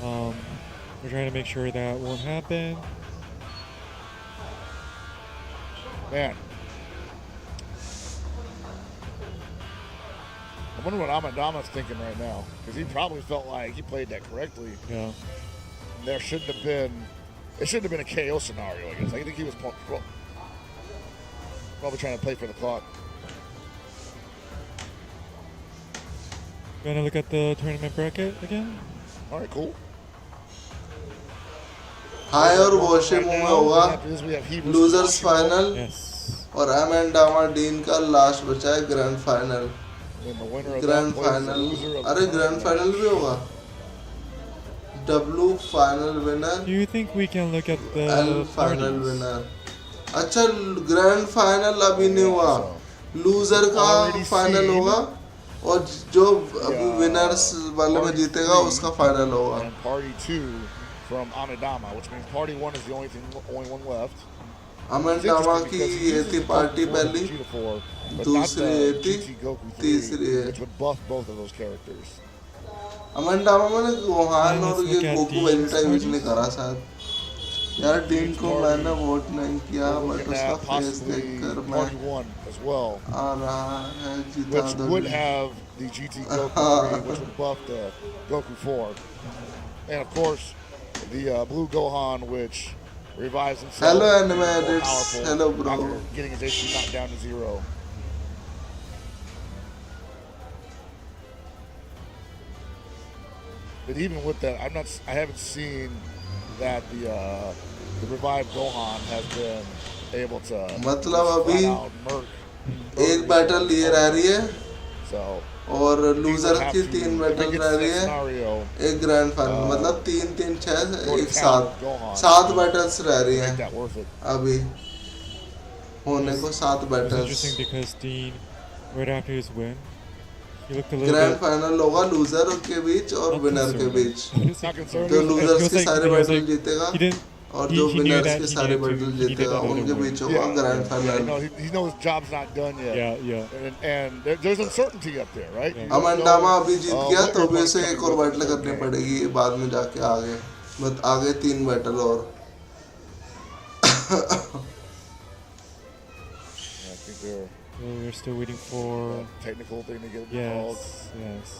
We're trying to make sure that won't happen.
Man. I wonder what Amadama's thinking right now because he probably felt like he played that correctly.
Yeah.
There shouldn't have been. It shouldn't have been a KO scenario, I guess. I think he was probably trying to play for the clock.
You want to look at the tournament bracket again?
All right, cool.
High और वॉशिमो में होगा
After this, we have he versus
losers
Washimo.
Final
Yes.
और अमेंडामा dean का last बचा है grand final
And the winner of that
grand
plays the
final
loser of
अरे
the
grand
tournament
final
match.
भी होगा W final winner
Do you think we can look at the
L final
parties?
Winner अच्छा grand final अभी नहीं हुआ loser का
Already
final
seen.
होगा और जो अभी विनर्स वाले में जीतेगा उसका फाइनल होगा
And party 2 from Amidama, which means party 1 is the only one left.
अमेंडामा की ये थी पार्टी पहली
दूसरी
दूसरी ये थी तीसरी है
which would buff both of those characters.
अमेंडामा मैंने गोहान और
let's
ये
look at
Goku
Dean's
Vegeta use
parties.
नहीं करा शायद यार डीन को मैंने वोट नहीं किया
We're
बट
looking
उसका
at
फेस
possibly
देखकर मैं
party 1 as well,
आ रहा है जीता
which
दो
would have the GT Goku 3, which would buff the Goku 4. And of course, the Blue Gohan, which revives himself.
Hello,
more
Anime Edits.
powerful
Hello, bro.
After getting his HP knocked down to 0. But even with that, I haven't seen that the revived Gohan has been able to
मतलब अभी
flat out murk
एक battle ये रह रही है
so
और
we would
loser
have
की
to,
तीन
if
बैटल
it gets
रह
to
रही
that
है
scenario,
एक ग्रैंड फाइनल मतलब 3 3 6
go to
एक
town with
साथ
Gohan.
सात बैटल्स रह रही
Make
हैं
that worth it.
अभी होने को 7
It was
battles
interesting because Dean, right after his win, he looked a little
grand
bit.
Final होगा लूजर के बीच और
not
विनर के
concerned.
Beach
Not concerned.
जो
He
लूजर्स
was
के
like-
सारे
he was
बैटल
like-
जीतेगा
He didn't.
और
He,
जो
he knew
विनर्स
that
के
he
सारे
needed
battle
to. He needed
जीतेगा
another
उनके
win.
बीच होगा grand
Yeah,
final
he knows his job's not done yet.
Yeah.
And there's uncertainty up there, right?
Yeah.
You don't
अमेंडामा
know,
अभी जीत
what
गया तो
your
भी
opponent's
उसे
gonna
एक
do
और
with
बैटल
the
करनी
game.
पड़ेगी बाद में जाके आगे मत आगे 3 बैटल और
I think they're
Well, we're still waiting for.
technical thing to get called.
Yes.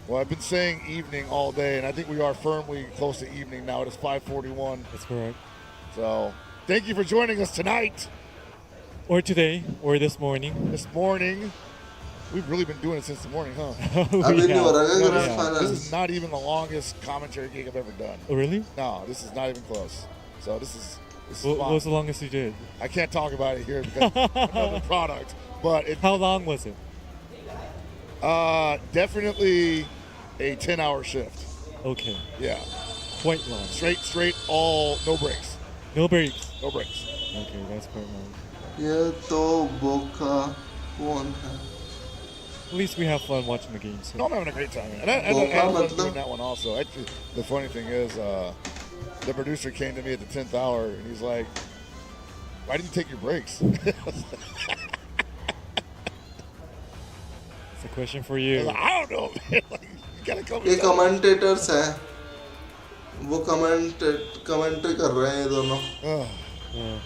Well, I've been saying evening all day, and I think we are firmly close to evening now. It is 5:41.
That's correct.
So, thank you for joining us tonight.
Or today, or this morning.
This morning, we've really been doing it since the morning, huh?
We
अभी नहीं हो
have.
रहा है
No,
grand
this
final
is not even the longest commentary gig I've ever done.
Oh, really?
No, this is not even close. So this is
What
fun.
was the longest you did?
I can't talk about it here because another product, but it
How long was it?
definitely a 10-hour shift.
Okay.
Yeah,
Quite long.
straight, all no breaks,
No breaks.
no breaks.
Okay, that's quite long.
ये तो बोका कौन है
At least we have fun watching the games.
No, I'm having a great time, and I
Boca
love
matlab-
doing that one also. Actually, the funny thing is, the producer came to me at the 10th hour, and he's like, "Why didn't you take your breaks?"
It's a question for
I was
you.
like, I don't know, man. Like, you gotta come.
ये
and tell me.
Commentators हैं वो commentary कर रहे हैं ये दोनों
Yeah.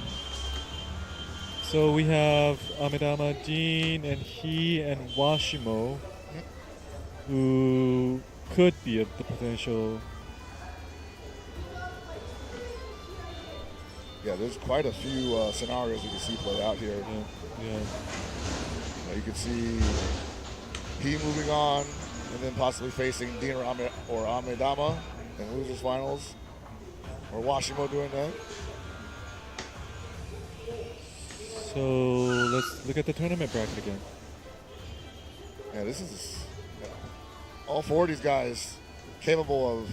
So we have Amidama Dean and he and Washimo, who could be the potential.
Yeah, there's quite a few scenarios you can see play out here.
Yeah.
You can see he moving on, and then possibly facing Dean or Amidama in losers finals, or Washimo doing that.
So let's look at the tournament bracket again.
Yeah, this is all four of these guys capable of.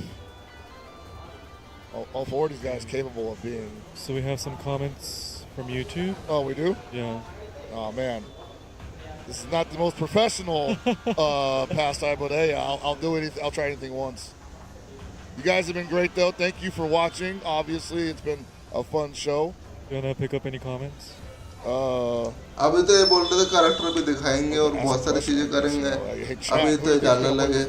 All four of these guys capable of being.
So we have some comments from YouTube.
Oh, we do.
Yeah.
Oh man, this is not the most professional pastime, but hey, I'll do anything. I'll try anything once. You guys have been great though. Thank you for watching. Obviously, it's been a fun show.
You wanna pick up any comments?
अभी तो ये बोल रहे थे character भी दिखाएंगे और बहुत सारी चीजें करेंगे अभी तो ये जानने लगे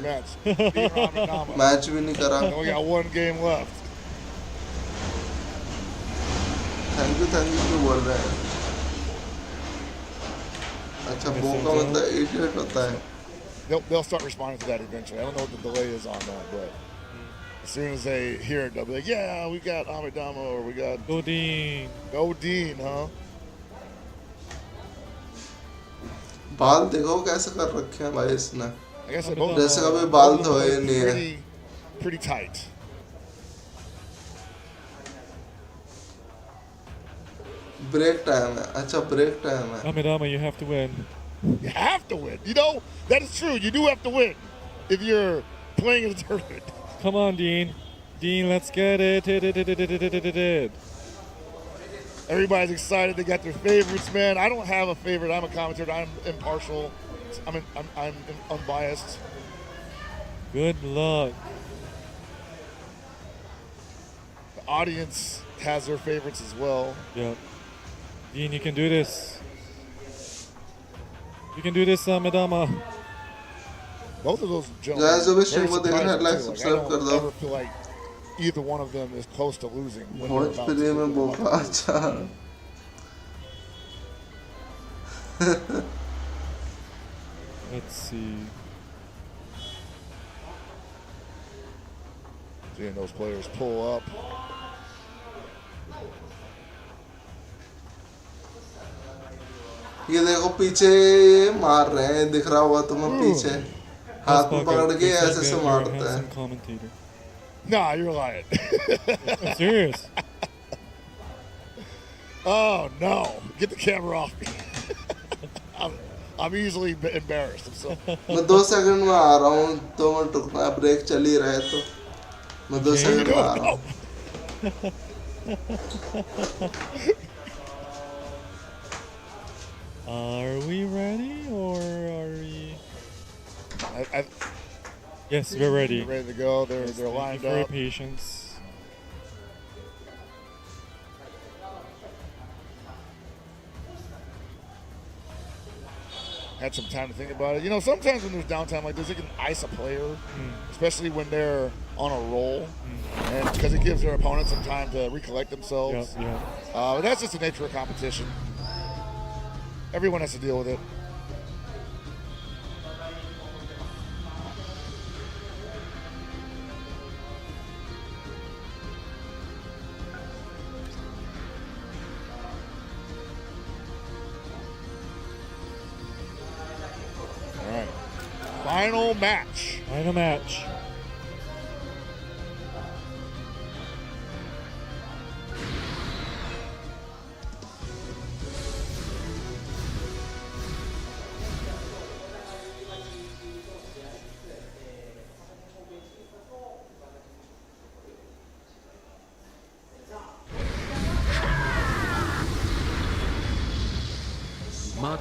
मैच भी नहीं करा
We got one game left.
Thank you क्यों बोल रहे हैं अच्छा बोका मतलब इडियट होता है
They'll start responding to that eventually. I don't know what the delay is on that, but as soon as they hear it, they'll be like, "Yeah, we got Amidama, or we got
Go Dean.
Go Dean, huh?"
बाल देखो कैसे कर रखे हैं भाई इसने
I guess both
जैसे कभी बाल
both
धोए
look
नहीं है
pretty pretty tight.
Break time है. अच्छा break time है.
Amidama, you have to win.
You have to win. You know, that is true. You do have to win if you're playing in a tournament.
Come on, Dean. Dean, let's get it.
Everybody's excited. They got their favorites, man. I don't have a favorite. I'm a commentator. I'm impartial. I'm unbiased.
Good luck.
The audience has their favorites as well.
Yep. Dean, you can do this. You can do this, Amidama.
Both of those
Guys,
gentlemen.
अभी stream को देखना है, like, subscribe कर दो.
I never feel like either one of them is close to losing.
बहुत प्रिय में बोका अच्छा.
Let's see.
Seeing those players pull up.
ये देखो पीछे मार रहे हैं, दिख रहा होगा तुम्हें पीछे. हाथ में पकड़ के ऐसे से मारते हैं.
Nah, you're lying.
I'm serious.
Oh no! Get the camera off me. I'm easily embarrassed. So.
मैं 2 सेकंड में आ रहा हूँ. 2 मिनट रुकना. ब्रेक चल ही रहे तो मैं 2 सेकंड में आ रहा हूँ.
Are we ready or are we? Yes, we're ready.
Ready to go. They're lined
for your
up.
patience.
Had some time to think about it. You know, sometimes when there's downtime like this, it can ice a player, especially when they're on a roll, and because it gives their opponent some time to recollect themselves. But that's just the nature of competition. Everyone has to deal with it. All right. Final match.
Final match.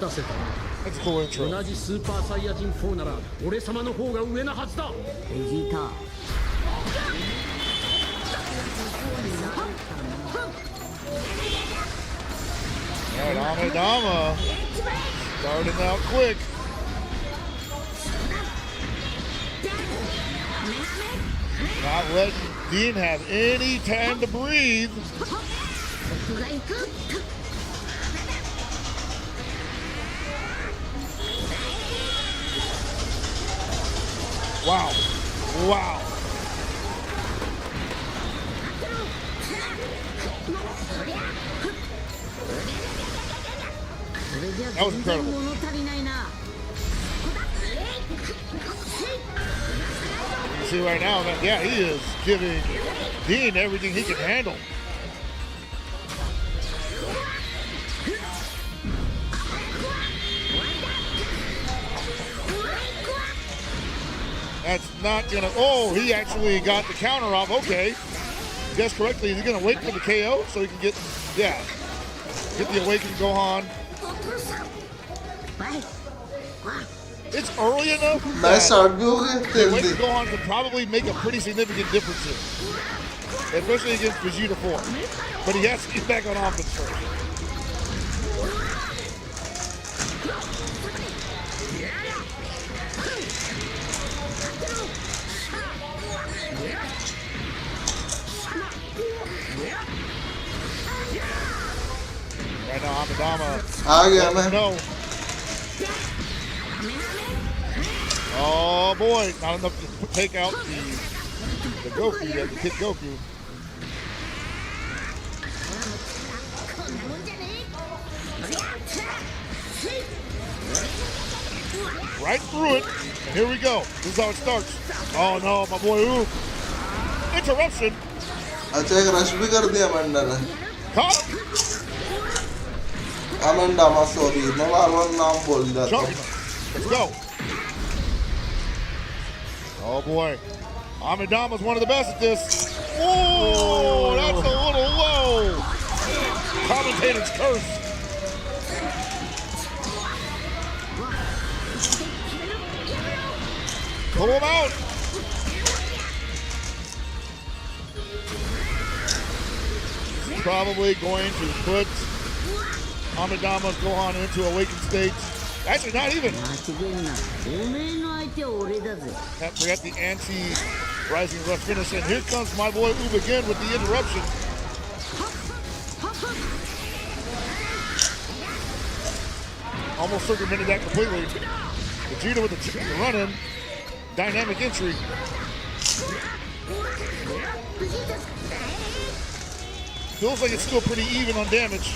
That's a cool intro.
同じスーパーサイヤ人4なら俺様の方が上なはずだ。ベジータ。
All right, Amidama starting out quick. Not letting Dean have any time to breathe. Wow. Wow. That was incredible. You see right now that, yeah, he is giving Dean everything he can handle. That's not gonna, oh, he actually got the counter off. Okay. Guess correctly, is he gonna wait for the KO so he can get, yeah, get the awakened Gohan? It's early enough that the awakened Gohan could probably make a pretty significant difference here, especially against Vegeta 4. But he has to get back on offense first. Right now, Amidama. No. Oh boy, not enough to take out the Goku, the Kid Goku. Right through it, and here we go. This is how it starts. Oh no, my boy Oop. Interruption.
अच्छा एक rush भी कर दिया Amanda ने.
Caught him.
Amanda मा sorry मैं बार-बार नाम बोल जाता हूँ.
Let's go. Oh boy. Amidama's one of the best at this. Oh, that's a little low. Commentator's curse. Pull him out. Probably going to put Amidama's Gohan into awakened state. Actually, not even. Forget the anti-rising rush finish. And here comes my boy Ub again with the interruption. Almost circumvented that completely. Vegeta with the run-in. Dynamic entry. Feels like it's still pretty even on damage.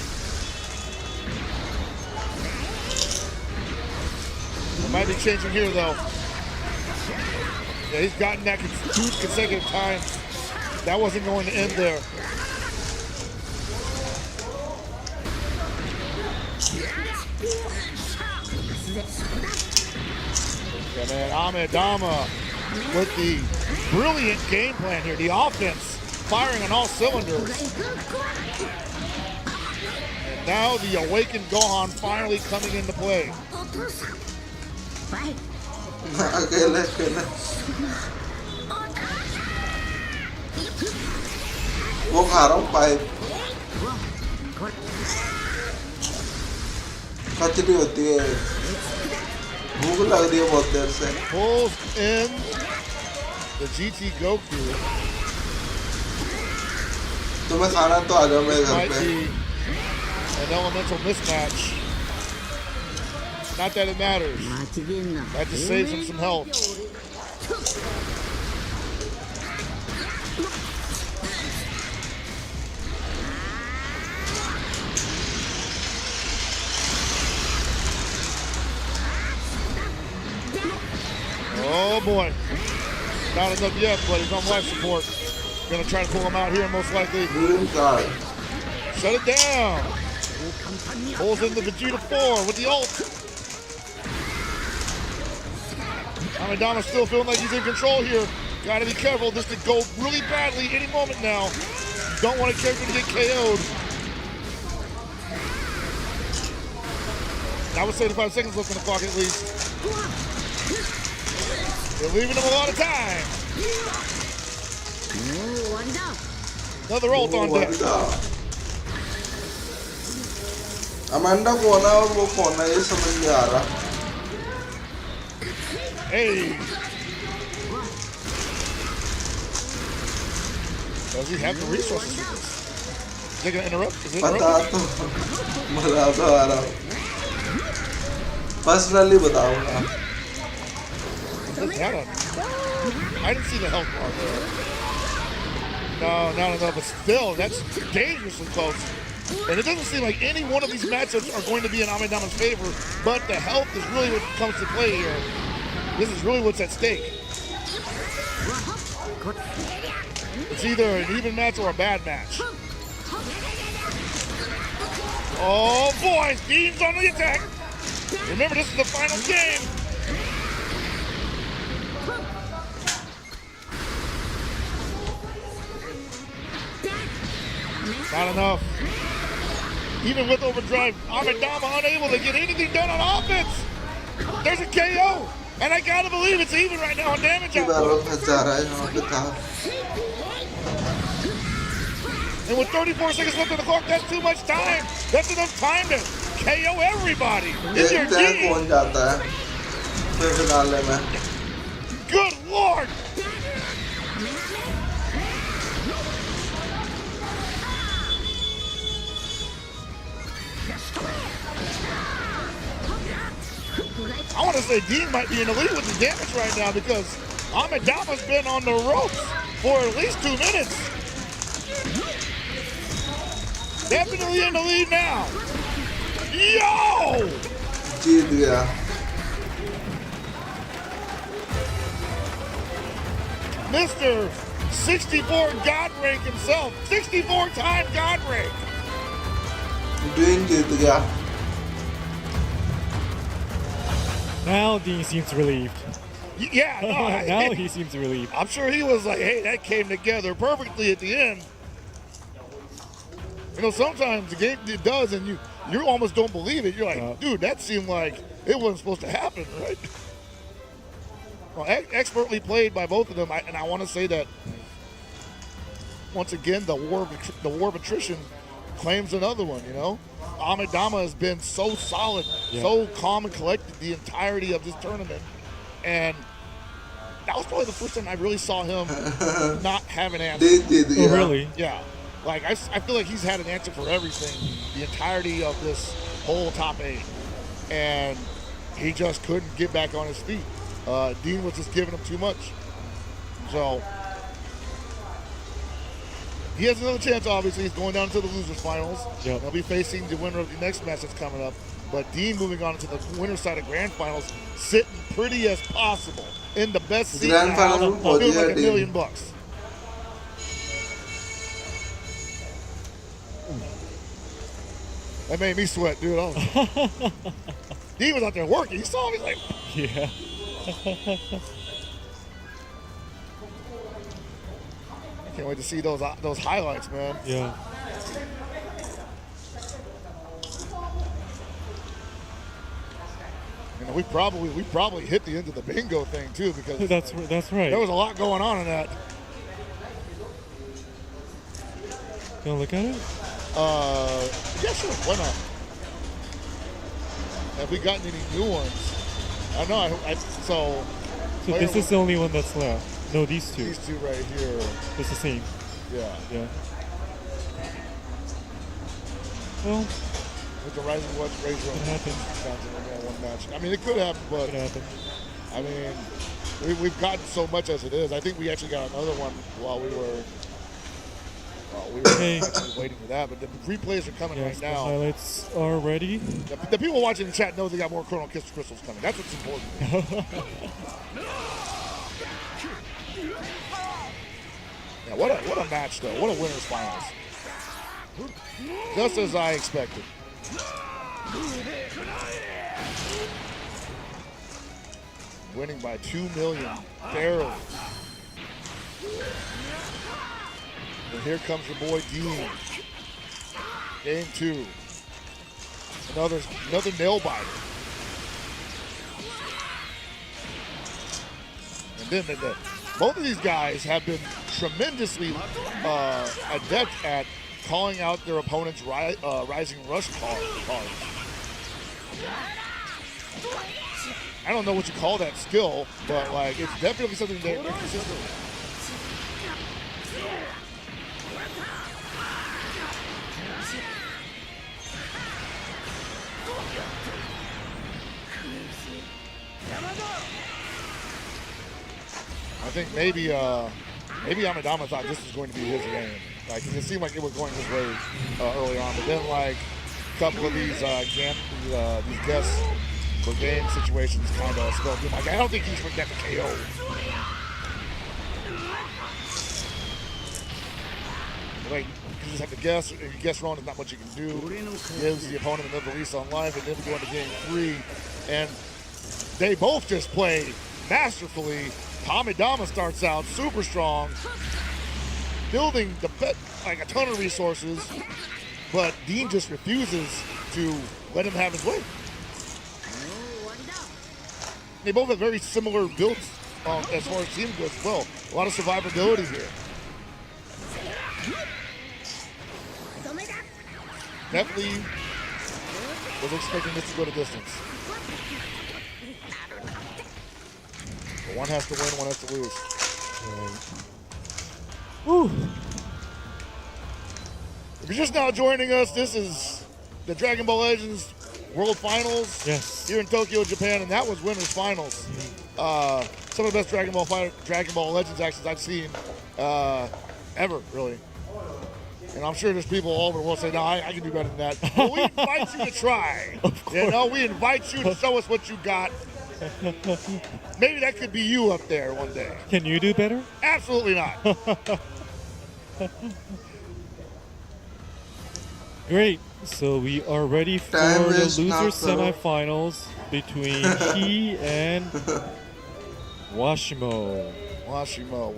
It might be changing here though. Yeah, he's gotten that 2 consecutive times. That wasn't going to end there. Yeah, man, Amidama with the brilliant game plan here. The offense firing on all cylinders. And now the awakened Gohan finally coming into play.
अकेले वो खा रहा हूँ pipe. कचरी होती है. भूख लग रही है बहुत देर से.
Pulls in the GT Goku.
तुम्हें खाना तो आ जाओ मेरे घर
Might
पे.
be an elemental mismatch. Not that it matters. That just saves him some health. Oh boy. Not enough yet, but he's on life support. Gonna try to pull him out here most likely.
Green card.
Shut it down. Pulls in the Vegeta 4 with the ult. Amidama's still feeling like he's in control here. Gotta be careful. This could go really badly any moment now. Don't want a character to get KO'd. Now with 75 seconds left on the clock at least. They're leaving him a lot of time. Another ult on deck.
Amanda कौन है और वो कौन है ये समझ नहीं आ रहा.
Hey. Does he have the resources for this? Is they gonna interrupt? Is it
पता
interrupt?
तो मजा तो आ रहा. पर्सनली बताऊंगा.
What's that on? I didn't see the health bar there. No, not enough, but still, that's dangerously close. And it doesn't seem like any one of these matchups are going to be in Amidama's favor, but the health is really what comes to play here. This is really what's at stake. It's either an even match or a bad match. Oh boy, Dean's on the attack. Remember, this is the final game. Not enough. Even with overdrive, Amidama unable to get anything done on offense. There's a KO. And I gotta believe it's even right now on damage output. And with 34 seconds left on the clock, that's too much time. That's enough time to KO everybody. In your team. Good Lord. I want to say Dean might be in the lead with the damage right now because Amidama's been on the ropes for at least 2 minutes. Definitely in the lead now. Yo!
जीत गया.
Mr. 64 God rank himself. 64-time God rank.
Dean जीत गया.
Now Dean seems relieved.
Yeah, no,
Now he seems relieved.
I'm sure he was like, hey, that came together perfectly at the end. You know, sometimes the game it does, and you almost don't believe it. You're like, dude, that seemed like it wasn't supposed to happen, right? Well, expertly played by both of them, and I want to say that once again, the war of attrition claims another one. You know, Amidama has been so solid, so calm and collected the entirety of this tournament, and that was probably the first time I really saw him not have an answer.
Oh, really?
Yeah. Like, I feel like he's had an answer for everything, the entirety of this whole top 8. And he just couldn't get back on his feet. Dean was just giving him too much. So, he has another chance, obviously. He's going down to the losers finals.
Yep.
He'll be facing the winner of the next match that's coming up. But Dean moving on to the winner's side of grand finals, sitting pretty as possible in the best seat in the house, feeling like $1 million. That made me sweat, dude. Dean was out there working. You saw him. He's like,
yeah.
I can't wait to see those highlights, man.
Yeah.
You know, we probably hit the end of the bingo thing too, because
that's right.
There was a lot going on in that.
Gonna look at it?
Yeah, sure. Why not? Have we gotten any new ones? I know. So
this is the only one that's left. No, these two.
These two right here.
It's the same.
Yeah.
Yeah. Well,
with the Rising Watch Razor on one match. I mean, it could happen, but I mean, we've gotten so much as it is. I think we actually got another one while we were actually waiting for that. But the replays are coming right now.
The highlights are ready.
The people watching the chat know they got more Chrono Crystals coming. That's what's important. Yeah, what a match though. What a winner's finals. Just as I expected. Winning by 2 million, barely. And here comes your boy Dean. Game 2. Another nail biter. And then both of these guys have been tremendously adept at calling out their opponent's rising rush cards. I don't know what you call that skill, but like it's definitely something that they're consistent with. I think maybe Amidama thought this was going to be his game. Like it seemed like it was going his way early on, but then like a couple of these guests for game situations kind of spelled him. Like I don't think he's going to get the KO. Like you just have to guess. If you guess wrong, there's not much you can do. Gives the opponent another release on life, and then we go into game 3, and they both just play masterfully. Amidama starts out super strong, building like a ton of resources, but Dean just refuses to let him have his way. They both have very similar builds as far as team goes as well. A lot of survivability here. Definitely was expecting this to go to distance. But one has to win, one has to lose.
Woo.
If you're just now joining us, this is the Dragon Ball Legends World Finals here in Tokyo, Japan, and that was winners finals. Some of the best Dragon Ball Legends actions I've seen ever, really. And I'm sure there's people all over the world saying, no, I can do better than that. But we invite you to try.
Of course.
You know, we invite you to show us what you got. Maybe that could be you up there one day.
Can you do better?
Absolutely not.
Great. So we are ready for
Time
the
waste
loser
not karo.
semifinals between he and Washimo.
Washimo,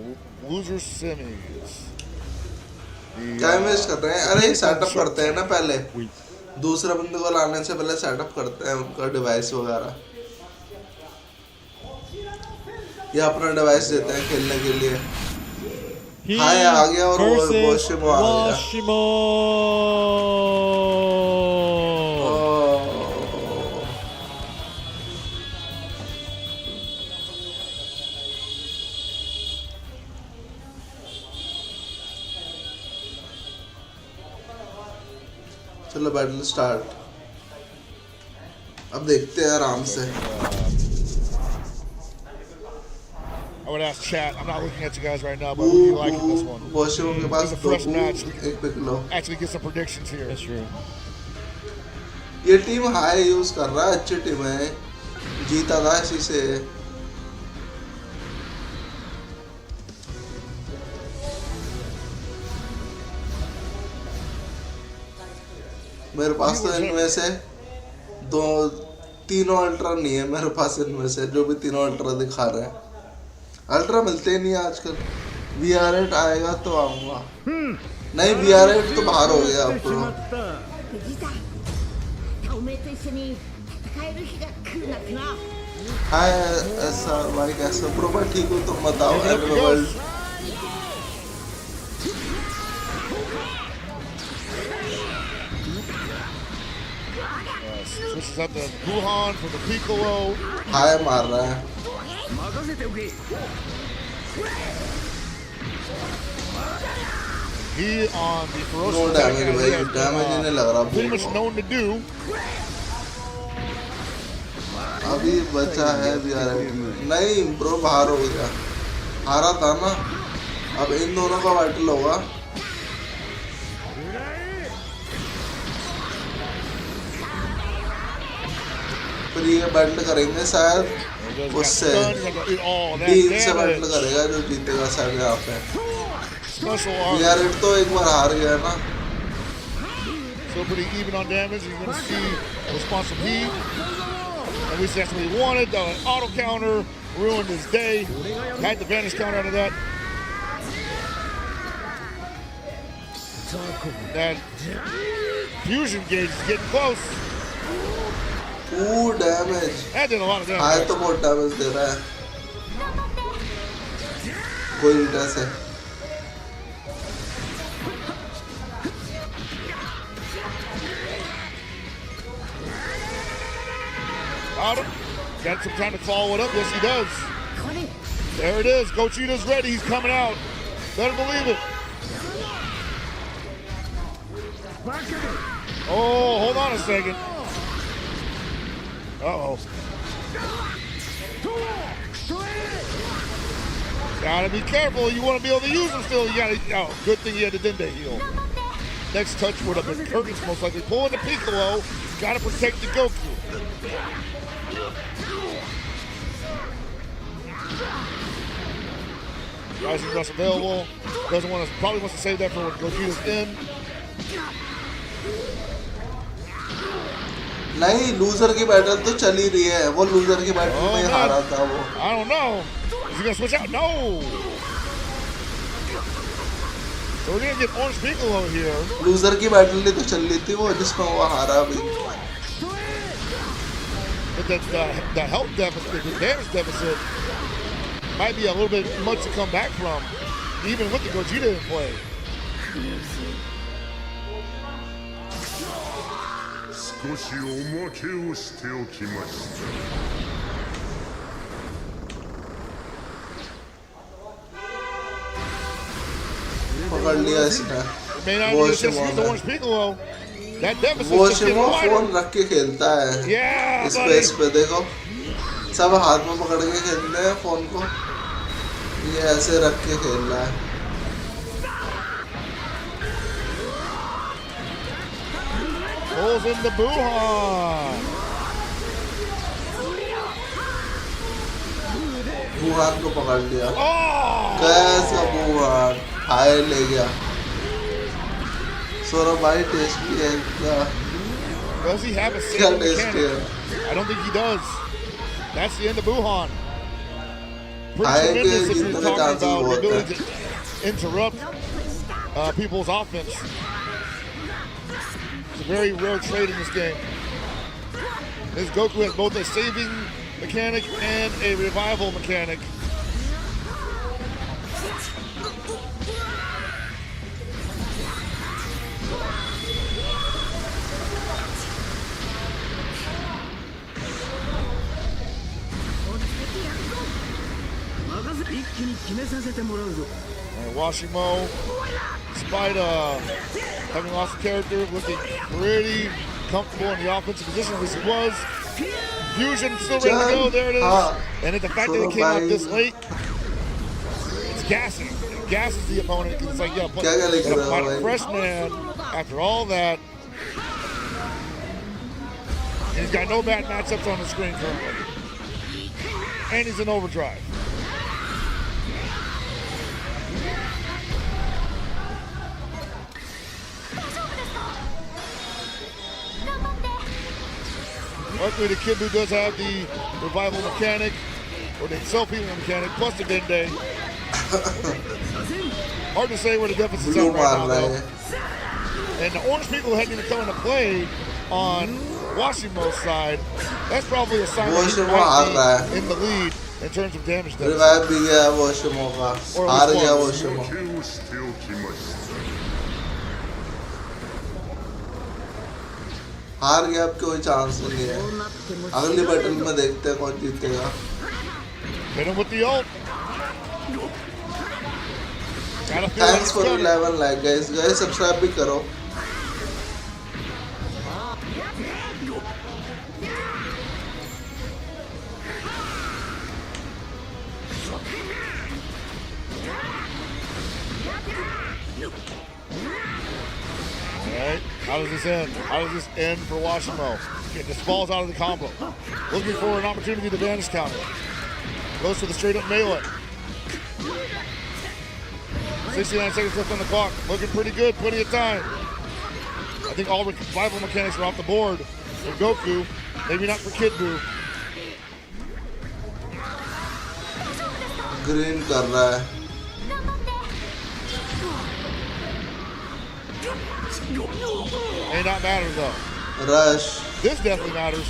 loser semis.
Time waste कर रहे हैं अरे setup करते हैं ना पहले
Wait.
दूसरे बंदे को लाने से पहले सेटअप करते हैं उनका डिवाइस वगैरह या अपना डिवाइस देते हैं खेलने के लिए
He
हाय आ गया और
versus
वॉशिमो आ गया
Washimo.
चलो बैटल स्टार्ट अब देखते हैं आराम से
I would ask chat. I'm not looking at you guys right now, but who do you like in this one?
Washimo के पास
It's a
दो
fresh match. We
एक पिक लो
can actually get some predictions here.
That's true.
ये team हाई use कर रहा है अच्छी टीम है जीता था इसी से मेरे पास तो इनमें से तीनों अल्ट्रा नहीं है मेरे पास इनमें से जो भी तीनों अल्ट्रा दिखा रहे हैं अल्ट्रा मिलते ही नहीं आजकल VR8 आएगा तो आऊंगा नहीं VR8 तो बाहर हो गया अब प्रो
藤田タオメと一緒に戦える日が来るなんてな
हाय ऐसा भाई कैसा प्रो भाई ठीक हो तुम बताओ every world
Switches out the Buhan for the Piccolo.
हाय मार रहा है
任せておけ
He on the
no
ferocious attack
damage
as
भाई
he has
डैमेज ही नहीं लग रहा
pretty much known to do.
अभी बचा है VR8 नहीं ब्रो बाहर हो गया हारा था ना अब इन दोनों का बैटल होगा फिर ये बैटल करेंगे शायद उससे डीन से बैटल करेगा जो जीतेगा शायद यहाँ पे
Special arm.
VR8 तो एक बार हार गया ना
Still pretty even on damage. You're going to see a response from he. At least that's what he wanted. The auto counter ruined his day. Had the vanish counter out of that. That fusion gauge is getting close.
Damage
That did a lot of
hi
damage.
तो बहुत damage दे रहा है कोई return है
Got him. Got some time to follow it up. Yes, he does. There it is. Gochita's ready. He's coming out. Better believe it. Oh, hold on a second. Uh-oh. Gotta be careful. You want to be able to use them still. You gotta. Oh, good thing he had the Dende heal. Next touch would have been Curtis most likely. Pulling the Piccolo. Gotta protect the Goku. Rising Rush available. Doesn't want to. Probably wants to save that for when Gogeta's in.
नहीं loser की battle तो चल ही रही है वो loser की battle में ही हारा था वो
I don't know. Is he gonna switch out? No. So we're gonna get Orange Piccolo here.
Loser की बैटल ही तो चल रही थी वो जिसमें वो हारा भी
But the health deficit, the damage deficit, might be a little bit much to come back from, even with the Gogeta in play.
少しおまけをしておきました
पकड़ लिया इसने
It may not be just use the Orange Piccolo. That deficit
वो
is getting
शिमो
wider.
Phone रख के खेलता है
Yeah,
space
buddy.
पे देखो सब हाथ में पकड़ के खेलते हैं फोन को ये ऐसे रख के खेल रहा है
Pulls in the Buhan.
Wuhan को पकड़ लिया।
Oh!
कैसा बुहान हाय ले गया। सौरभ भाई टेस्टी है क्या?
Does he have a
क्या
saving
टेस्टी
mechanic?
है?
I don't think he does. That's the end of Buhan. Pretty
हाय के
tremendous if you're
जीतने का
talking
चांसेस
about the
बहुत
ability
है।
to interrupt people's offense. It's a very rare trait in this game. This Goku has both a saving mechanic and a revival mechanic. And Washimo, despite having lost the character, looking pretty comfortable in the offensive position as he was. Fusion still ready to go. There it is. And the fact that it came out this late, it's gassing. It gasses the opponent. It's like, yeah, but a fresh man after all that. And he's got no bad matchups on the screen currently. And he's in overdrive. Luckily, the Kid Buu does have the revival mechanic, or the self-healing mechanic, plus the Dende. Hard to say where the deficit's at right now, though. And the orange people hadn't even come into play on Washimo's side. That's probably a sign that he might be in the lead in terms of damage deficit.
Revive भी गया Washimo का, हार गया Washimo. हार गया, अब कोई chance नहीं है। अगली बैटल में देखते हैं कौन जीतेगा।
Hit him with the ult.
Thanks for 11 like guys. Guys subscribe भी करो।
Alright, how does this end? How does this end for Washimo? It just falls out of the combo. Looking for an opportunity to vanish counter. Goes for the straight up melee. 69 seconds left on the clock. Looking pretty good, plenty of time. I think all revival mechanics are off the board for Goku. Maybe not for Kid Buu.
Green कर रहा है।
May not matter though.
Rush.
This definitely matters.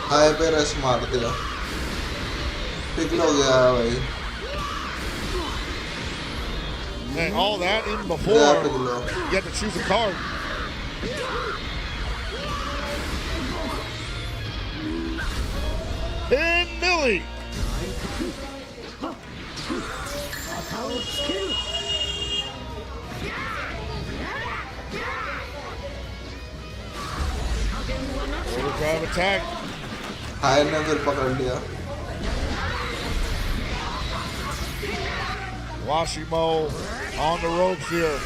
High पे rush मार दिया। Pickle हो गया भाई।
And all that even before you have to choose a card. And Millie. Overdrive attack.
High ने फिर पकड़ लिया।
Washimo on the ropes here.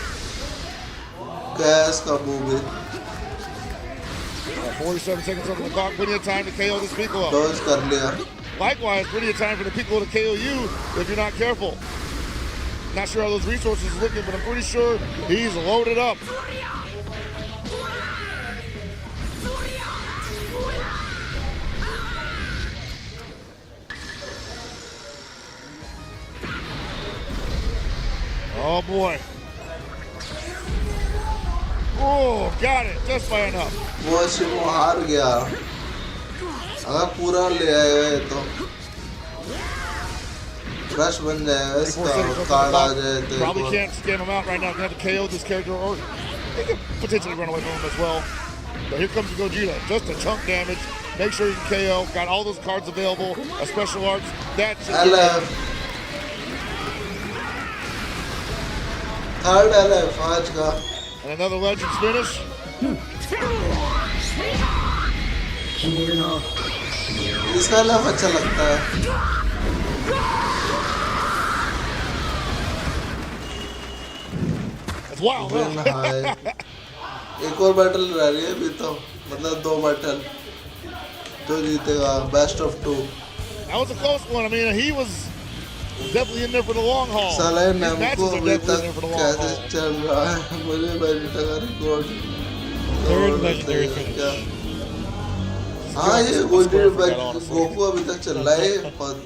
कैस का booby.
47 seconds left on the clock. Plenty of time to KO this Piccolo.
Dodge कर लिया।
Likewise, plenty of time for the Piccolo to KO you if you're not careful. Not sure how those resources are looking, but I'm pretty sure he's loaded up. Oh boy. Oh, got it. Just by enough.
Washimo हार गया। अगर पूरा ले आए तो rush बन जाएगा इसका, कार्ड आ जाए तो
probably can't scam him out right now. Gonna have to KO this character, or he could potentially run away from him as well. But here comes Gogeta, just a chunk damage. Make sure you can KO. Got all those cards available, a special arts. That's
LF. Third LF आज का।
And another Legends finish.
इसका LF अच्छा लगता है।
That's wild, huh?
एक और battle रह रही है अभी तो, मतलब 2 बैटल। जो जीतेगा best of 2.
That was a close one. I mean, he was definitely in there for the long haul.
साला
These
नाम
matches
को
are
अभी
definitely in
तक
there for the long
कैसे
haul.
चल रहा है मुझे बेटा का रिकॉर्ड
Third legendary finish.
हाँ ये गोकू अभी तक चल रहा है बहुत.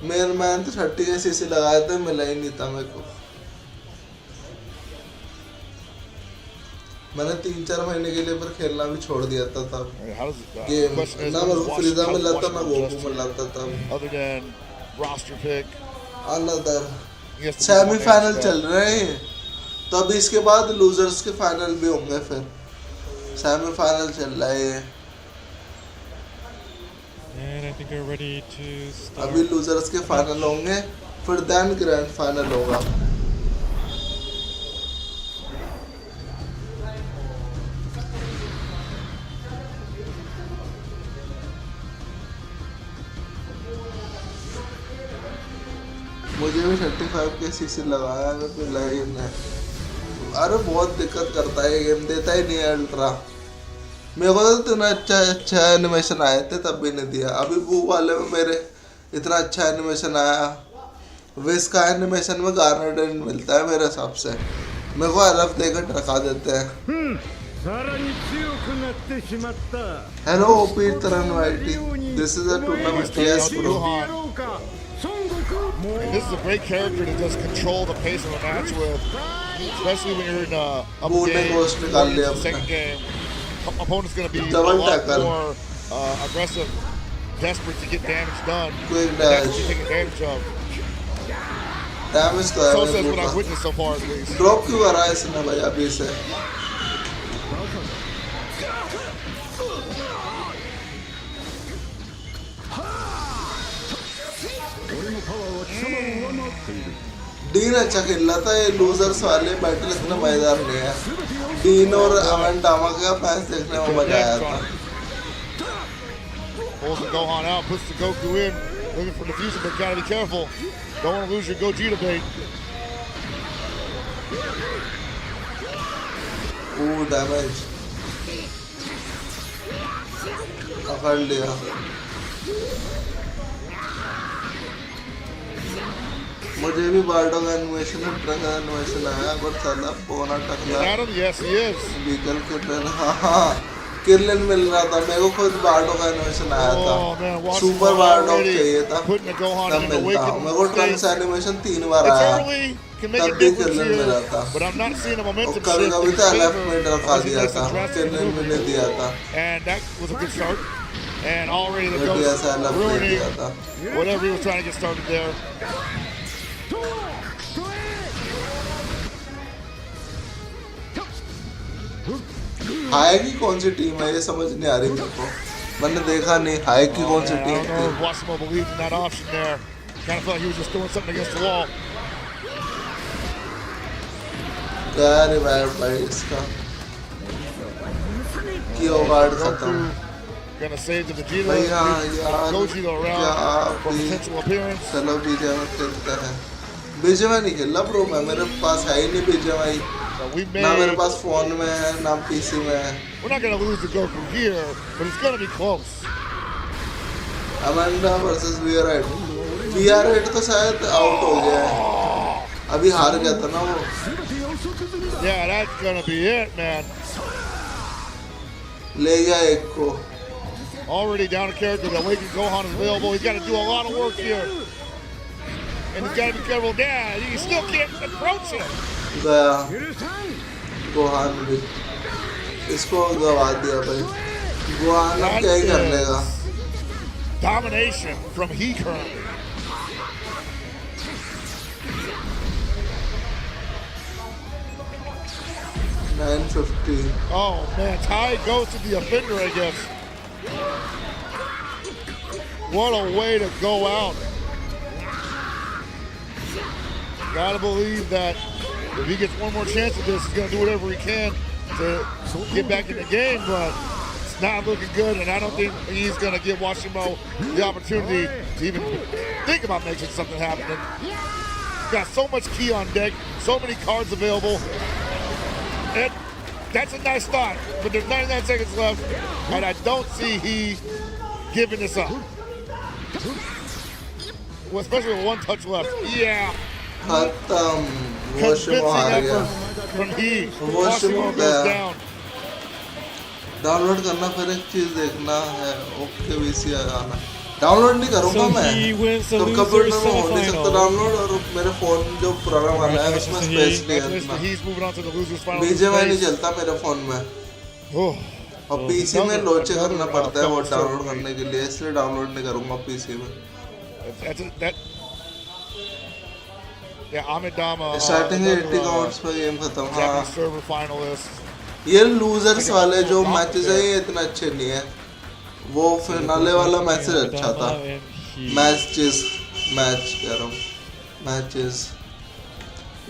मैंने तो 30 के सीसी लगाए थे, मिला ही नहीं था मेरे को. मैंने 3-4 महीने के लिए पर खेलना भी छोड़ दिया था तब. गेम ना मेरे को फ्रीजा मिला था ना गोकू मिला था तब.
Other than roster pick,
another semifinal चल रहे हैं तो अभी इसके बाद लूजर्स के फाइनल भी होंगे. फिर सेमीफाइनल चल रहा है.
And I think we're ready to start.
अभी लूजर्स के फाइनल होंगे फिर देन ग्रैंड फाइनल होगा. मुझे भी 35 के सीसी लगाया है तो लाइन है. अरे बहुत दिक्कत करता है गेम, देता ही नहीं है अल्ट्रा. मेरे को तो इतना अच्छा एनिमेशन आए थे तब भी नहीं दिया. अभी वो वाले में मेरे इतना अच्छा एनिमेशन आया. विस का एनिमेशन में गार्नेट मिलता है मेरे हिसाब से. मेरे को अलग देकर रखा देते हैं. हेलो ओपी तरन वाइटी, this is a tournament. Yes bro.
This is a great character to just control the pace of a match with, especially when you're in a up game, going into the second game. Opponent's going to be a lot more aggressive, desperate to get damage done. That's what you take advantage of.
Damage तो है.
So says what I've witnessed so far at least.
Drop क्यों कर रहा है इसने भाई अभी से? डीन अच्छा खेल रहा था. ये लूजर्स वाले बैटल इतना मजेदार नहीं है. डीन और अमेंडामा का मैच देखने में मजा आया था.
Pulls the Gohan out, puts the Goku in, looking for diffusion, but gotta be careful. Don't want to lose your Gogeta bait.
Ooh, damage. पकड़ लिया. मुझे भी बार्डो का एनिमेशन है, ट्रक का एनिमेशन आया, पर साला पोना टकला.
Yes, he is.
व्हीकल किर्लन, हाँ किर्लन मिल रहा था. मेरे को खुद बार्डो का एनिमेशन आया था. सुपर बार्डो चाहिए था तब मिलता. मेरे को ट्रंक्स एनिमेशन 3 बार आया तब भी किर्लन मिला था. और कभी कभी तो लेफ्ट में रखा दिया था, किर्लन भी नहीं दिया था.
And already the Ghost ruining whatever he was trying to get started there.
High की कौन सी टीम है ये समझ नहीं आ रही मेरे को. मैंने देखा नहीं हाई की कौन सी टीम थी.
Wasimo believed in that option there. Kind of felt he was just doing something against the wall.
क्या रिवाइव भाई इसका. कियो गार्ड खत्म.
Gonna save the Vegeta.
भाई हाँ यार
Gogeta around for potential appearance.
चलो बीजे में खेलते हैं. बीजे में नहीं खेल रहा ब्रो मैं. मेरे पास है ही नहीं बीजे में. ना मेरे पास फोन में है ना पीसी में है.
We're not gonna lose the Goku here, but it's gonna be close.
Amanda versus VR8. VR8 तो शायद आउट हो गया है. अभी हार गया था ना वो.
Yeah, that's gonna be it, man.
ले गया एक को.
Already down a character. The Awakened Gohan is available. He's got to do a lot of work here. And he's got to be careful. Yeah, he still can't approach him.
गया Gohan भी. इसको गवा दिया भाई. Gohan अब क्या ही कर लेगा.
Domination from he currently.
$950.
Oh man, Ty goes to the offender, I guess. What a way to go out. Gotta believe that if he gets one more chance at this, he's gonna do whatever he can to get back in the game, but it's not looking good, and I don't think he's gonna give Washimo the opportunity to even think about making something happen. He's got so much key on deck, so many cards available. And That's a nice thought, but there's 99 seconds left, and I don't see he giving this up. Well, especially with 1 touch left. Yeah.
खत्म वो
Convincing
शिमो हार गया
effort from he.
वो
Washimo
शिमो
goes
गया
down.
Download करना फिर एक चीज देखना है ओके वीसी आना डाउनलोड नहीं करूंगा
So
मैं
he wins the
तो
losers
कंप्यूटर में हो नहीं सकता
semifinal.
डाउनलोड और मेरे फोन जो पुराना वाला है उसमें स्पेस नहीं है
Congratulations
इतना
to he's moving on to the losers final.
BGMI नहीं चलता मेरे फोन में
Oh.
और पीसी में लोचे करना पड़ता है वो डाउनलोड करने के लिए इसलिए डाउनलोड नहीं करूंगा पीसी में
Yeah, Amidama.
स्टार्टिंग 80 काउंट्स पे गेम खत्म हाँ
Japanese server finalist.
ये लूजर्स वाले जो मैचेस है ये इतने अच्छे नहीं है वो फिनाले वाला मैच अच्छा था मैचेस मैच कह रहा हूँ मैचेस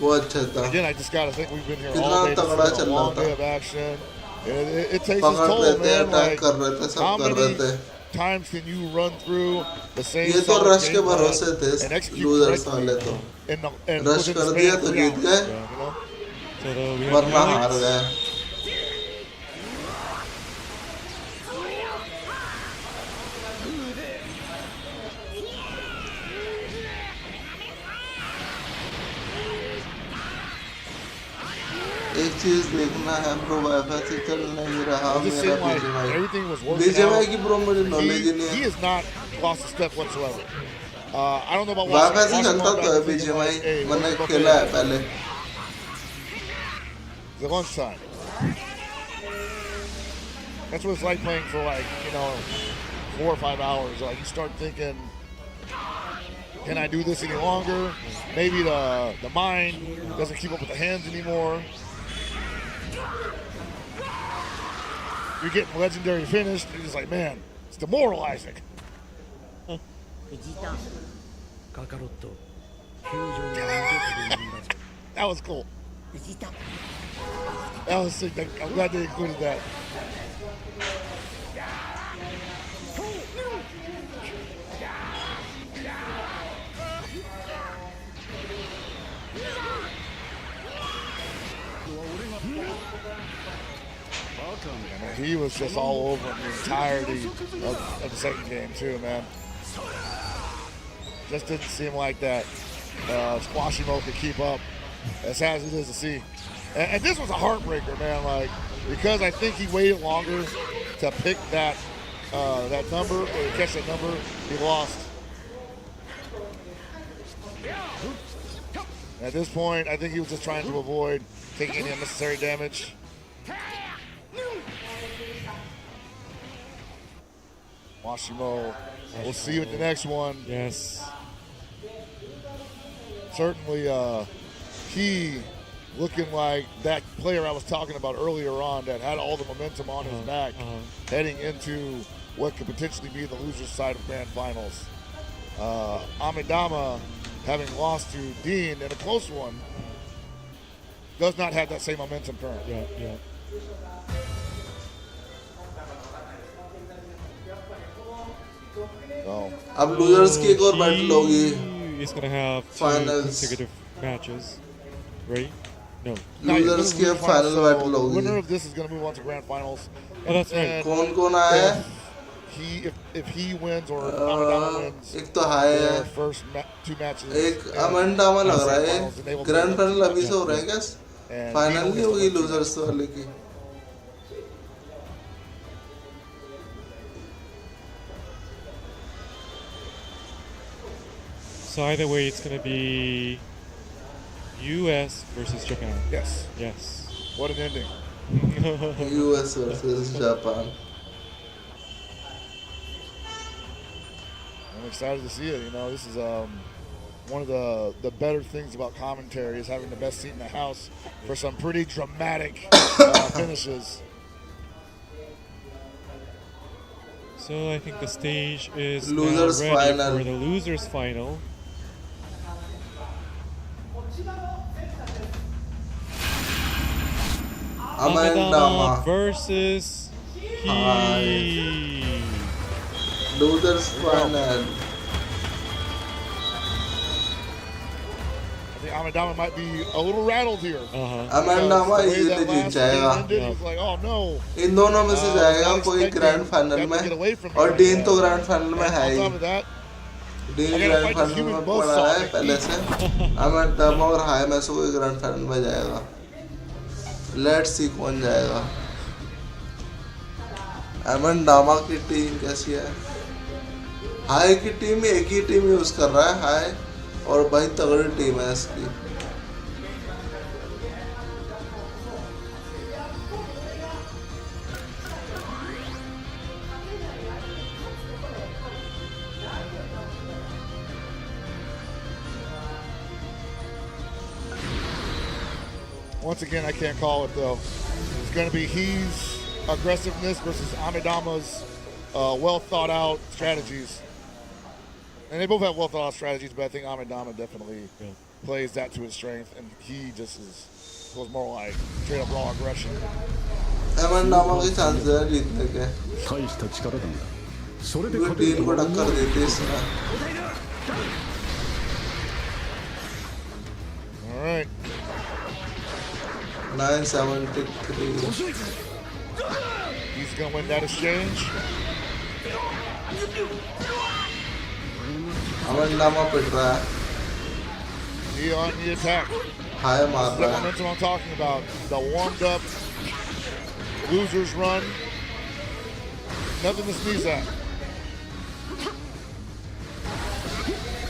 वो अच्छा था
Again, I just gotta think we've been here
कितना
all day.
तगड़ा
This is
चल
a
रहा
long
था
day of action. It takes its
पकड़
toll,
रहे थे
man.
अटैक
Like,
कर रहे थे
how
सब कर रहे
many
थे
times can you run through the same
ये तो
solid
रश के
game plan
भरोसे थे
and execute
लूजर्स
correctly
वाले तो
and
रश
within
कर
the
दिया
span of
तो
3
जीत
hours,
गए
you know?
So we have
वरना हार
highlights.
गए एक चीज देखना है ब्रो वाईफाई से चल नहीं रहा
It just
मेरा
seemed like
BGMI
everything was working
BGMI
out.
की ब्रो मुझे नॉलेज ही नहीं
He
है
has not lost a step whatsoever. I don't know about
wifi से
Washington
चलता तो है
back thinking
BGMI
like, hey,
मैंने
what's
खेला है
up
पहले
the lunchtime. That's what it's like playing for like, 4 or 5 hours. Like you start thinking, can I do this any longer? Maybe the mind doesn't keep up with the hands anymore. You're getting legendary finished. You're just like, man, it's demoralizing.
カカロット球場に向けているんだ
That was cool.
藤田
That was sick. I'm glad they included that. And he was just all over him the entirety of the second game too, man. Just didn't seem like that Squashimo could keep up, as sad as it is to see. And this was a heartbreaker, man. Like, because I think he waited longer to pick that number or to catch that number, he lost. At this point, I think he was just trying to avoid taking any unnecessary damage. Washimo, we'll see you at the next one.
Yes.
Certainly, he looking like that player I was talking about earlier on that had all the momentum on his back heading into what could potentially be the loser's side of grand finals. Amidama, having lost to Dean in a close one, does not have that same momentum currently.
Yeah.
So,
अब losers की एक और battle होगी
He's gonna have 2
Finals.
consecutive matches, right? No.
Losers की अब final
so
battle
the winner
होगी
of this is going to move on to grand finals.
Oh, that's right.
And
कौन कौन आया है
if he wins or Amidama wins
एक तो high है
their first 2 matches,
एक
in
अमेंडामा लग रहा
semifinals, and they
है
will
ग्रैंड
be-
फाइनल अभी से हो रहा है क्या
and
फाइनल
he
नहीं
will
होगी
get the
लूजर्स वाले की
So either way, it's gonna be U.S. versus Japan.
Yes.
Yes.
What an ending.
US versus Japan
I'm excited to see it. This is one of the better things about commentary is having the best seat in the house for some pretty dramatic finishes.
So I think the stage is
Losers
now ready
final.
for the losers final.
Amidama
versus he.
Losers final
I think Amidama might be a little rattled here.
Amidama easily जीत जाएगा.
He's like, oh no.
इन दोनों में से जाएगा कोई grand final में और dean तो ग्रैंड फाइनल में है ही. डीन ग्रैंड फाइनल में पड़ा है पहले से. अमेंडामा और हाई में से कोई ग्रैंड फाइनल में जाएगा. लेट्स सी कौन जाएगा. अमेंडामा की टीम कैसी है. हाई की टीम एक ही टीम यूज कर रहा है हाई और भाई तगड़ी टीम है इसकी.
Once again, I can't call it though. It's going to be He's aggressiveness versus Amidama's well thought out strategies. And they both have well thought out strategies, but I think Amidama definitely plays that to his strength, and he just goes more like straight up raw aggression.
Amidama की chance है जीतने के. वो team को टक्कर देती है इसमें.
All right.
973.
He's gonna win that exchange.
Amidama पिट रहा है.
He on the attack.
हाय मार
The
रहा है.
momentum I'm talking about. The warmed up losers run. Nothing to sneeze at.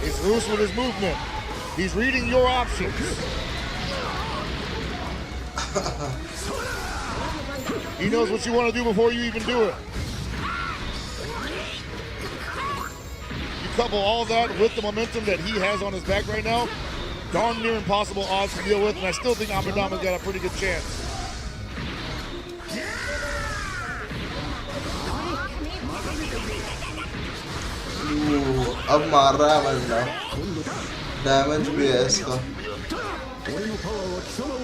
He's loose with his movement. He's reading your options. He knows what you want to do before you even do it. You couple all that with the momentum that he has on his back right now, darn near impossible odds to deal with, and I still think Amidama's got a pretty good chance.
अब मार रहा है बंदा. Damage भी है इसका.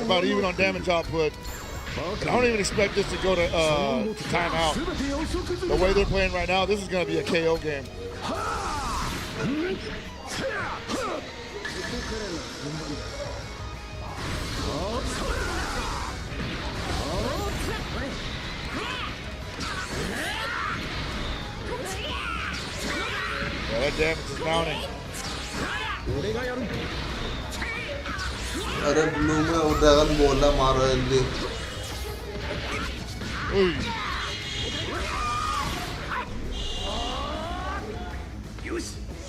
About even on damage output. And I don't even expect this to go to timeout. The way they're playing right now, this is going to be a KO game. Yeah, that damage is mounting.
अरे blue में dragon बोला मारो जल्दी.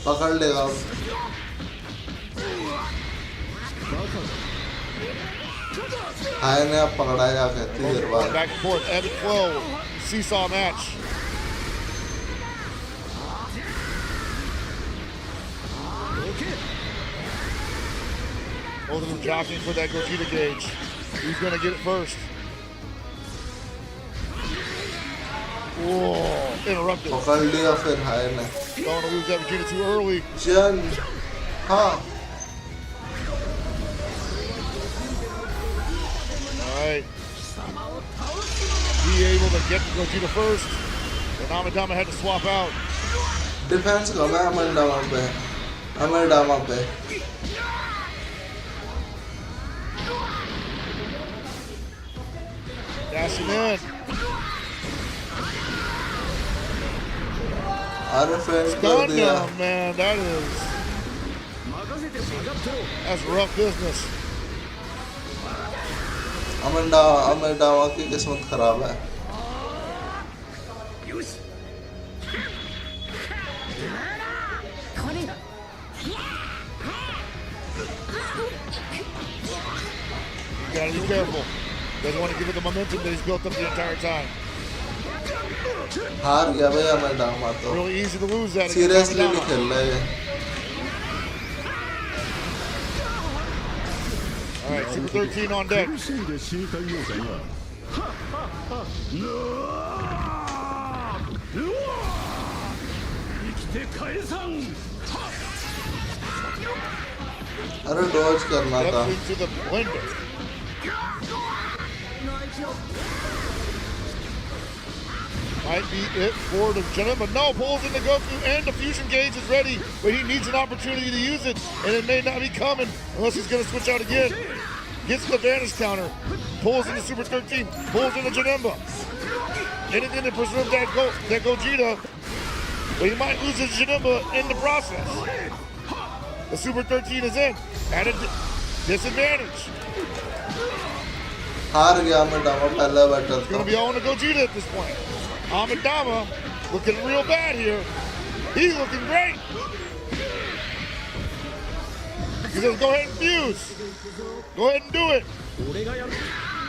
पकड़ लेगा. हाय ने अब पकड़ा जा कहती देर बाद.
Back and forth, ebb and flow, seesaw match. Both of them jockeying for that Gogeta gauge. Who's going to get it first? Whoa, interrupted.
पकड़ लिया फिर हाय ने.
Don't want to lose that Gogeta too early.
जन हाँ.
All right. He able to get the Gogeta first. And Amidama had to swap out.
Defence कम है Amidama पे. अमेंडामा पे.
Dashing in.
अरे फेंट कर
Stunned
दिया.
him, man. That's rough business.
अमेंडामा की किस्मत खराब है.
You gotta be careful. Doesn't want to give it the momentum that he's built up the entire time.
हार गया भाई अमेंडामा तो.
Really easy to lose that.
Seriously नहीं खेल रहा है.
All right, Super 13 on deck.
अरे डॉज करना था.
Steps into the blender. Might be it for the gentleman, but no, pulls into Goku, and the fusion gauge is ready, but he needs an opportunity to use it, and it may not be coming unless he's going to switch out again. Gets the advantage counter, pulls into Super 13, pulls into Janemba. Anything to preserve that Gogeta, but he might lose his Janemba in the process. The Super 13 is in, at a disadvantage.
हार गया अमितामा पहला battle
It's going to be on to Gogeta at this point. Amidama looking real bad here. He's looking great. He says, go ahead and fuse. Go ahead and do it.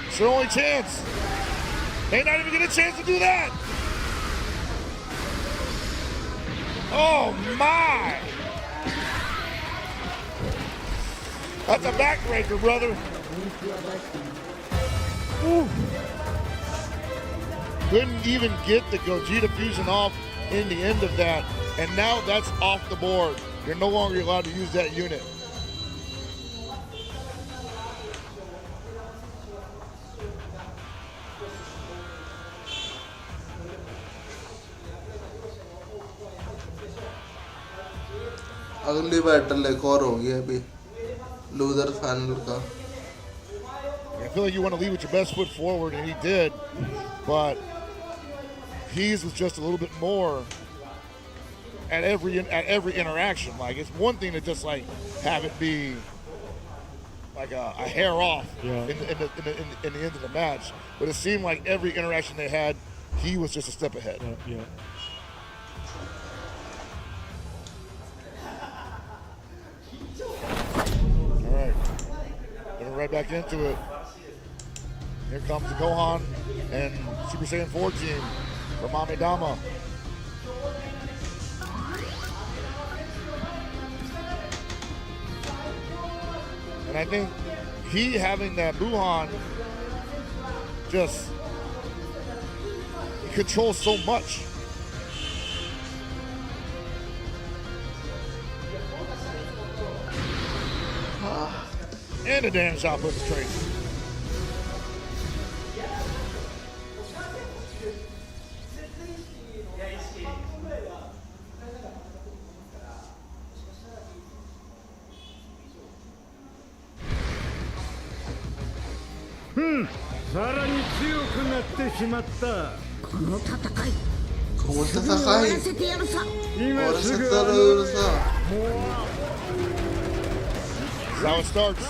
It's your only chance. May not even get a chance to do that. Oh my. That's a backbreaker, brother. Woo. Couldn't even get the Gogeta fusion off in the end of that. And now that's off the board. You're no longer allowed to use that unit.
अगली battle एक और होगी अभी loser final का
I feel like you want to lead with your best foot forward, and he did, but his was just a little bit more at every interaction. Like, it's one thing to just like have it be like a hair off in the end of the match, but it seemed like every interaction they had, he was just a step ahead.
Yeah.
All right, getting right back into it. Here comes the Gohan and Super Saiyan 4 team from Amidama. And I think he having that Buhan just controls so much. And the damage output is crazy.
Hmm. さらに強くなってしまった。
この戦い
この戦い
終わらせてやるさ。
今すぐ
That's how it starts.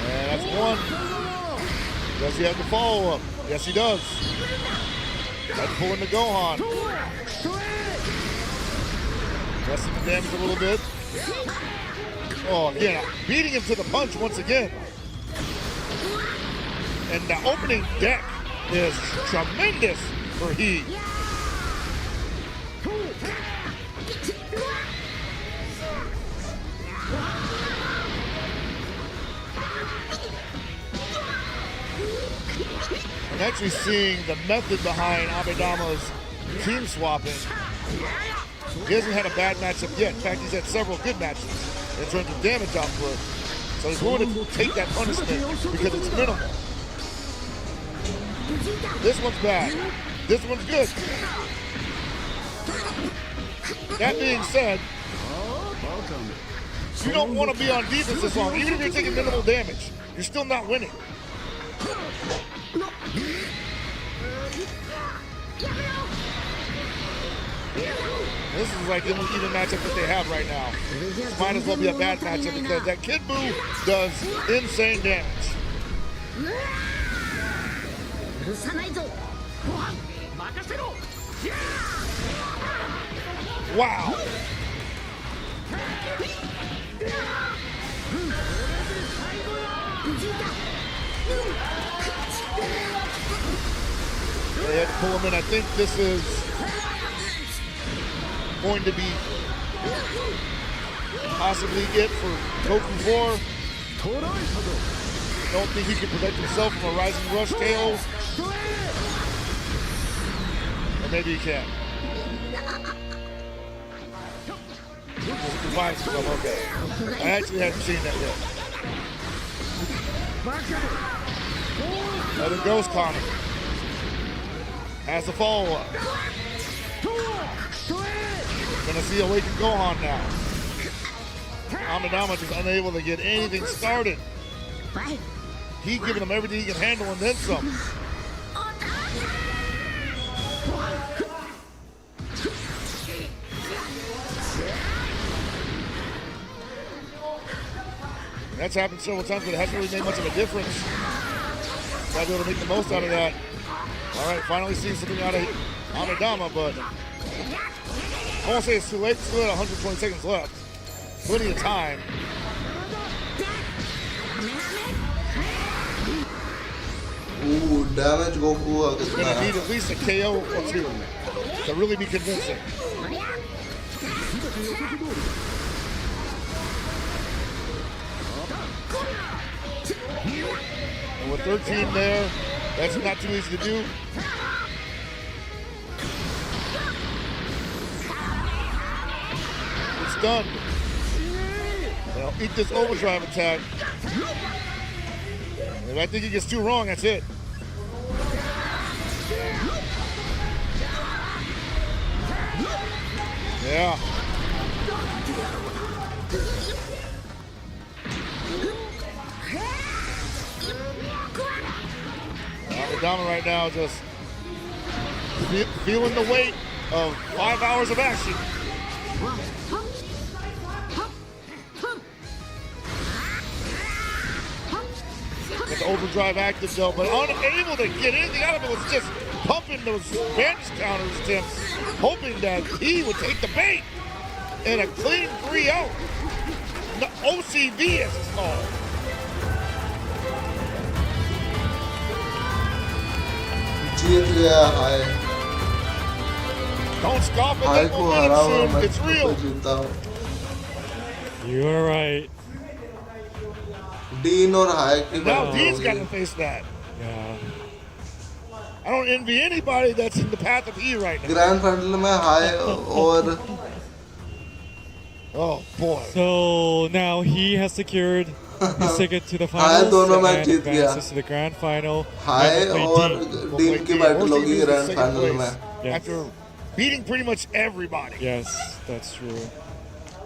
And that's one. Does he have the follow-up? Yes, he does. That's pulling the Gohan. Pressing the damage a little bit. Oh, again, beating him to the punch once again. And the opening deck is tremendous for He. I'm actually seeing the method behind Amidama's team swapping. He hasn't had a bad matchup yet. In fact, he's had several good matches in terms of damage output. So he's willing to take that punishment because it's minimal. This one's bad. This one's good. That being said, you don't want to be on defense this long. Even if you're taking minimal damage, you're still not winning. This is like the only even matchup that they have right now. This might as well be a bad matchup because that Kid Buu does insane damage. Wow. They had to pull him in. I think this is going to be possibly it for Goku 4. Don't think he can protect himself from a Rising Rush KO. Or maybe he can. Okay. I actually haven't seen that yet. There goes Connor. Has the follow-up. Gonna see Awaken Gohan now. Amadama just unable to get anything started. He giving him everything he can handle and then some. That's happened several times, but it hasn't really made much of a difference. Got to be able to make the most out of that. All right, finally seeing something out of Amadama, but I won't say it's too late. Still at 120 seconds left. Plenty of time.
Ooh, damage Goku.
He's going to need at least a KO or two to really be convincing. And with 13 there, that's not too easy to do. It's done. Now eat this overdrive attack. If I think he gets too wrong, that's it. Yeah. Amadama right now just feeling the weight of 5 hours of action. With the overdrive active though, but unable to get anything out of it, was just pumping those advantage counters attempts, hoping that he would take the bait and a clean 3-0. The OCV as it's called. Don't scoff at that momentum, it's real.
You're right.
Dean or High.
Now Dean's got to face that.
Yeah.
I don't envy anybody that's in the path of E right now.
Grand final में High or
oh boy.
So now he has secured his ticket to the finals
High दोनों
and
match जीत गया.
advances to the grand final.
High
Now
और
play Dean.
Dean की battle होगी grand final में.
Yes.
After beating pretty much everybody.
Yes, that's true.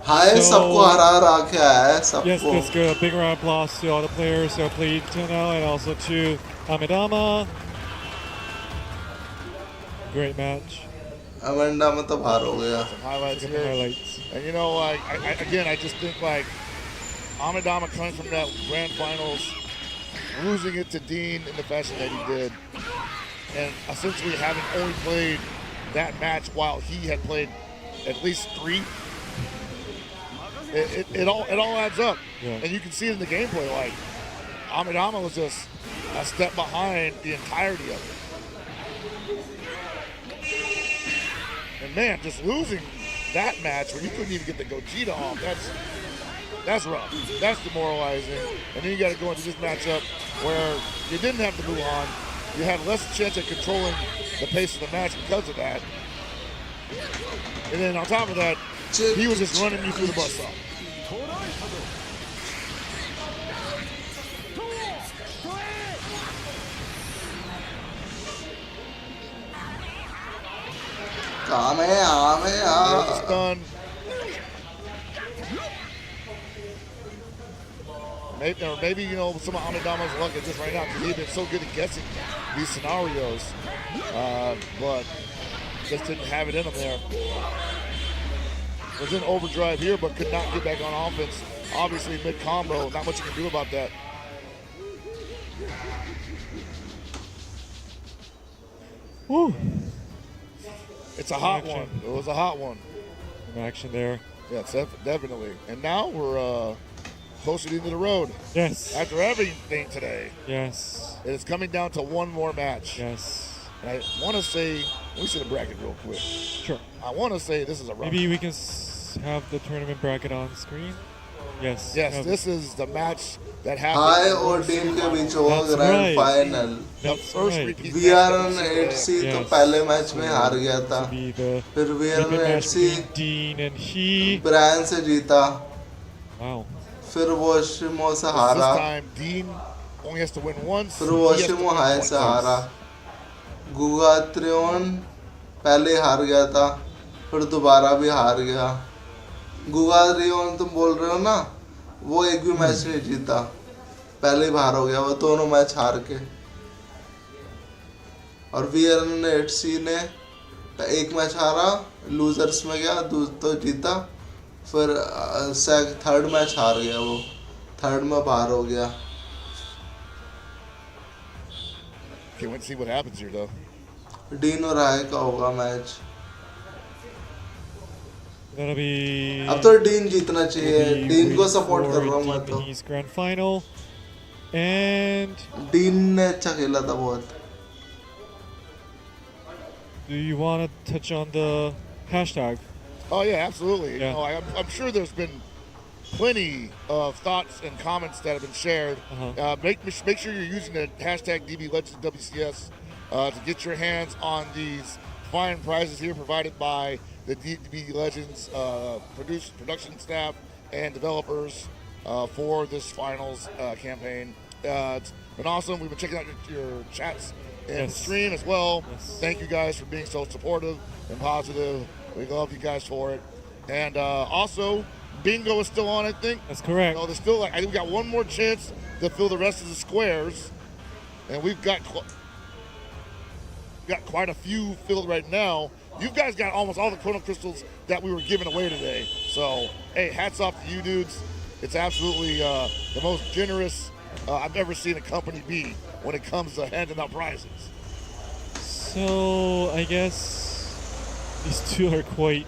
High
So-
सबको हरा के आया है
Yes,
सबको.
let's go. A big round of applause to all the players who have played till now and also to Amadama. Great match.
Amanda में तो बाहर हो गया.
Some highlights
Some
here.
highlights.
And you know, like again, I just think like Amadama coming from that grand finals, losing it to Dean in the fashion that he did, and essentially having only played that match while he had played at least 3. It all adds up,
Yeah.
and you can see it in the gameplay. Like Amadama was just a step behind the entirety of it. And man, just losing that match when you couldn't even get the Gogeta off, that's rough. That's demoralizing. And then you got to go into this matchup where you didn't have to move on. You had less chance at controlling the pace of the match because of that. And then on top of that, he was just running you through the bus stop. There's a stun. Maybe you know, some of Amadama's luck is just right now because he's been so good at guessing these scenarios, but just didn't have it in him there. Was in overdrive here, but could not get back on offense. Obviously, mid-combo, not much you can do about that.
Woo.
It's a hot
Action.
one. It was a hot one.
Some action there.
Yes, definitely. And now we're closer to the end of the road.
Yes.
After everything today,
Yes.
it is coming down to one more match.
Yes.
And I want to say, let me see the bracket real quick.
Sure.
I want to say this is a rough.
Maybe we can have the tournament bracket on screen. Yes.
Yes,
have-
this is the match that happened.
High और Dean के बीच होगा
That's
grand
right.
final.
The
That's
first
right.
repeat
VR
match
on
that we've
8C
seen
तो
Yes.
पहले match में हार गया था.
To be the
फिर VR
repeat
on
match
8C
between Dean and he.
Brian से जीता.
Wow.
फिर वो शिमो से
This
हारा.
time, Dean only has to win once.
फिर
He has to
वॉशिमो
win
hi
twice.
से हारा. गुगात्रियोन पहले हार गया था, फिर दोबारा भी हार गया. गुगात्रियोन तुम बोल रहे हो ना, वो एक भी मैच नहीं जीता, पहले ही बाहर हो गया वो दोनों मैच हार के. और वीएनएटसी ने एक मैच हारा, लूजर्स में गया, तो जीता, फिर थर्ड मैच हार गया, वो थर्ड में बाहर हो गया.
Can't wait to see what happens here, though.
Dean और राय का होगा मैच.
That'll be.
अब तो डीन जीतना चाहिए, डीन को सपोर्ट कर रहा हूँ मैं तो.
Japanese Grand Final, and
dean ने अच्छा खेला था बहुत.
do you want to touch on the hashtag?
Oh yeah, absolutely.
Yeah.
You know, I'm sure there's been plenty of thoughts and comments that have been shared. Make sure you're using the hashtag DB Legends WCS to get your hands on these fine prizes here provided by the DB Legends production staff and developers for this finals campaign. It's been awesome. We've been checking out your chats and the stream as well. Thank you guys for being so supportive and positive. We love you guys for it. And also, bingo is still on, I think.
That's correct.
So there's still, I think we got one more chance to fill the rest of the squares, and we've got quite a few filled right now. You guys got almost all the chrono crystals that we were giving away today. So, hey, hats off to you dudes. It's absolutely the most generous I've ever seen a company be when it comes to handing out prizes.
So I guess these two are quite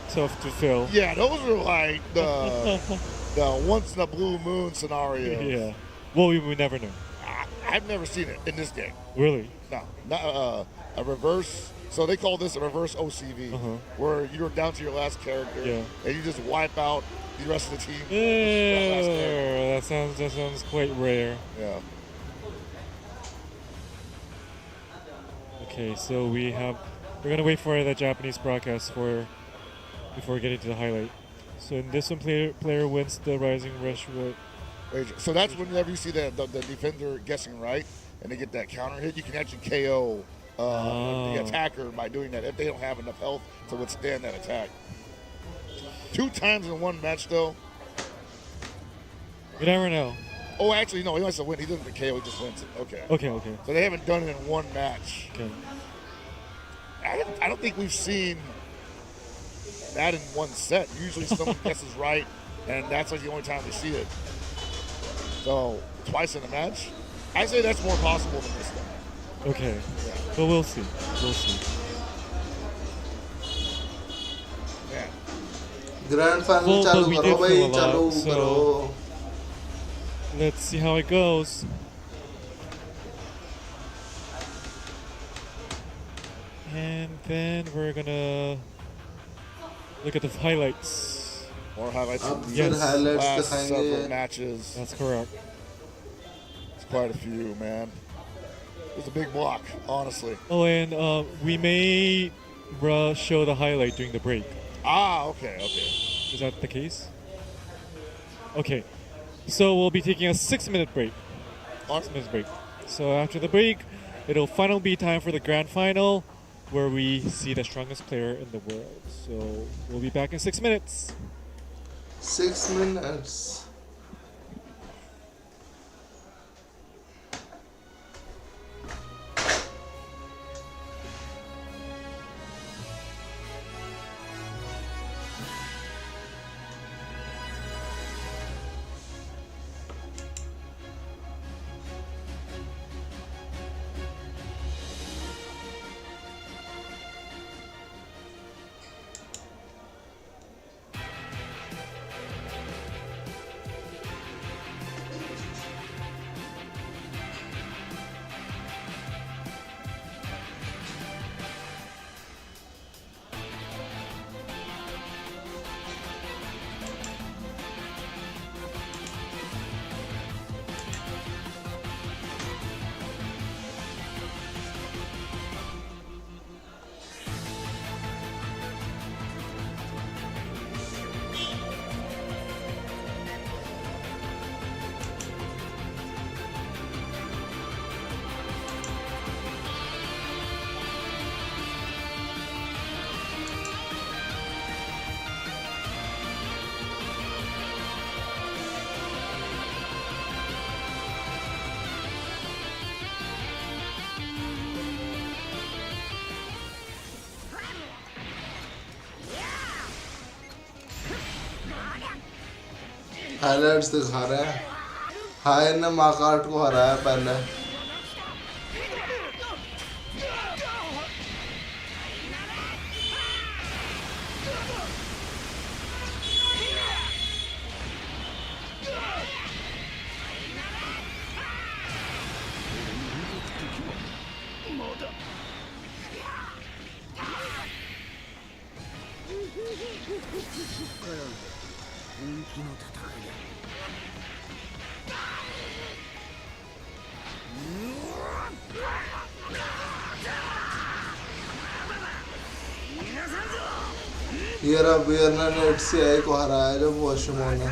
tough to fill.
Yeah, those are like the once in a blue moon scenario.
Yeah. Well, we would never know.
I've never seen it in this game.
Really?
No, not a reverse. So they call this a reverse OCV, where you're down to your last character, and you just wipe out the rest of the team.
That sounds quite rare.
Yeah.
Okay, so we're gonna wait for the Japanese broadcast before getting to the highlight. So in this one, player wins the Rising Rush.
So that's whenever you see the defender guessing right, and they get that counter hit, you can actually KO the attacker by doing that if they don't have enough health to withstand that attack. 2 times in one match, though.
You never know.
Oh, actually, no, he wants to win. He doesn't get KO, he just wins it. Okay.
Okay.
So they haven't done it in one match.
Okay.
I don't think we've seen that in one set. Usually someone guesses right, and that's like the only time we see it. So, twice in a match? I say that's more possible than this one.
Okay.
Yeah.
But we'll see.
Man.
Grand final चालू करो भाई, चालू करो.
Let's see how it goes. And then we're gonna look at the highlights.
More highlights
अब
from
फिर
the
highlights
last several
दिखाएंगे.
matches.
That's correct.
It's quite a few, man. It was a big block, honestly.
Oh, and we may show the highlight during the break.
Okay.
Is that the case? Okay. So we'll be taking a 6-minute break. 6-minute break. So after the break, it'll finally be time for the grand final, where we see the strongest player in the world. So we'll be back in 6 minutes.
6 minutes. Highlights दिखा रहे हैं। हाय ने मार्कार्ट को हराया पहले। ये रहा वियर्ना ने HCI को हराया जब वॉशमो ने।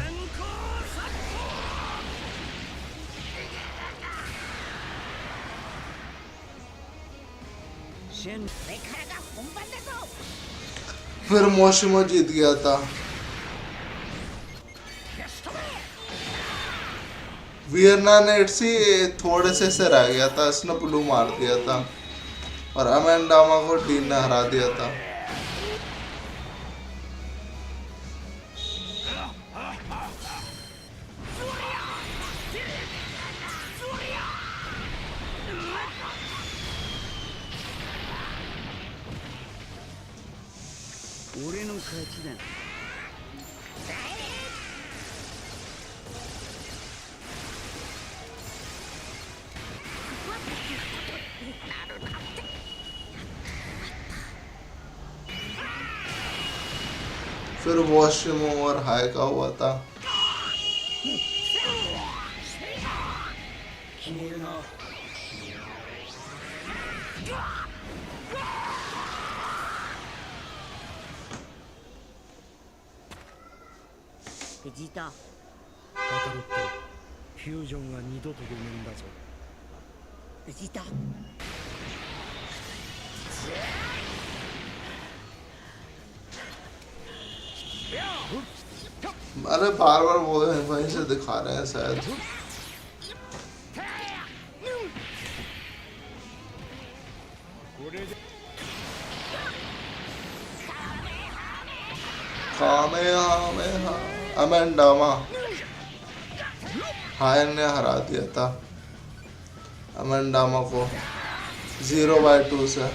फिर मोशिमो जीत गया था। वियर्ना ने थोड़े से रह गया था, इसने ब्लू मार दिया था और अमेंडामा को डीन ने हरा दिया था। फिर वॉशमो और हाई का हुआ था।
Vegeta
カカロット、フュージョンは二度とごめんだぞ。
Vegeta
अरे बार बार वो वहीं से दिखा रहे हैं शायद। कामेहामेहा अमेंडामा हाय ने हरा दिया था अमेंडामा को 0/2 से।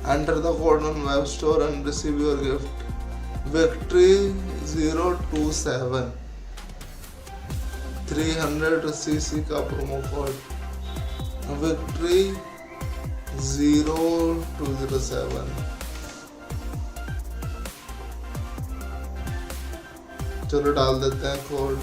Enter the code on web store and receive your gift. Victory 027 300cc का प्रोमो कोड Victory 0207। चलो डाल देते हैं कोड।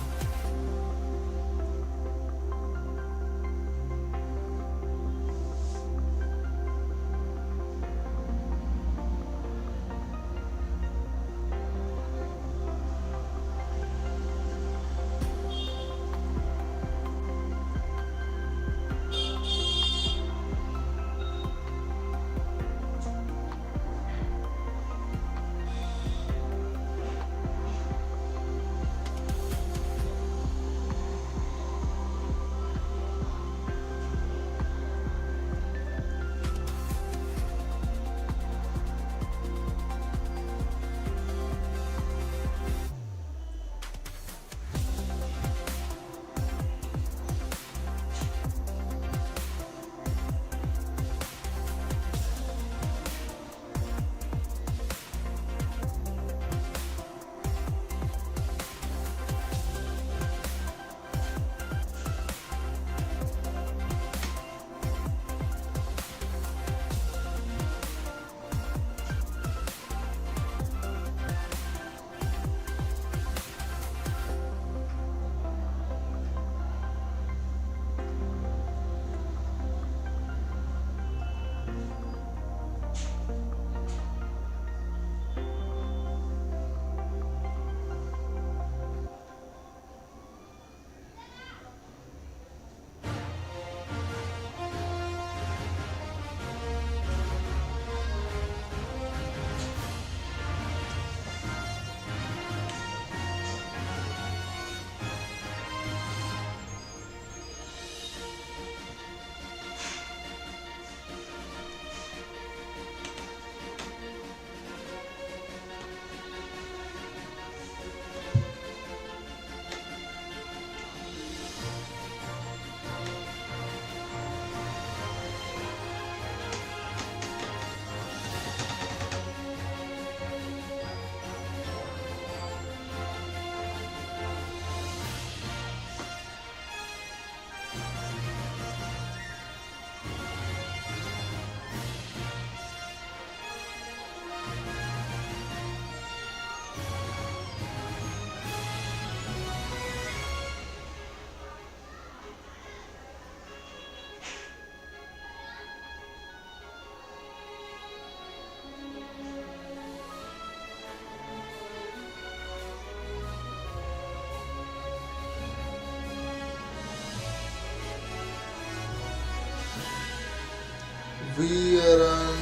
वीरन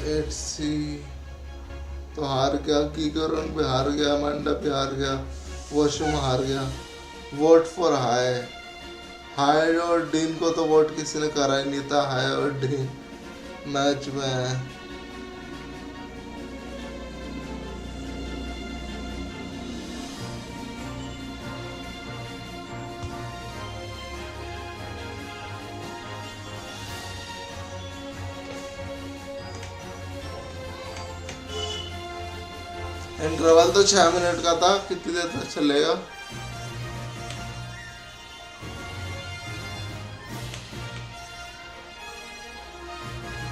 एटसी तो हार गया, कीकरन भी हार गया, मंडा भी हार गया, वॉशरूम हार गया। Vote for high. हाई और डीन को तो वोट किसी ने करा ही नहीं था। हाई और डीन मैच में है। इंटरवल तो 6 मिनट का था, कितनी देर तक चलेगा?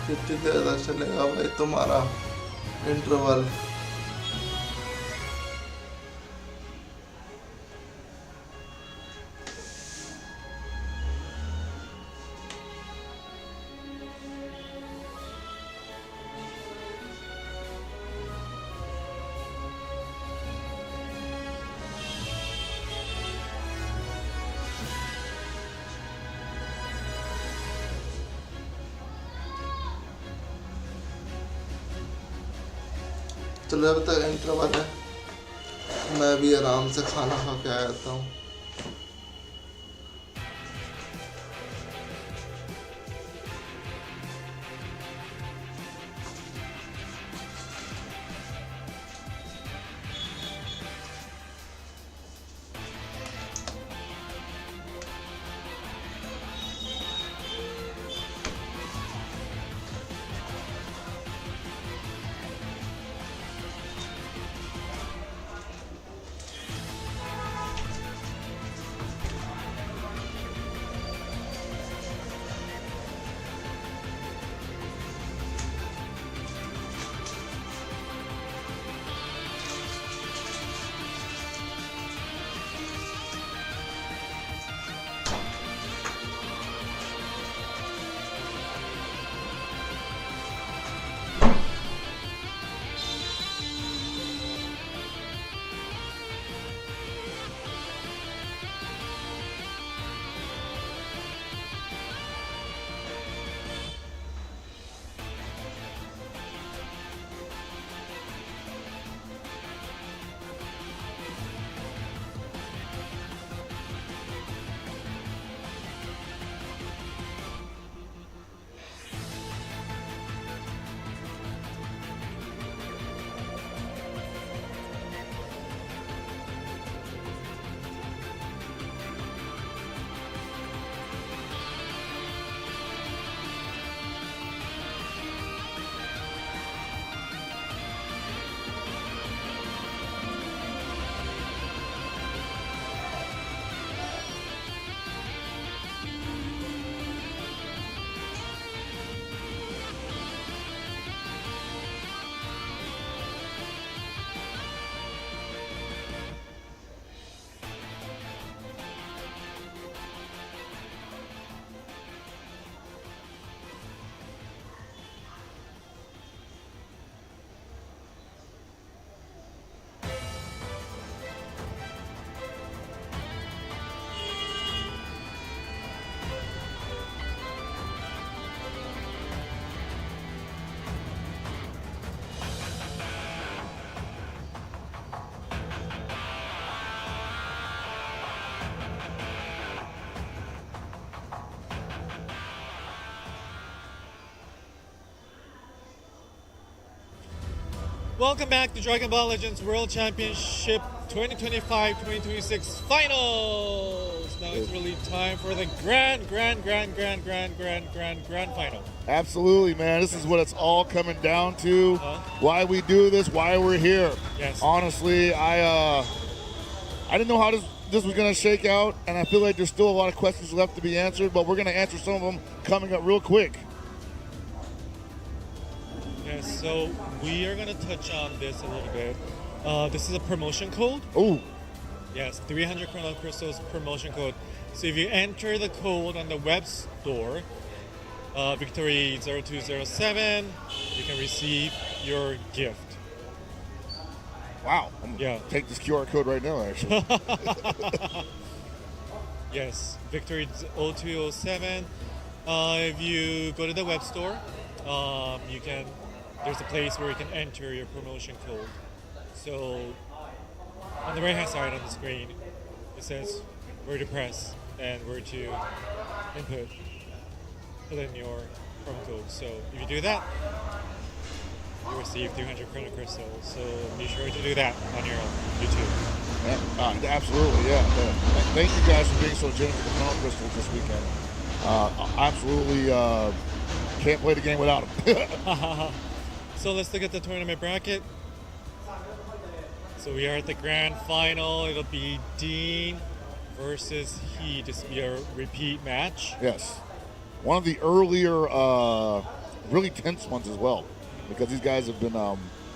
कितनी देर तक चलेगा भाई तुम्हारा इंटरवल? चलो अभी तक इंटरवल है, मैं भी आराम से खाना खा के आया था हूँ।
Welcome back to Dragon Ball Legends World Championship 2025-2026 Finals. Now it's really time for the grand final.
Absolutely, man. This is what it's all coming down to. Why we do this, why we're here.
Yes.
Honestly, I didn't know how this was going to shake out, and I feel like there's still a lot of questions left to be answered, but we're going to answer some of them coming up real quick.
Yes, so we are going to touch on this a little bit. This is a promotion code.
Ooh.
Yes, 300 Chrono Crystals promotion code. So if you enter the code on the web store, Victory 0207, you can receive your gift.
Wow. I'm going to take this QR code right now, actually.
Yes, Victory 0207. If you go to the web store, there's a place where you can enter your promotion code. So on the right hand side on the screen, it says where to press and where to put in your promo code. So if you do that, you receive 300 chrono crystals. So be sure to do that on your YouTube.
Yeah, absolutely, yeah. Thank you guys for being so generous with the chrono crystals this weekend. Absolutely can't play the game without them.
So let's look at the tournament bracket. So we are at the grand final. It'll be Dean versus He. This will be a repeat match.
Yes. One of the earlier, really tense ones as well, because these guys have been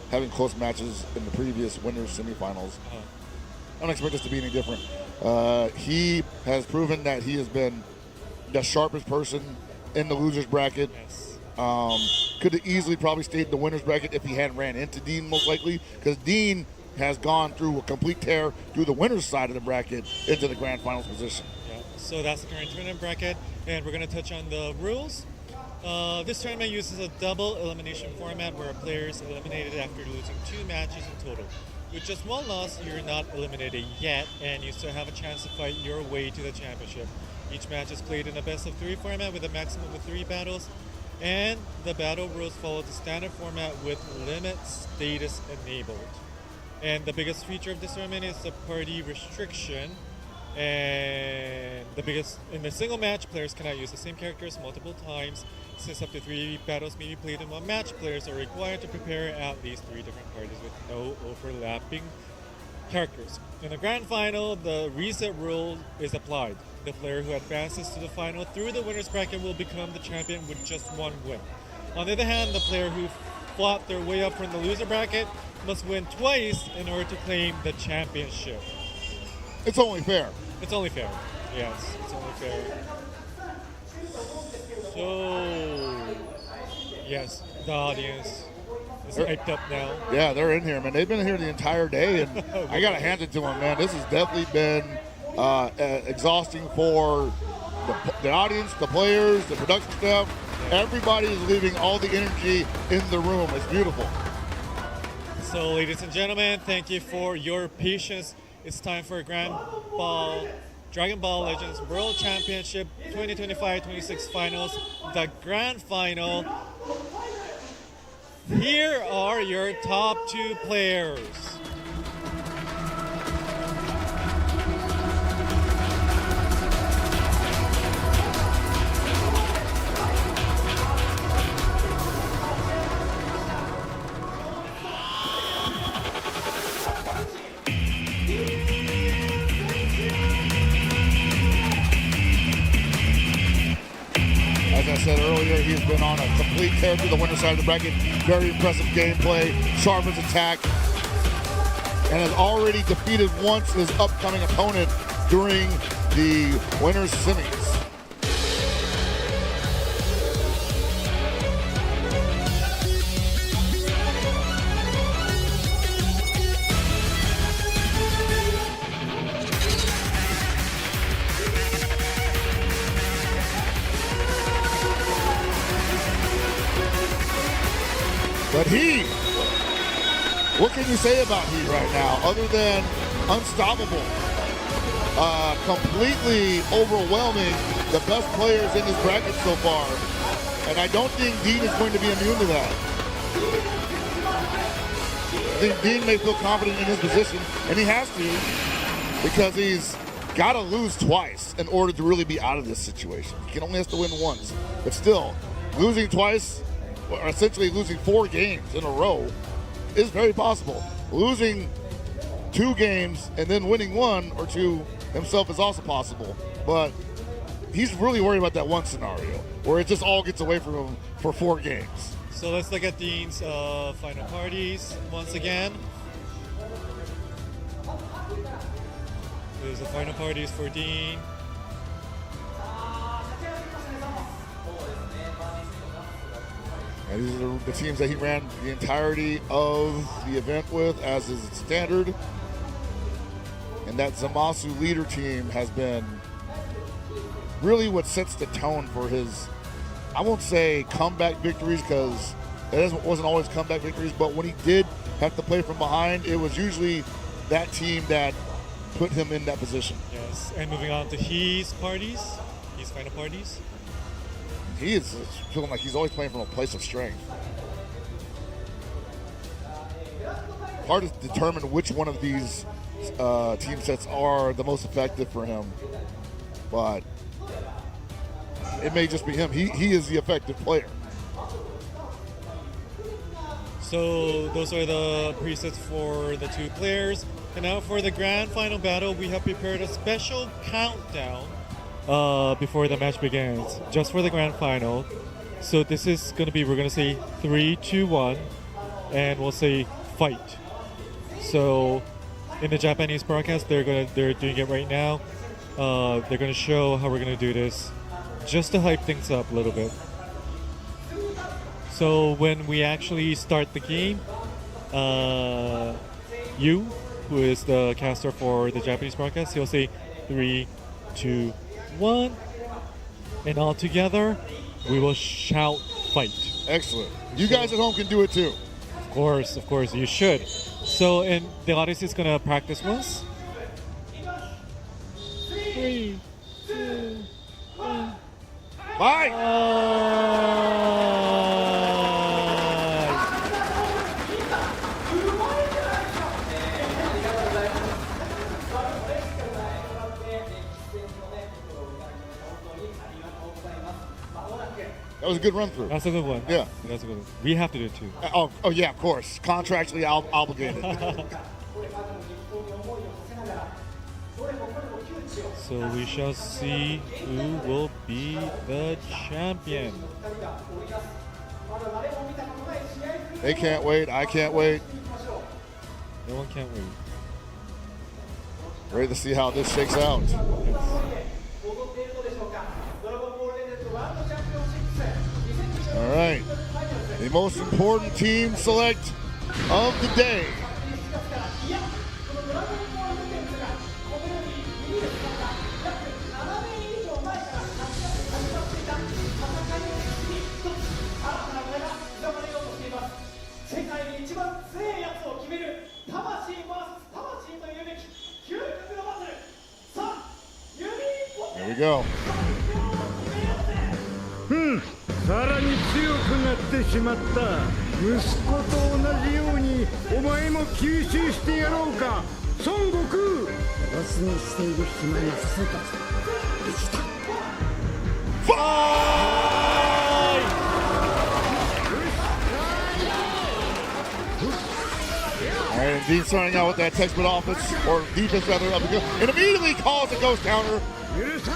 having close matches in the previous winners semifinals. I don't expect this to be any different. He has proven that he has been the sharpest person in the losers bracket.
Yes.
Could have easily probably stayed in the winners bracket if he hadn't ran into Dean, most likely, because Dean has gone through a complete tear through the winners side of the bracket into the grand finals position.
Yeah. So that's the current tournament bracket, and we're going to touch on the rules. This tournament uses a double elimination format where a player is eliminated after losing 2 matches in total. With just 1 loss, you're not eliminated yet, and you still have a chance to fight your way to the championship. Each match is played in a best-of-3 format with a maximum of 3 battles, and the battle rules follow the standard format with limit status enabled. And the biggest feature of this tournament is the party restriction. And in the single match, players cannot use the same characters multiple times. Since up to 3 battles may be played in one match, players are required to prepare at least 3 different parties with no overlapping characters. In the grand final, the reset rule is applied. The player who advances to the final through the winner's bracket will become the champion with just 1 win. On the other hand, the player who fought their way up from the loser bracket must win twice in order to claim the championship.
It's only fair.
It's only fair. Yes, it's only fair. So, yes, the audience is hyped up now.
Yeah, they're in here, man. They've been here the entire day, and I got to hand it to them, man. This has definitely been exhausting for the audience, the players, the production staff. Everybody is leaving all the energy in the room. It's beautiful.
So, ladies and gentlemen, thank you for your patience. It's time for Dragon Ball Legends World Championship 2025-26 Finals, the grand final. Here are your top 2 players.
As I said earlier, he's been on a complete tear through the winner's side of the bracket. Very impressive gameplay, sharp as attack, and has already defeated once his upcoming opponent during the winner's semis. But He, what can you say about He right now, other than unstoppable, completely overwhelming the best players in this bracket so far, and I don't think Dean is going to be immune to that. I think Dean may feel confident in his position, and he has to, because he's got to lose twice in order to really be out of this situation. He can only have to win once, but still, losing twice, or essentially losing 4 games in a row, is very possible. Losing 2 games and then winning 1 or 2 himself is also possible. But he's really worried about that one scenario where it just all gets away from him for 4 games.
So let's look at Dean's final parties once again. There's the final parties for Dean.
And these are the teams that he ran the entirety of the event with, as is standard. And that Zamasu leader team has been really what sets the tone for his I won't say comeback victories because it wasn't always comeback victories, but when he did have to play from behind, it was usually that team that put him in that position.
Yes, and moving on to his final parties.
He is feeling like he's always playing from a place of strength. Hard to determine which one of these team sets are the most effective for him, but it may just be him. He is the effective player.
So those are the presets for the two players. And now for the grand final battle, we have prepared a special countdown before the match begins, just for the grand final. So this is going to be, we're going to say 3, 2, 1, and we'll say fight. So in the Japanese broadcast, they're doing it right now. They're going to show how we're going to do this, just to hype things up a little bit. So when we actually start the game, Yu, who is the caster for the Japanese broadcast, he'll say 3, 2, 1, and all together we will shout fight.
Excellent. You guys at home can do it too.
Of course, you should. So, and the audience is gonna practice once. 3, 2, 1.
Bye. That was a good run through.
That's a good one.
Yeah.
That's a good one. We have to do it too.
Oh yeah, of course. Contractually obligated.
So we shall see who will be the champion.
They can't wait. I can't wait.
No one can't wait.
Ready to see how this shakes out. All right. The most important team select of the day. Here we go.
さらに強くなってしまった息子と同じようにお前も吸収してやろうか孫悟空
おすにしている暇にスーパーできた
All right, and Dean starting out with that textbook offense, or defense rather, and immediately calls a ghost counter.
許さん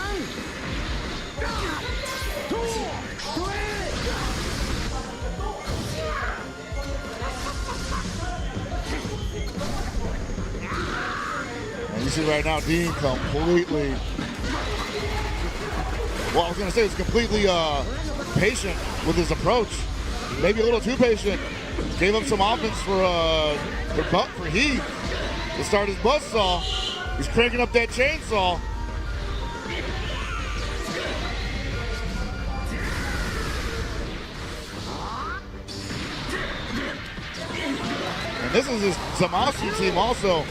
And you see right now, Dean completely, well, I was going to say he's completely patient with his approach. Maybe a little too patient. Gave up some offense for Heath to start his buzzsaw. He's cranking up that chainsaw. And this is his Zamasu team also.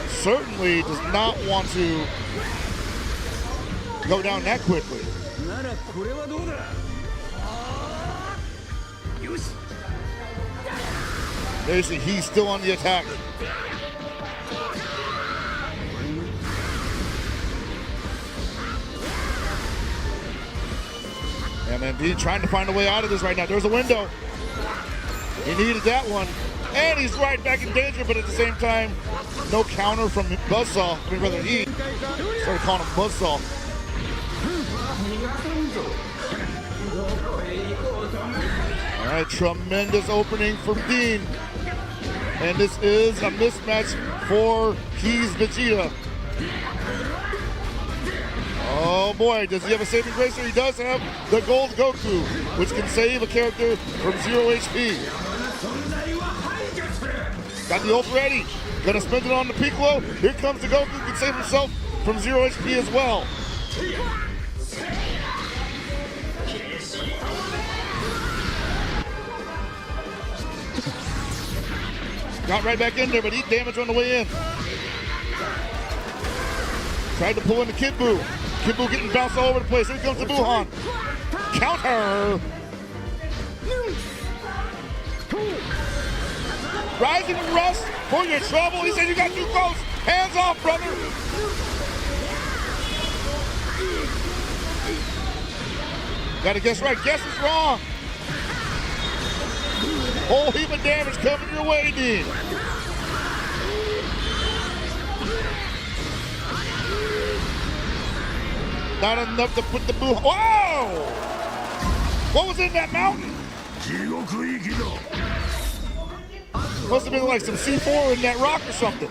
Certainly does not want to go down that quickly. There you see, he's still on the attack. And indeed trying to find a way out of this right now. There's a window. He needed that one. And he's right back in danger, but at the same time, no counter from Buzzsaw. I mean, rather he started calling him Buzzsaw. All right, tremendous opening from Dean. And this is a mismatch for Keys Vegeta. Oh boy, does he have a saving grace? He does have the Gold Goku, which can save a character from 0 HP. Got the ult ready. Gonna spend it on the Piccolo. Here comes the Goku, can save himself from 0 HP as well. Got right back in there, but he damaged on the way in. Tried to pull in the Kid Buu. Kid Buu getting bounced all over the place. Here comes the Buhan. Counter. Rising Rust for your trouble. He said you got too close. Hands off, brother. Gotta guess right. Guess is wrong. Whole heap of damage coming your way, Dean. Not enough to put the boo. Whoa! What was in that mountain? Must have been like some C4 in that rock or something.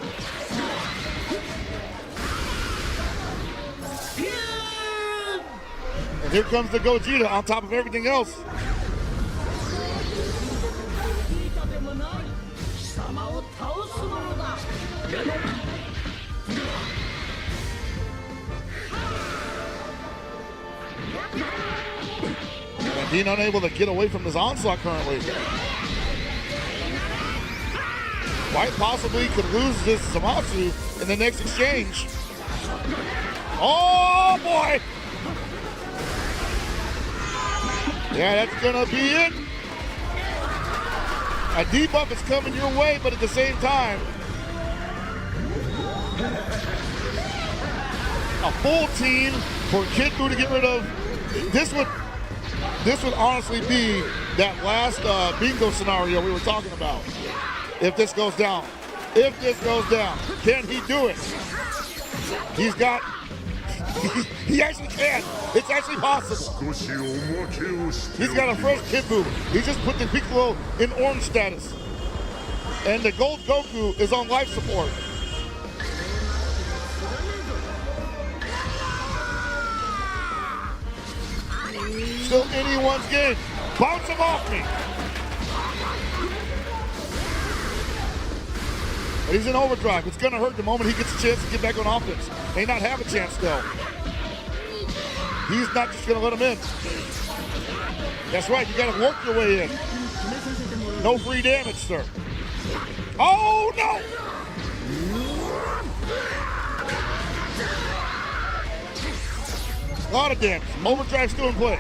And here comes the Gogeta on top of everything else. And Dean unable to get away from this onslaught currently. Quite possibly could lose this Zamasu in the next exchange. Oh boy! Yeah, that's gonna be it. A debuff is coming your way, but at the same time, a full team for Kid Buu to get rid of. This would honestly be that last bingo scenario we were talking about. If this goes down. If this goes down. Can he do it? He's got... he actually can. It's actually possible. He's got a fresh Kid Buu. He just put the Piccolo in orange status. And the gold Goku is on life support. Still anyone's game. Bounce him off me. But he's in overdrive. It's going to hurt the moment he gets a chance to get back on offense. May not have a chance, though. He's not just going to let him in. That's right. You got to work your way in. No free damage, sir. Oh, no! A lot of damage. Overdrive still in play.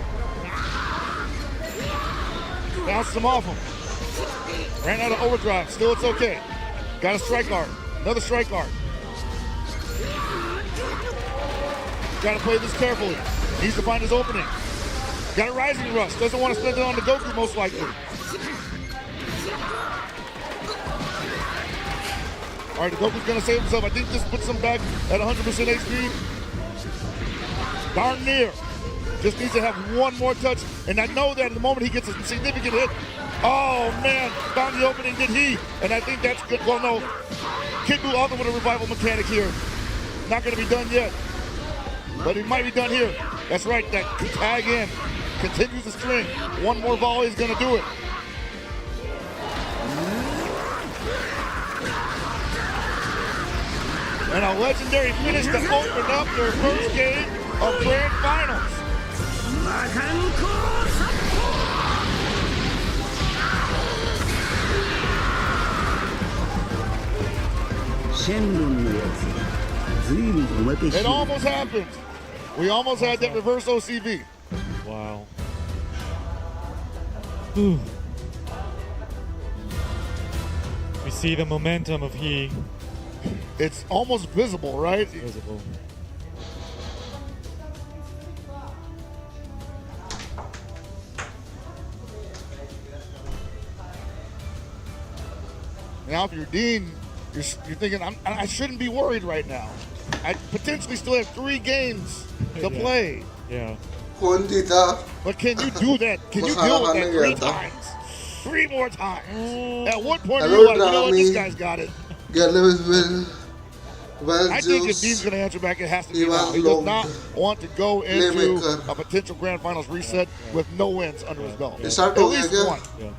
Bounced him off him. Ran out of overdrive. Still, it's okay. Got a strike art. Another strike art. Got to play this carefully. Needs to find his opening. Got a rising rust. Doesn't want to spend it on the Goku, most likely. All right, the Goku's going to save himself. I think this puts him back at 100% HP. Darn near. Just needs to have one more touch. And I know that at the moment he gets a significant hit. Oh, man. Found the opening, did he? And I think that's good. Well, no. Kid Buu also with a revival mechanic here. Not going to be done yet. But he might be done here. That's right. That tag in. Continues the string. One more volley is going to do it. And a legendary finish to open up their first game of Grand Finals. It almost happened. We almost had that reverse OCV.
Wow. Whew. We see the momentum of he.
It's almost visible, right?
Visible.
Now, if you're Dean, you're thinking, I shouldn't be worried right now. I potentially still have 3 games to play.
Yeah.
But can you do that? Can you deal with that 3 times? 3 more times. At what point are you like, you know what, this guy's got it? I think if Dean's going to answer back, it has to be now. He does not want to go into a potential Grand Finals reset with no wins under his belt. At least one.
Yeah.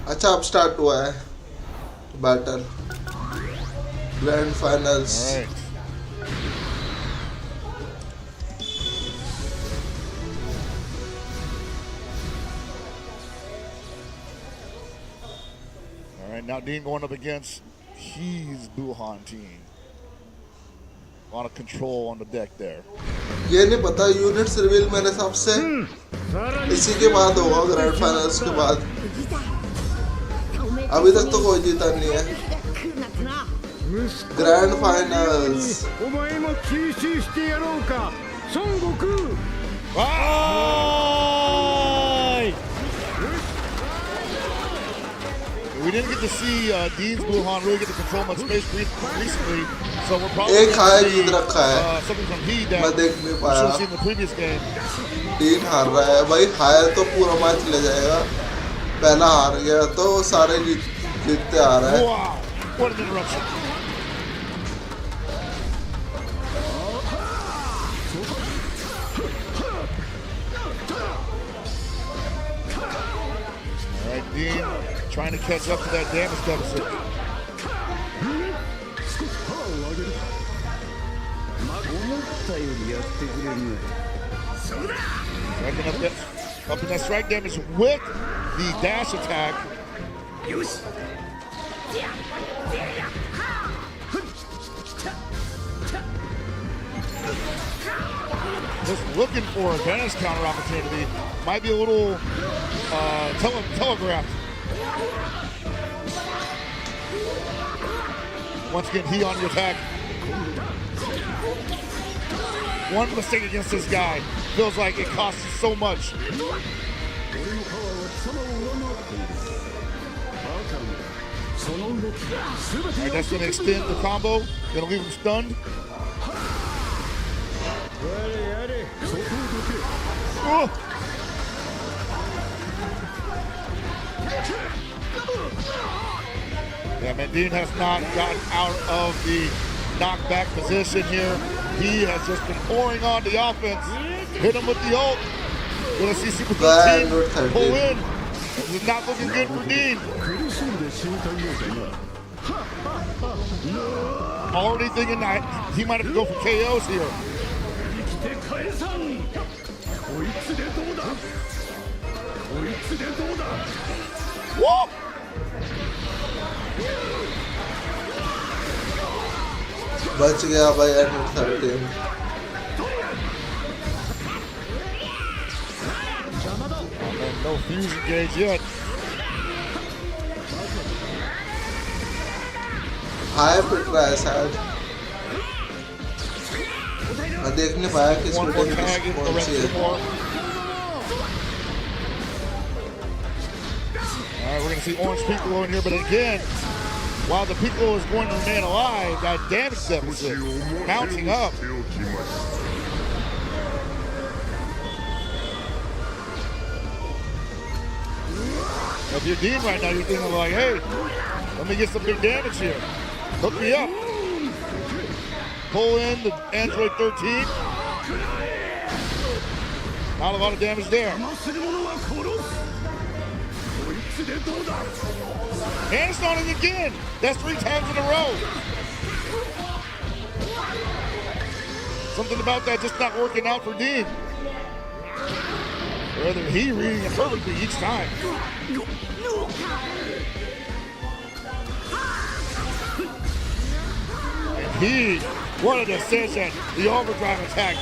अच्छा अब start हुआ है battle grand finals.
All right. All right, now Dean going up against his Buhan team. A lot of control on the deck there.
ये नहीं पता units reveal मेरे हिसाब से इसी के बाद होगा ग्रैंड फाइनल्स के बाद. अभी तक तो कोई जीता नहीं है. Grand finals.
お前も吸収してやろうか孫悟空
Bye!
We didn't get to see Dean's Buhan really get to control much space recently, so we're probably
एक हाय
going to
जीत
see
रखा है.
something from he that
मैं
we
देख नहीं
should
पाया.
have seen in the previous game.
Dean हार रहा है भाई. हाय तो पूरा मैच ले जाएगा. पहला हार गया तो सारे जीतते आ रहे हैं.
Wow, what an interruption. All right, Dean trying to catch up to that damage deficit. Striking up in that strike damage with the dash attack. Just looking for a advantage counter opportunity. Might be a little telegraphed. Once again, he on the attack. One mistake against this guy feels like it costs you so much. Alright, that's going to extend the combo. Going to leave him stunned. Oh. Yeah, man, Dean has not gotten out of the knockback position here. He has just been pouring on the offense. Hit him with the ult. Gonna see Super Team pull in. This is not looking good for Dean. Already thinking that he might have to go for KOs here. Whoa!
बच गया भाई and 13.
No fusion gauge yet.
हाय पिट रहा है शायद. मैं देख नहीं पाया कि
One more
इसमें
tag in the
कौन
rest
सी
of the
है.
floor. All right, we're going to see Orange Piccolo in here, but again, while the Piccolo is going to remain alive, that damage deficit mounting up. If you're Dean right now, you're thinking like, hey, let me get some big damage here. Hook me up. Pull in the Android 13. Not a lot of damage there. Hands on it again. That's 3 times in a row. Something about that just not working out for Dean. Rather, he reading it perfectly each time. And he, what a decision. The overdrive attack.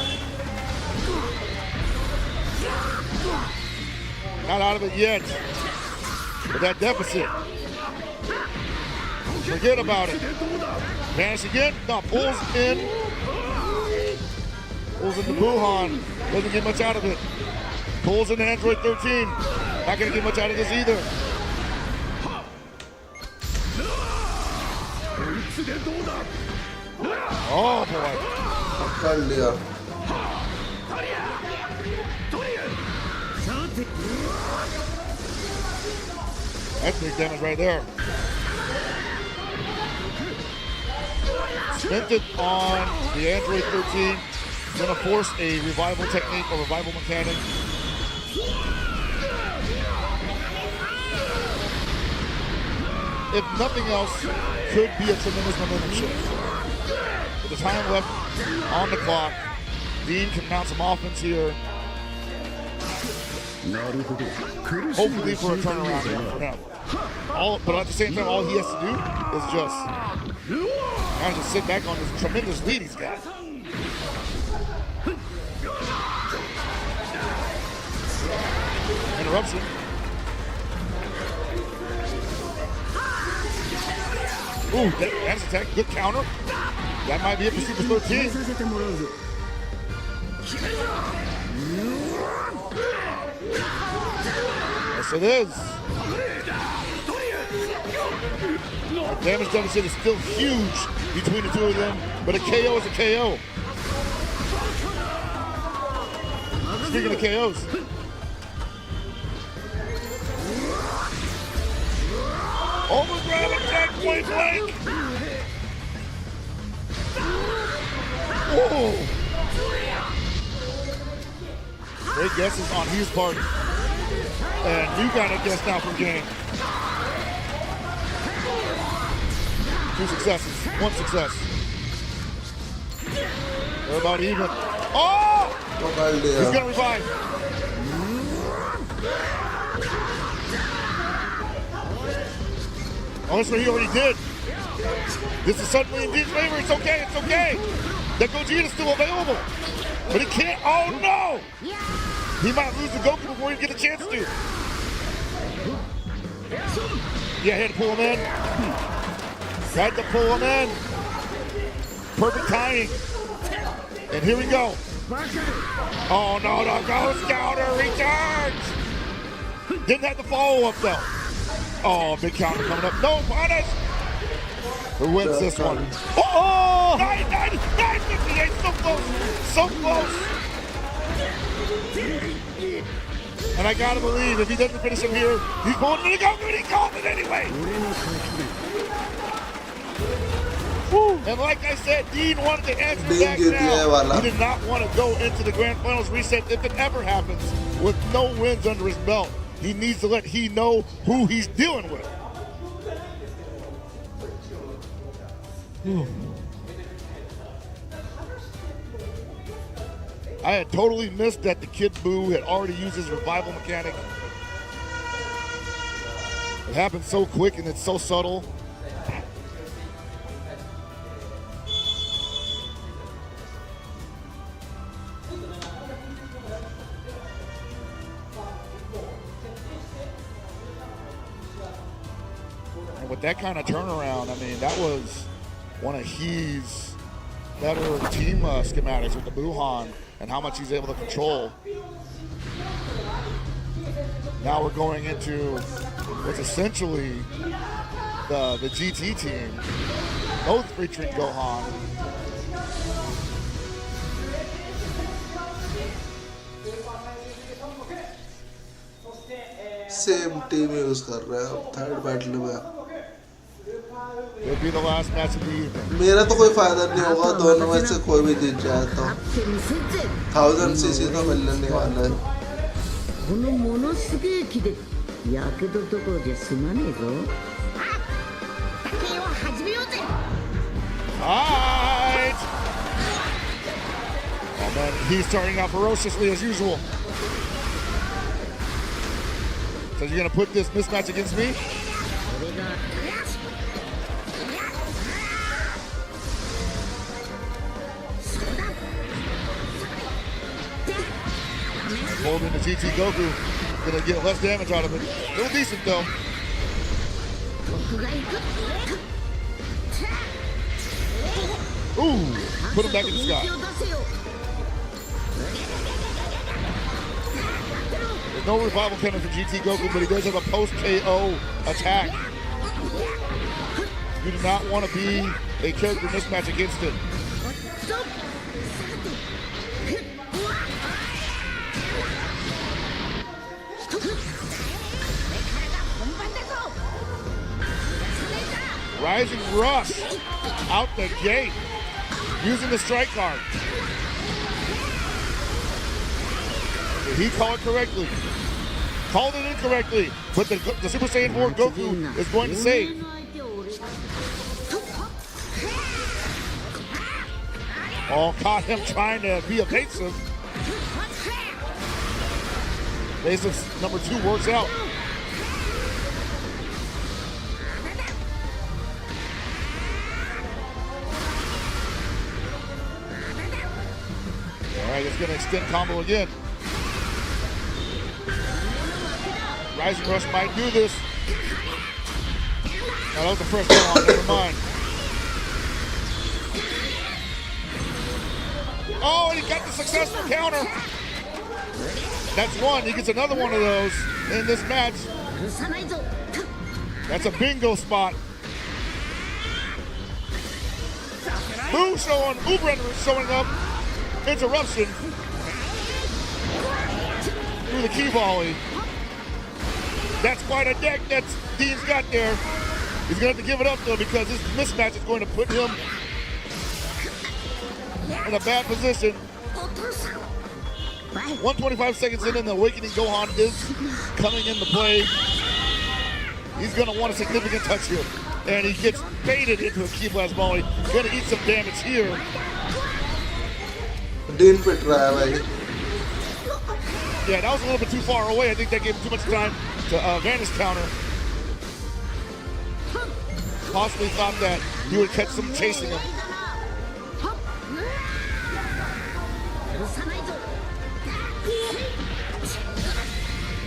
Not out of it yet. But that deficit. Forget about it. Vanish again. No, pulls in. Pulls into Buhan. Doesn't get much out of it. Pulls into Android 13. Not going to get much out of this either. Oh boy.
कर लिया.
That's big damage right there. Spent it on the Android 13. Gonna force a revival technique or revival mechanic. if nothing else, could be a tremendous momentum shift. With the time left on the clock, Dean can mount some offense here. Hopefully for a turnaround here for him. But at the same time, all he has to do is just kind of just sit back on this tremendous lead he's got. Interruption. Ooh, that's attack. Good counter. That might be it for Super 13. Yes, it is. The damage deficit is still huge between the two of them, but a KO is a KO. Speaking of KOs. Overgrab attack, point blank. Whoa. Great guesses on his part. And you got a guess now from game. 2 successes, 1 success. They're about even. Oh! He's gonna revive. Oh, that's what he already did. This is suddenly in Dean's favor. It's okay, it's okay. That Gogeta is still available. But he can't, oh no! He might lose the Goku before he gets a chance to. Yeah, he had to pull him in. Tried to pull him in. Perfect timing. And here we go. Oh no, the Ghost Counter returns! Didn't have the follow-up though. Oh, big counter coming up. No, punish! Who wins this one? Oh! 958, so close! So close! And I gotta believe if he doesn't finish him here, he's pulling to the Goku and he called it anyway! Woo. And like I said, Dean wanted to answer back now. He did not want to go into the Grand Finals reset if it ever happens with no wins under his belt. He needs to let he know who he's dealing with. I had totally missed that the Kid Buu had already used his revival mechanic. It happens so quick and it's so subtle. And with that kind of turnaround, I mean, that was one of his better team schematics with the Buuhan and how much he's able to control. Now we're going into what's essentially the GT team, both featuring Gohan.
Same team use कर रहा है third battle में.
It'll be the last match of the evening.
मेरा तो कोई फायदा नहीं होगा दोनों में से कोई भी जीत जाए तो 1000 सीसी तो मिलने नहीं वाला है.
このものすげえ気でやけどどころじゃ済まねえぞ。竹を始めようぜ。
Alright. Oh man, he's starting out ferociously as usual. So you're gonna put this mismatch against me? Holding the GT Goku, gonna get less damage out of it. Still decent though. Ooh, put him back in the sky. There's no revival coming for GT Goku, but he does have a post-KO attack. You do not want to be a character mismatch against it. Rising Rush out the gate using the strike card. Did he call it correctly? Called it incorrectly, but the Super Saiyan 4 Goku is going to save. Oh, caught him trying to be evasive. Evasive number 2 works out. All right, it's gonna extend combo again. Rising Rush might do this. No, that was the first one. Never mind. Oh, and he got the successful counter. That's one. He gets another one of those in this match. That's a bingo spot. Move render showing up. Interruption through the key volley. That's quite a deck that Dean's got there. He's gonna have to give it up though because this mismatch is going to put him in a bad position. 125 seconds in and the Awakening Gohan is coming into play. He's gonna want a significant touch here. And he gets baited into a key blast volley. Gonna eat some damage here.
Dean pit raha hai bhai.
Yeah, that was a little bit too far away. I think that gave him too much time to vanish counter. Possibly thought that he would catch some chasing him.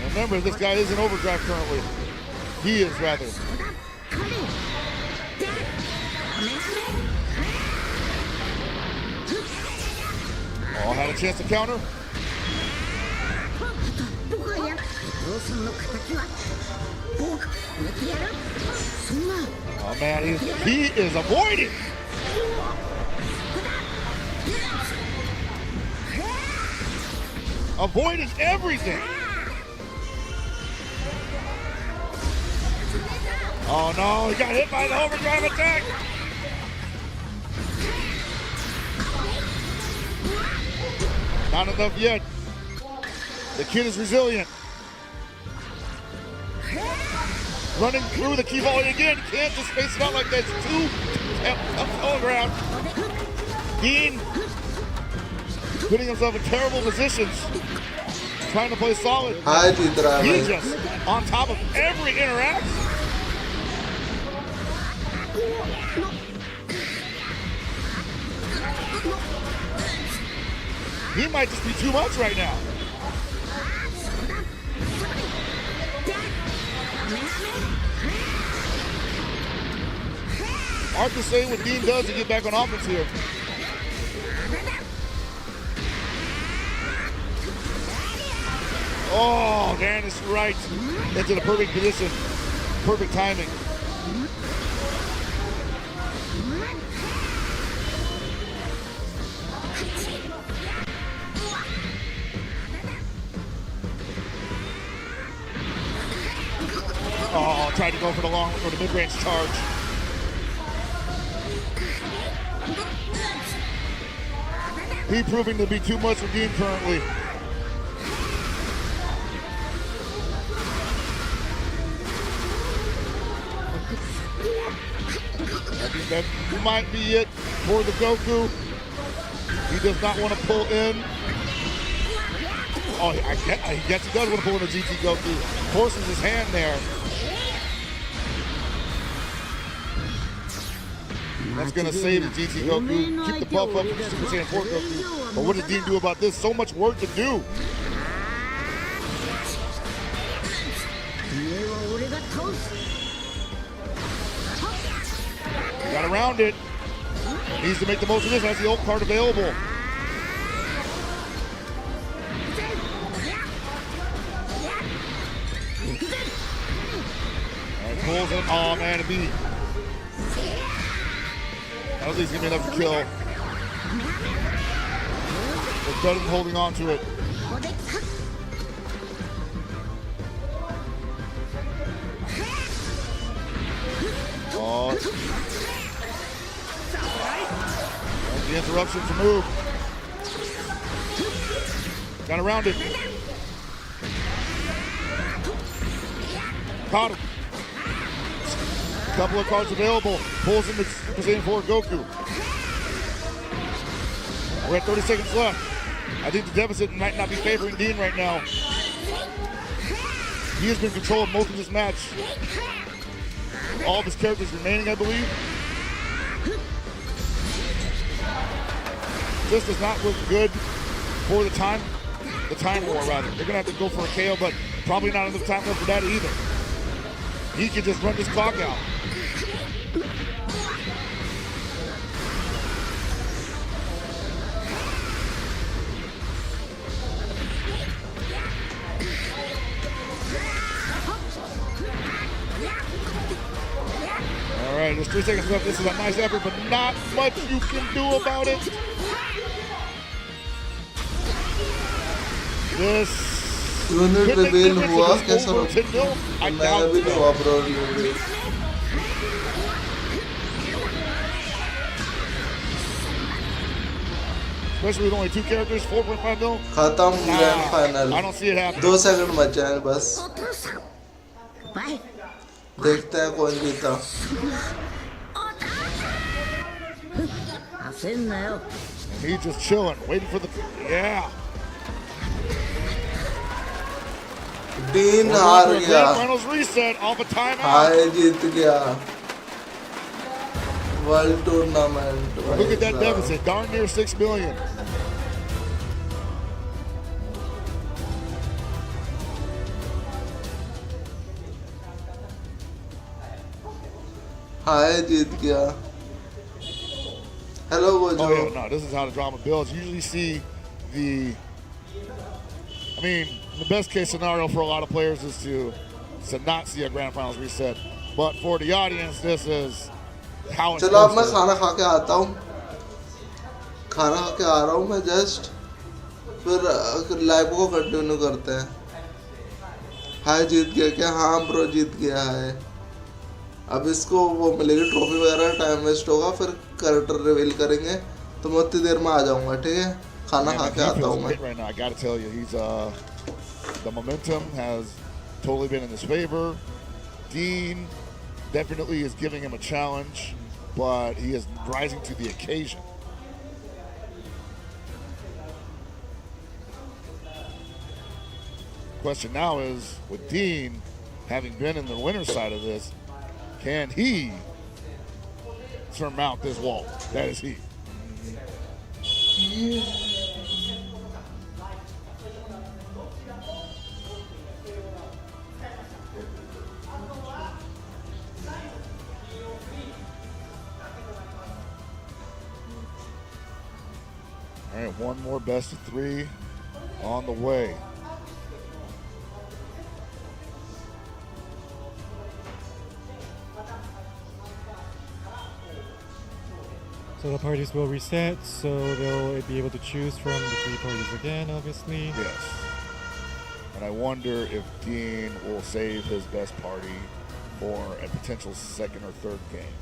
Remember, this guy is in overdrive currently. He is, rather. Oh, had a chance to counter. Oh man, he is avoiding. Avoiding everything. Oh no, he got hit by the overdrive attack. Not enough yet. The kid is resilient. Running through the key volley again. Can't just space it out like that. It's too up on the ground. Dean putting himself in terrible positions. Trying to play solid. He's just on top of every interaction. He might just be too much right now. Hard to say what Dean does to get back on offense here. Oh, vanish right into the perfect position. Perfect timing. Oh, tried to go for the mid-range charge. He proving to be too much for Dean currently. I think that might be it for the Goku. He does not want to pull in. Oh, I guess he does want to pull in a GT Goku. Forces his hand there. That's going to save the GT Goku. Keep the buff up for Super Saiyan 4 Goku. But what does Dean do about this? So much work to do. Got around it. Needs to make the most of this. Has the ult card available. Alright, pulls in. Oh man, it beat. I don't think he's gonna be enough to kill. But Dutton holding on to it. Oh. The interruption to move. Got around it. Caught him. couple of cards available. Pulls into Super Saiyan 4 Goku. We're at 30 seconds left. I think the deficit might not be favoring Dean right now. He has been in control of most of this match. All of his characters remaining, I believe. This does not look good for the time war rather. They're gonna have to go for a KO, but probably not enough time left for that either. He can just run this clock out. All right, there's 3 seconds left. This is a nice effort, but not much you can do about it. This
unit reveal हुआ कैसा
over 10 mil? I
मैं
doubt
अभी
so.
नहीं हुआ bro reveal
Especially with only 2 characters, 4.5 mil.
खत्म grand final
I don't see it happening.
2 second बचे हैं बस
お父さんバイ
देखते हैं कौन जीता
焦んなよ
He's just chilling, waiting for the yeah.
Dean
We're
हार
going for a
गया
grand finals reset off a timeout.
हाय जीत गया world tournament
Look at that deficit, darn near 6 million.
हाय जीत गया hello
Oh
Gojo
yeah, no, this is how the drama builds. You usually see the best case scenario for a lot of players is to not see a grand finals reset. But for the audience, this is how it's
चलो अब मैं
supposed to.
खाना खा के आता हूँ खाना खा के आ रहा हूँ मैं जस्ट फिर लाइव को कंटिन्यू करते हैं हाय जीत गया क्या हाँ ब्रो जीत गया है अब इसको वो मिलेगी ट्रॉफी वगैरह टाइम वेस्ट होगा फिर कैरेक्टर रिवील करेंगे तो मैं उतनी देर में आ जाऊंगा ठीक है खाना
Man,
खा
he
के आता हूँ
feels
मैं
great right now. I gotta tell you, he's the momentum has totally been in his favor. Dean definitely is giving him a challenge, but he is rising to the occasion. Question now is, with Dean having been in the winner's side of this, can he surmount this wall? That is he. All right, one more best of 3 on the way.
So the parties will reset, so they'll be able to choose from the 3 parties again, obviously.
Yes. And I wonder if Dean will save his best party for a potential second or third game,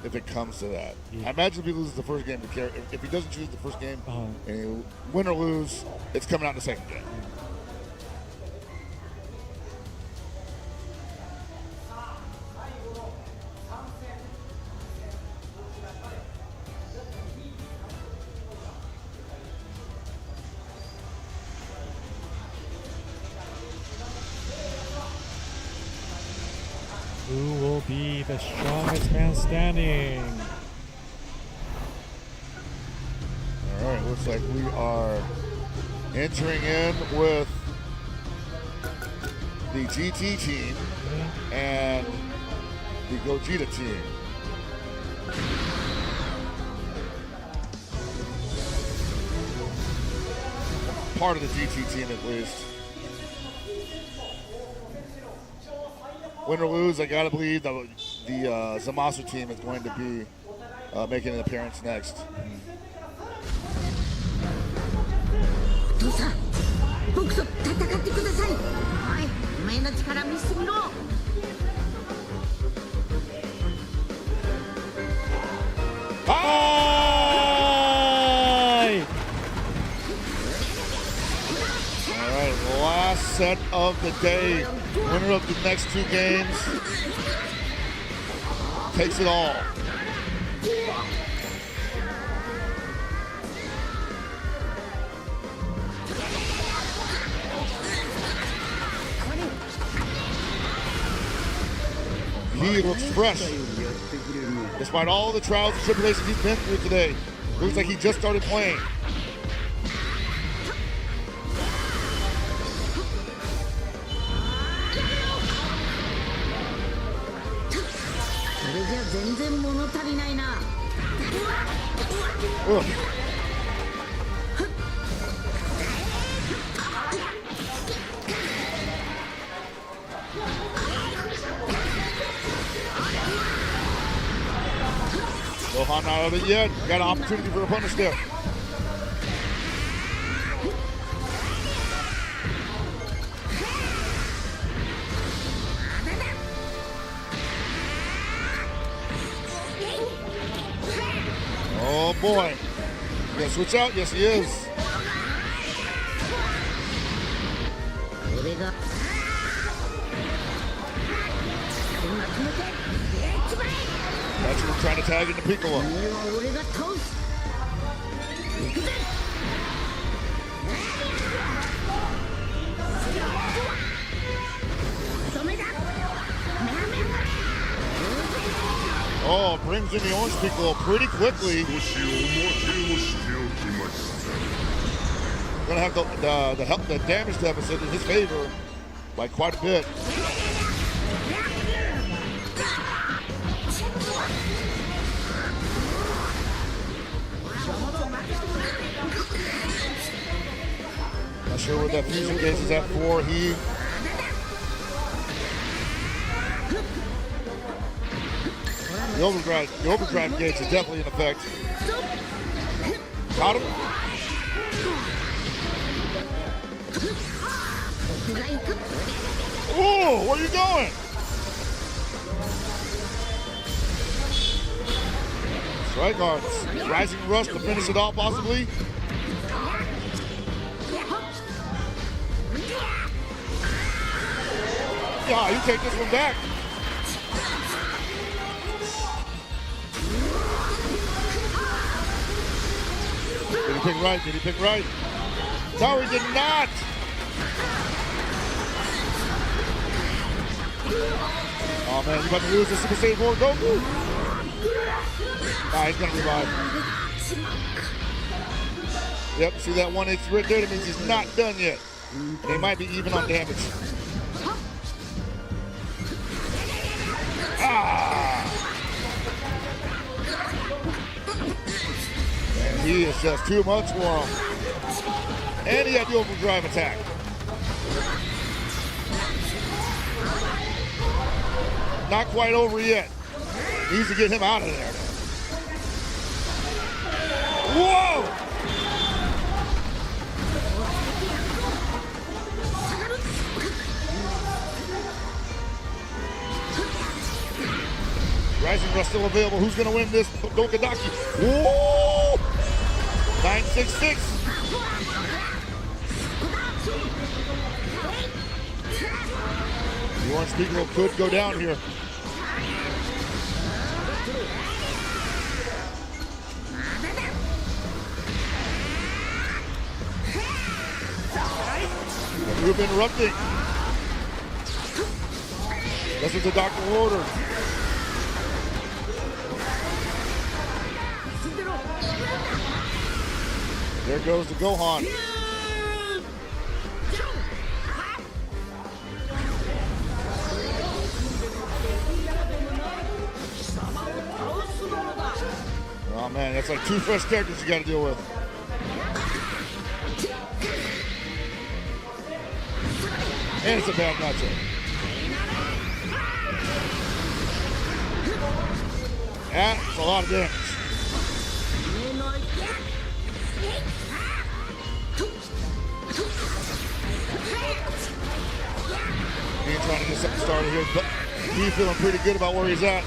if it comes to that.
Yeah.
I imagine if he loses the first game, if he doesn't choose the first game, and he win or lose, it's coming out in the second game.
Who will be the strongest man standing?
All right, looks like we are entering in with the GT team and the Gogeta team. Part of the GT team at least. Win or lose, I gotta believe the Zamasu team is going to be making an appearance next.
お父さん僕と戦ってくださいおいお前の力見せてみろ
Hi!
All right, last set of the day. Winner of the next 2 games takes it all. He looks fresh. Despite all the trials and tribulations he's been through today, looks like he just started playing. Ugh. Gohan not out of it yet. Got an opportunity for a punish there. Oh boy. You gonna switch out? Yes, he is. That's what we're trying to tag into Piccolo. Oh, brings in the orange Piccolo pretty quickly. Gonna have the damage deficit in his favor by quite a bit. Not sure what that fusion gauge is at for. The overdrive gauge is definitely in effect. Got him. Oh, where are you going? Strike arts. Rising rush to finish it off, possibly. Yeah, you take this one back. Did he pick right? Did he pick right? No, he did not. Oh man, you about to lose the Super Saiyan 4 Goku? He's gonna revive. Yep, see that 1H right there? That means he's not done yet. And he might be even on damage. And he is just too much for him. And he had the overdrive attack. Not quite over yet. Needs to get him out of there. Whoa! Rising Rush still available. Who's going to win this? Dokadaki. Whoa! 966. The orange Piccolo could go down here. Group interrupting. That's what the doctor ordered. There goes the Gohan. Oh man, that's like two fresh characters you got to deal with. And it's a bad matchup. That's a lot of damage. He's trying to get something started here, but he's feeling pretty good about where he's at.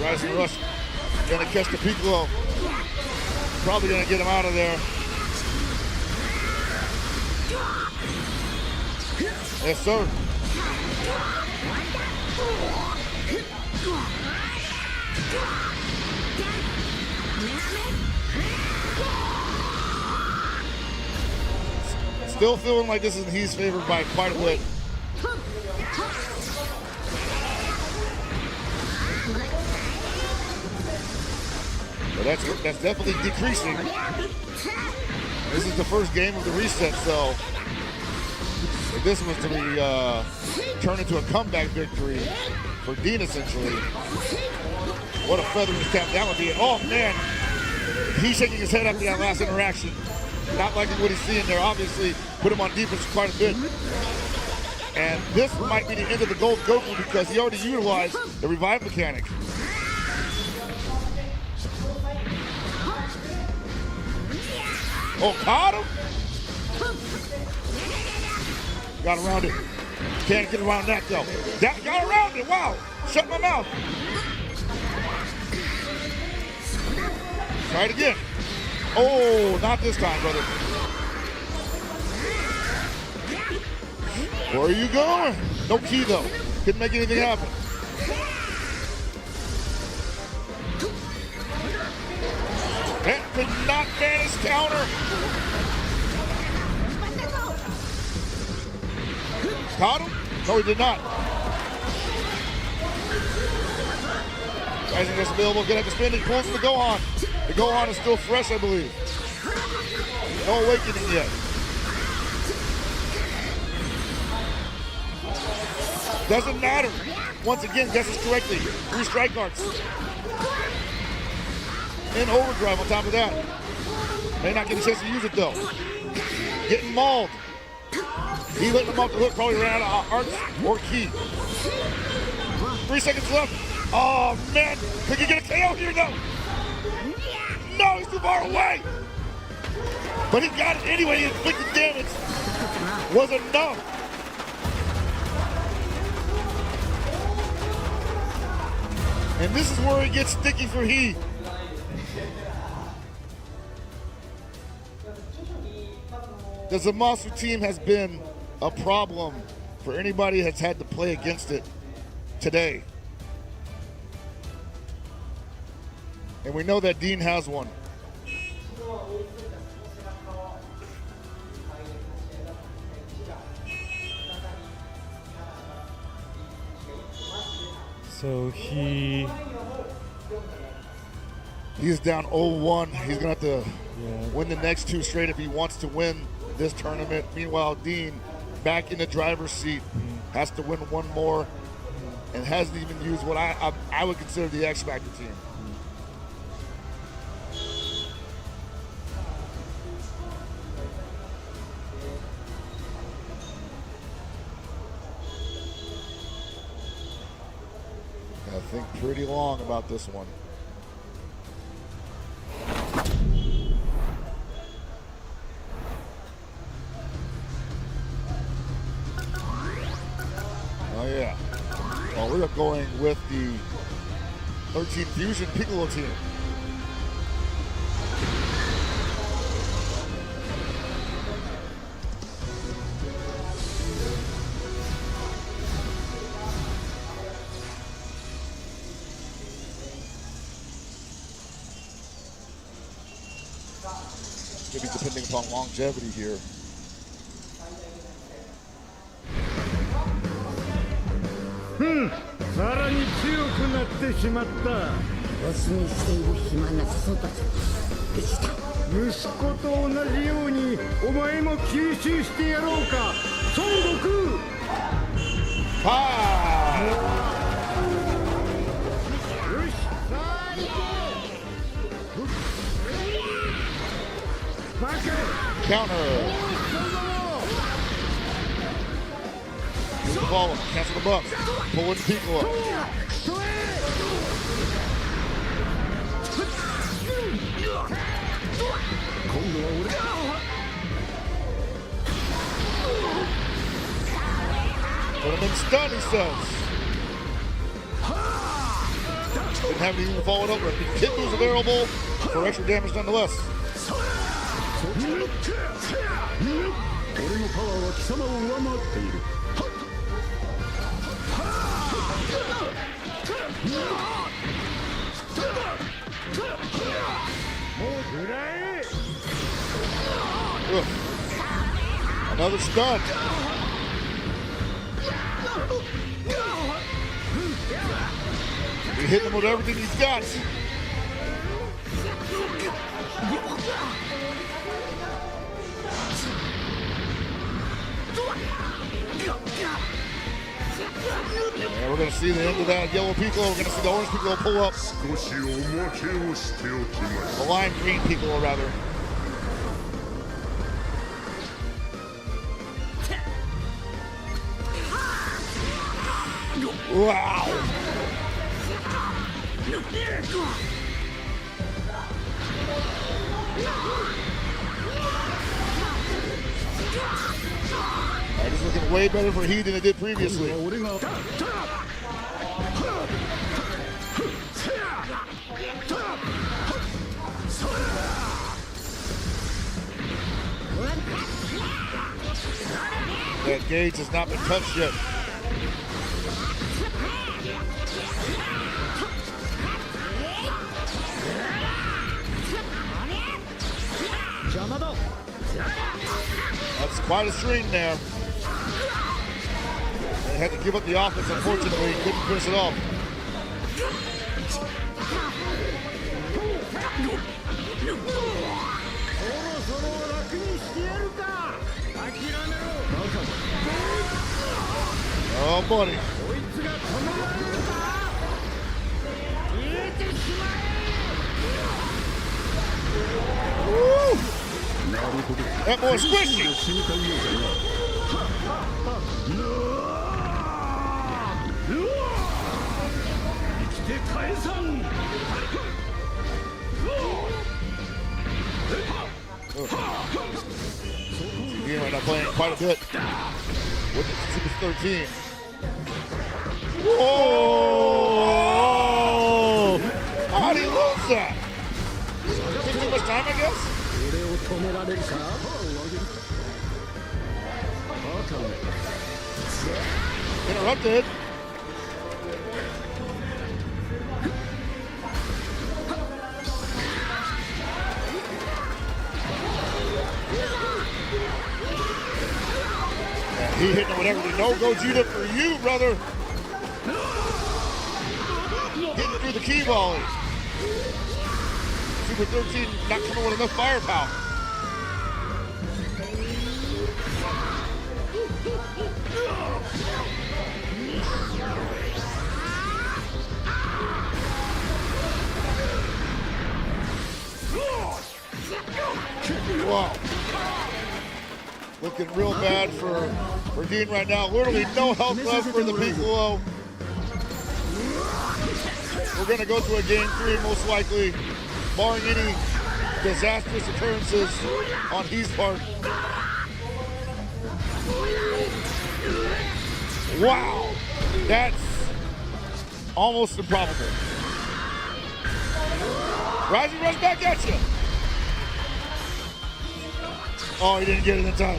Rising Rush gonna catch the Piccolo. Probably gonna get him out of there. Yes, sir. Still feeling like he's favored by quite a bit. But that's definitely decreasing. This is the first game of the reset, so if this was to be turned into a comeback victory for Dean, essentially, what a feather in his cap that would be. Oh man, he's shaking his head after that last interaction. Not liking what he's seeing there. Obviously, put him on defense quite a bit. And this might be the end of the Gold Goku because he already utilized the revive mechanic. Oh, caught him! Got around it. Can't get around that though. That got around it, wow! Shut my mouth. Try it again. Oh, not this time, brother. Where are you going? No key though. Couldn't make anything happen. That could not banish counter. Caught him? No, he did not. Rising just available. Good at the spin. He pulls the Gohan. The Gohan is still fresh, I believe. No awakening yet. Doesn't matter. Once again, guesses correctly. 3 strike arts. In overdrive on top of that. May not get a chance to use it though. Getting mauled. He let him off the hook, probably ran out of arts or key. 3 seconds left. Oh man, could you get a KO here though? No, he's too far away. But he got it anyway, he inflicted damage. Was enough. And this is where it gets sticky for he. The Zamasu team has been a problem for anybody that's had to play against it today. And we know that Dean has one.
So he's
down 0-1. He's gonna have to win the next 2 straight if he wants to win this tournament. Meanwhile, Dean, back in the driver's seat, has to win 1 more and hasn't even used what I would consider the X Factor team. I think pretty long about this one. Oh yeah. Well, we are going with the 13 Fusion Piccolo team. Maybe depending upon longevity here.
Hmm. さらに強くなってしまった。
おすみしている暇なさそうたちでした。
息子と同じようにお前も吸収してやろうか、孫悟空。
は
よし、さあ行こう。バカ。
counter. Follow, cancel the buff. Pull in Piccolo. Put him in stun, he says. Didn't have anything to follow it up with. Hit was available for extra damage nonetheless.
俺のパワーは貴様を上回っている。
Ugh. Another stun. He hit him with everything he's got. And we're going to see the end of that yellow Piccolo. We're going to see the orange Piccolo pull up. The lime green Piccolo, rather. Wow. That is looking way better for Heat than it did previously. That gauge has not been touched yet. That's quite a string there. They had to give up the offense, unfortunately. Couldn't finish it off. Oh, buddy. Woo! That boy's squishy. Again, right now playing quite a bit with the Super 13. Whoa! How did he lose that? Took too much time, I guess? Interrupted. Yeah, he hitting whatever. No Gogeta for you, brother. Getting through the key volley. Super 13 not coming with enough firepower. Wow. Looking real bad for Dean right now. Literally no health left for the Piccolo. We're going to go to a game 3 most likely, barring any disastrous occurrences on his part. Wow. That's almost improbable. Rising rush back at you. Oh, he didn't get it in time.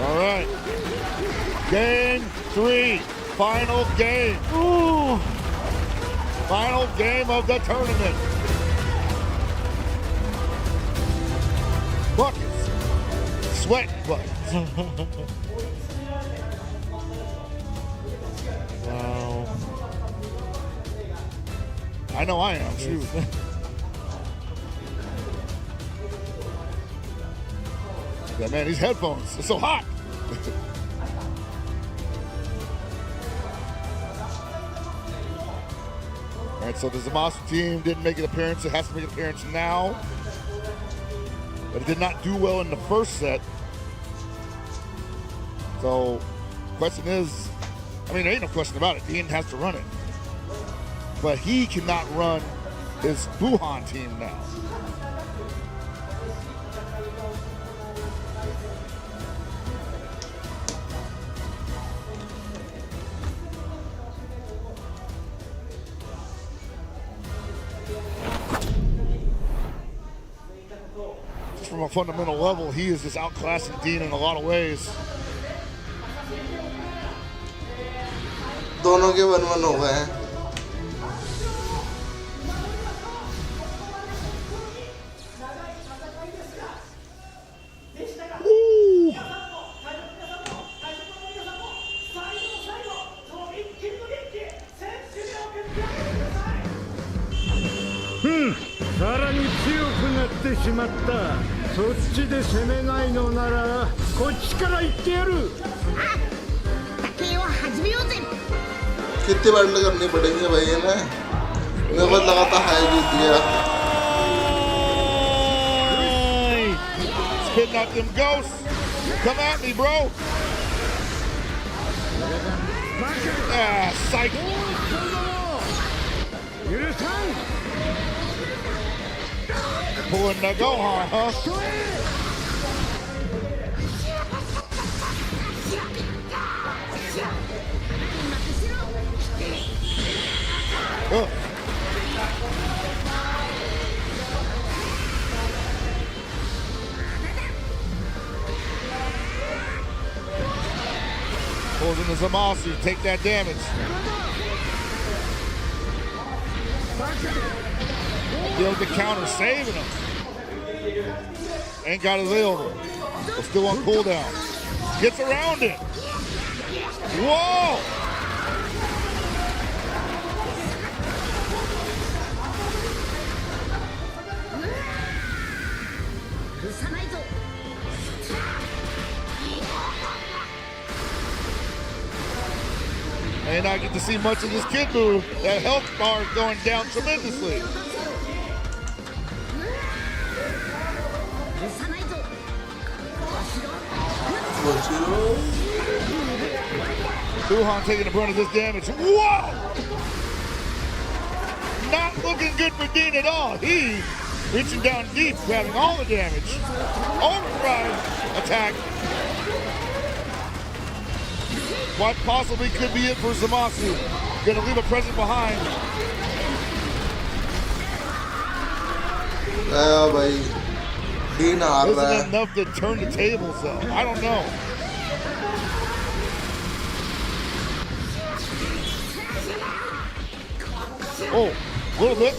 All right. Game 3. Final game. Ooh. Final game of the tournament. Buckets. Sweat buckets.
Wow.
I know I am, too. Yeah, man, these headphones, it's so hot. All right, so the Zamasu team didn't make an appearance. It has to make an appearance now. But it did not do well in the first set. So, question is, I mean, there ain't no question about it. Dean has to run it. But he cannot run his Buhan team now. a fundamental level, he is just outclassing Dean in a lot of ways.
दोनों के 1-1 हो गए हैं. कितनी बार करनी पड़ेंगे भाई ना मेरे को लगा था हाई जीत गया
Spitting out them ghosts. Come at me, bro. Ah, psych. Pulling the Gohan, huh? Pulls in the Zamasu, take that damage. Deals the counter, saving him. Ain't got his elbow. But still on cooldown. Gets around it. Whoa! May not get to see much of this kid move. That health bar is going down tremendously. Gohan taking the brunt of this damage. Whoa! Not looking good for Dean at all. He reaching down deep, grabbing all the damage. Overdrive attack. What possibly could be it for Zamasu. Gonna leave a present behind. Isn't enough to turn the tables though. I don't know. Oh, little bit.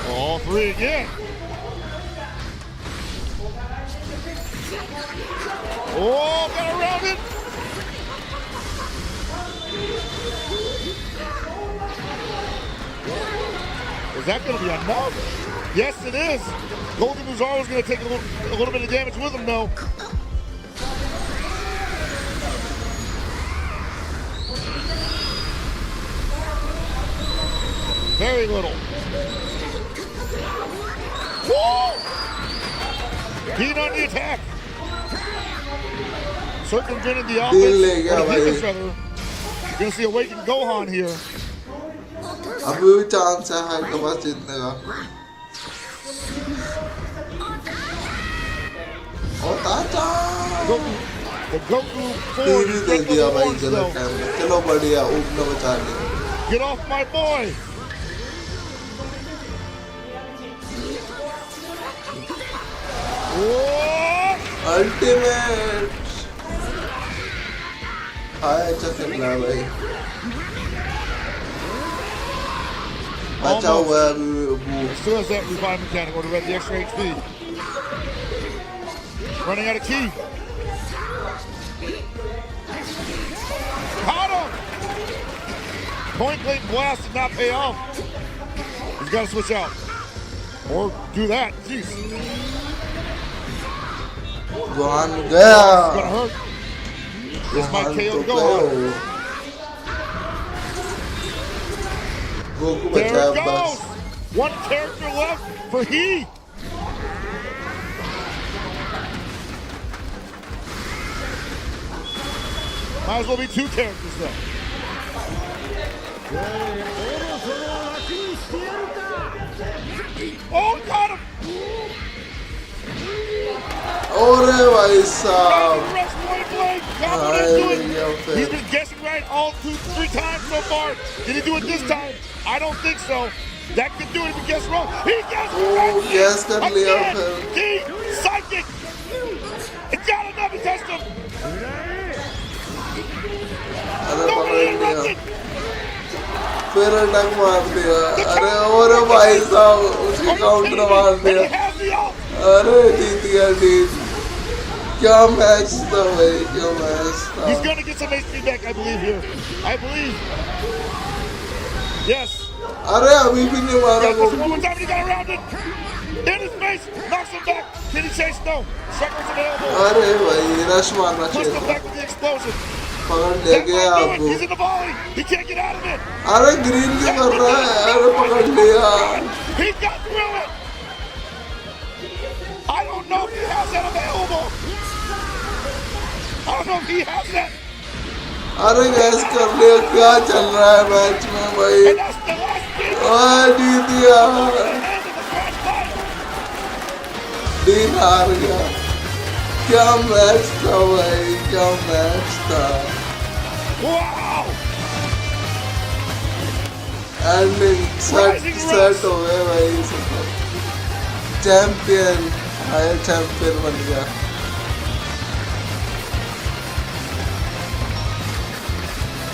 All three again. Oh, got around it. Is that going to be enough? Yes, it is. Golden Muzaro's going to take a little bit of damage with him, though. Very little. Whoa! Dean on the attack. Circumvented the offense. You're going to see awakened Gohan here.
अभी भी chance है high के पास जीतने का
The Goku forward is
दे दिया भाई गलत time में चलो बढ़िया ऊपर बचा लिया
Get off my boy!
Ultimate! अच्छा खेल रहा है भाई बचा हुआ है
Still has that revive mechanic or the extra HP. Running out of ki. Caught him! Point blank blast did not pay off. He's got to switch out. Or do that. Jeez.
Gohan gaya.
It's gonna hurt. This might KO Gohan. There it goes. One character left for he. Might as well be two characters though. Oh, got him!
Oh, भाई साहब
confident in doing it. He's been guessing right all 2-3 times so far. Did he do it this time? I don't think so. That could do it if he guessed wrong. He guessed right.
Yes, कर लिया
Again,
फिर.
the psychic. It got enough. He touched him.
अरे
Nobody
पकड़ लिया.
interrupted.
फिर अटक मार दिया. अरे और भाई साहब उसके काउंटर मार
And he
दिया.
has the ult.
अरे जीत गया टीम. क्या मैच था भाई, क्या मैच था.
He's going to get some HP back, I believe, here. I believe. Yes.
अरे अभी भी नहीं मारा
Yeah,
वो.
one more time, he got around it. In his face. Knocks him back. Can he chase? No. Circles available.
अरे भाई rush मारना
Push
चाहिए
him
था.
back with the explosion.
पकड़ ले
That
गया
might do it.
आपको.
He's in the volley. He can't get out of it.
अरे ग्रीन क्या कर रहा है. अरे पकड़ लिया.
He got through it. I don't know if he has that available. I don't know if he has that.
अरे गैस कर लिया. क्या चल रहा है मैच में भाई.
And that's the last game.
जीत गया.
End of the grand final.
Dean हार गया. क्या मैच था भाई, क्या मैच था.
Wow.
एंडिंग सेट हो गए भाई. चैंपियन आया, चैंपियन बन गया.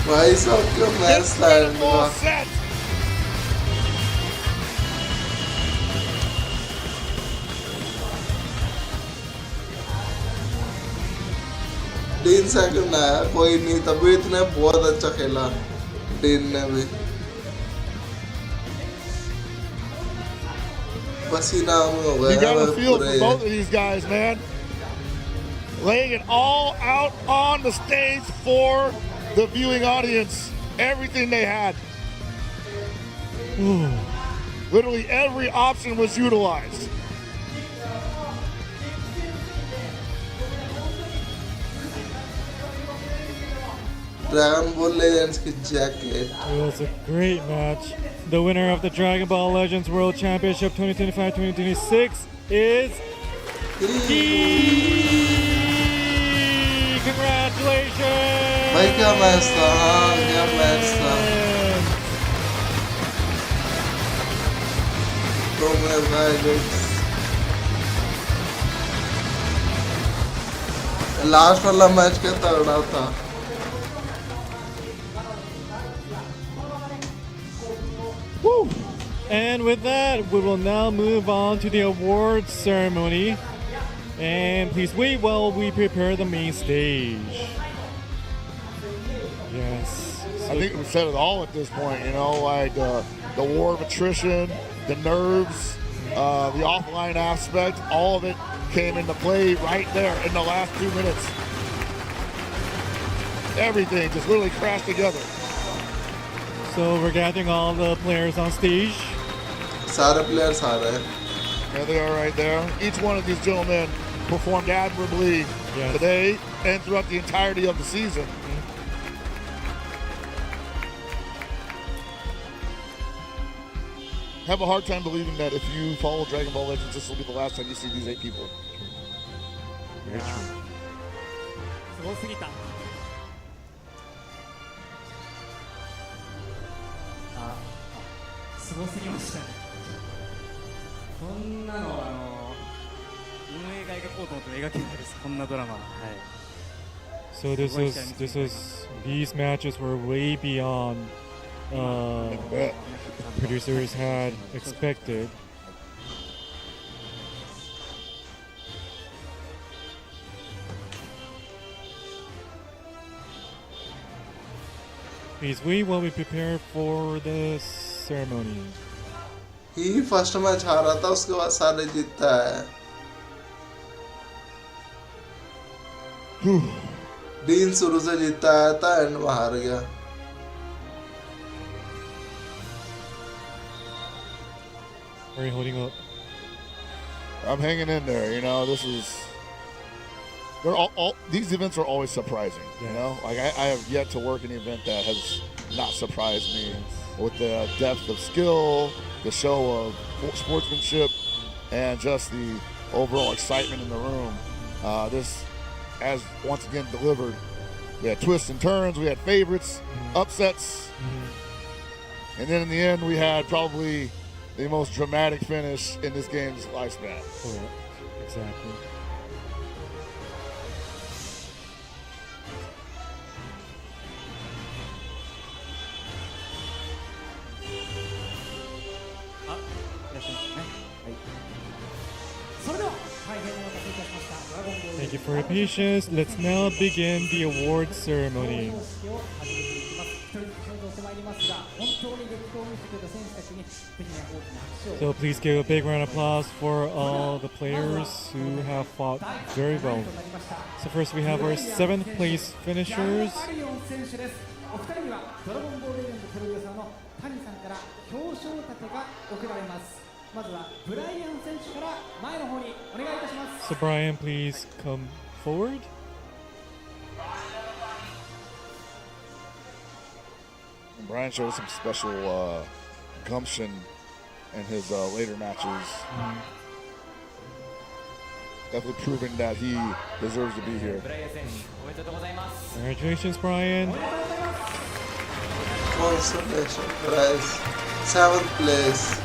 भाई साहब क्या मैच था एंड
Incredible
का.
set.
डीन सेकंड आया, कोई नहीं. तभी इतने बहुत अच्छा खेला डीन ने भी. पसीना हो
You
गया
got a feel for
पूरे.
both of these guys, man. Laying it all out on the stage for the viewing audience. Everything they had. Literally every option was utilized.
Dragon ball legends की jacket.
It was a great match. The winner of the Dragon Ball Legends World Championship 2025-2026 is Congratulations!
भाई क्या match था. हाँ क्या match था. तो मैं भाई लास्ट वाला मैच क्या तगड़ा था.
Woo!
And with that, we will now move on to the awards ceremony. And please wait while we prepare the main stage. Yes.
I think we said it all at this point, you know, like the war of attrition, the nerves, the offline aspect, all of it came into play right there in the last 2 minutes. Everything just literally crashed together.
So we're gathering all the players on stage.
सारे players आ रहे हैं.
There they are right there. Each one of these gentlemen performed admirably today and throughout the entirety of the season. Have a hard time believing that if you follow Dragon Ball Legends, this will be the last time you see these 8 people.
Very true.
すごすぎた。すごすぎましたね。こんなの運営が描こうと思っても描けないです。こんなドラマ。はい。
So these matches were way beyond producers had expected. Please wait while we prepare for the ceremony.
He first match हारा था, उसके बाद सारे जीतता है. Dean शुरू से जीतता आया था, एंड में हार गया.
Are you holding up?
I'm hanging in there. You know, this is. They're all these events are always surprising. You know, like I have yet to work an event that has not surprised me with the depth of skill, the show of sportsmanship, and just the overall excitement in the room. This, as once again delivered, We had twists and turns. We had favorites, upsets. And then in the end, we had probably the most dramatic finish in this game's lifespan.
Correct. Exactly. Thank you for your patience. Let's now begin the award ceremony. So please give a big round of applause for all the players who have fought very well. So first we have our 7th place finishers. So Brian, please come forward.
And Brian showed some special gumption in his later matches. Definitely proving that he deserves to be here.
Congratulations, Brian.
Consolation prize. 7th place.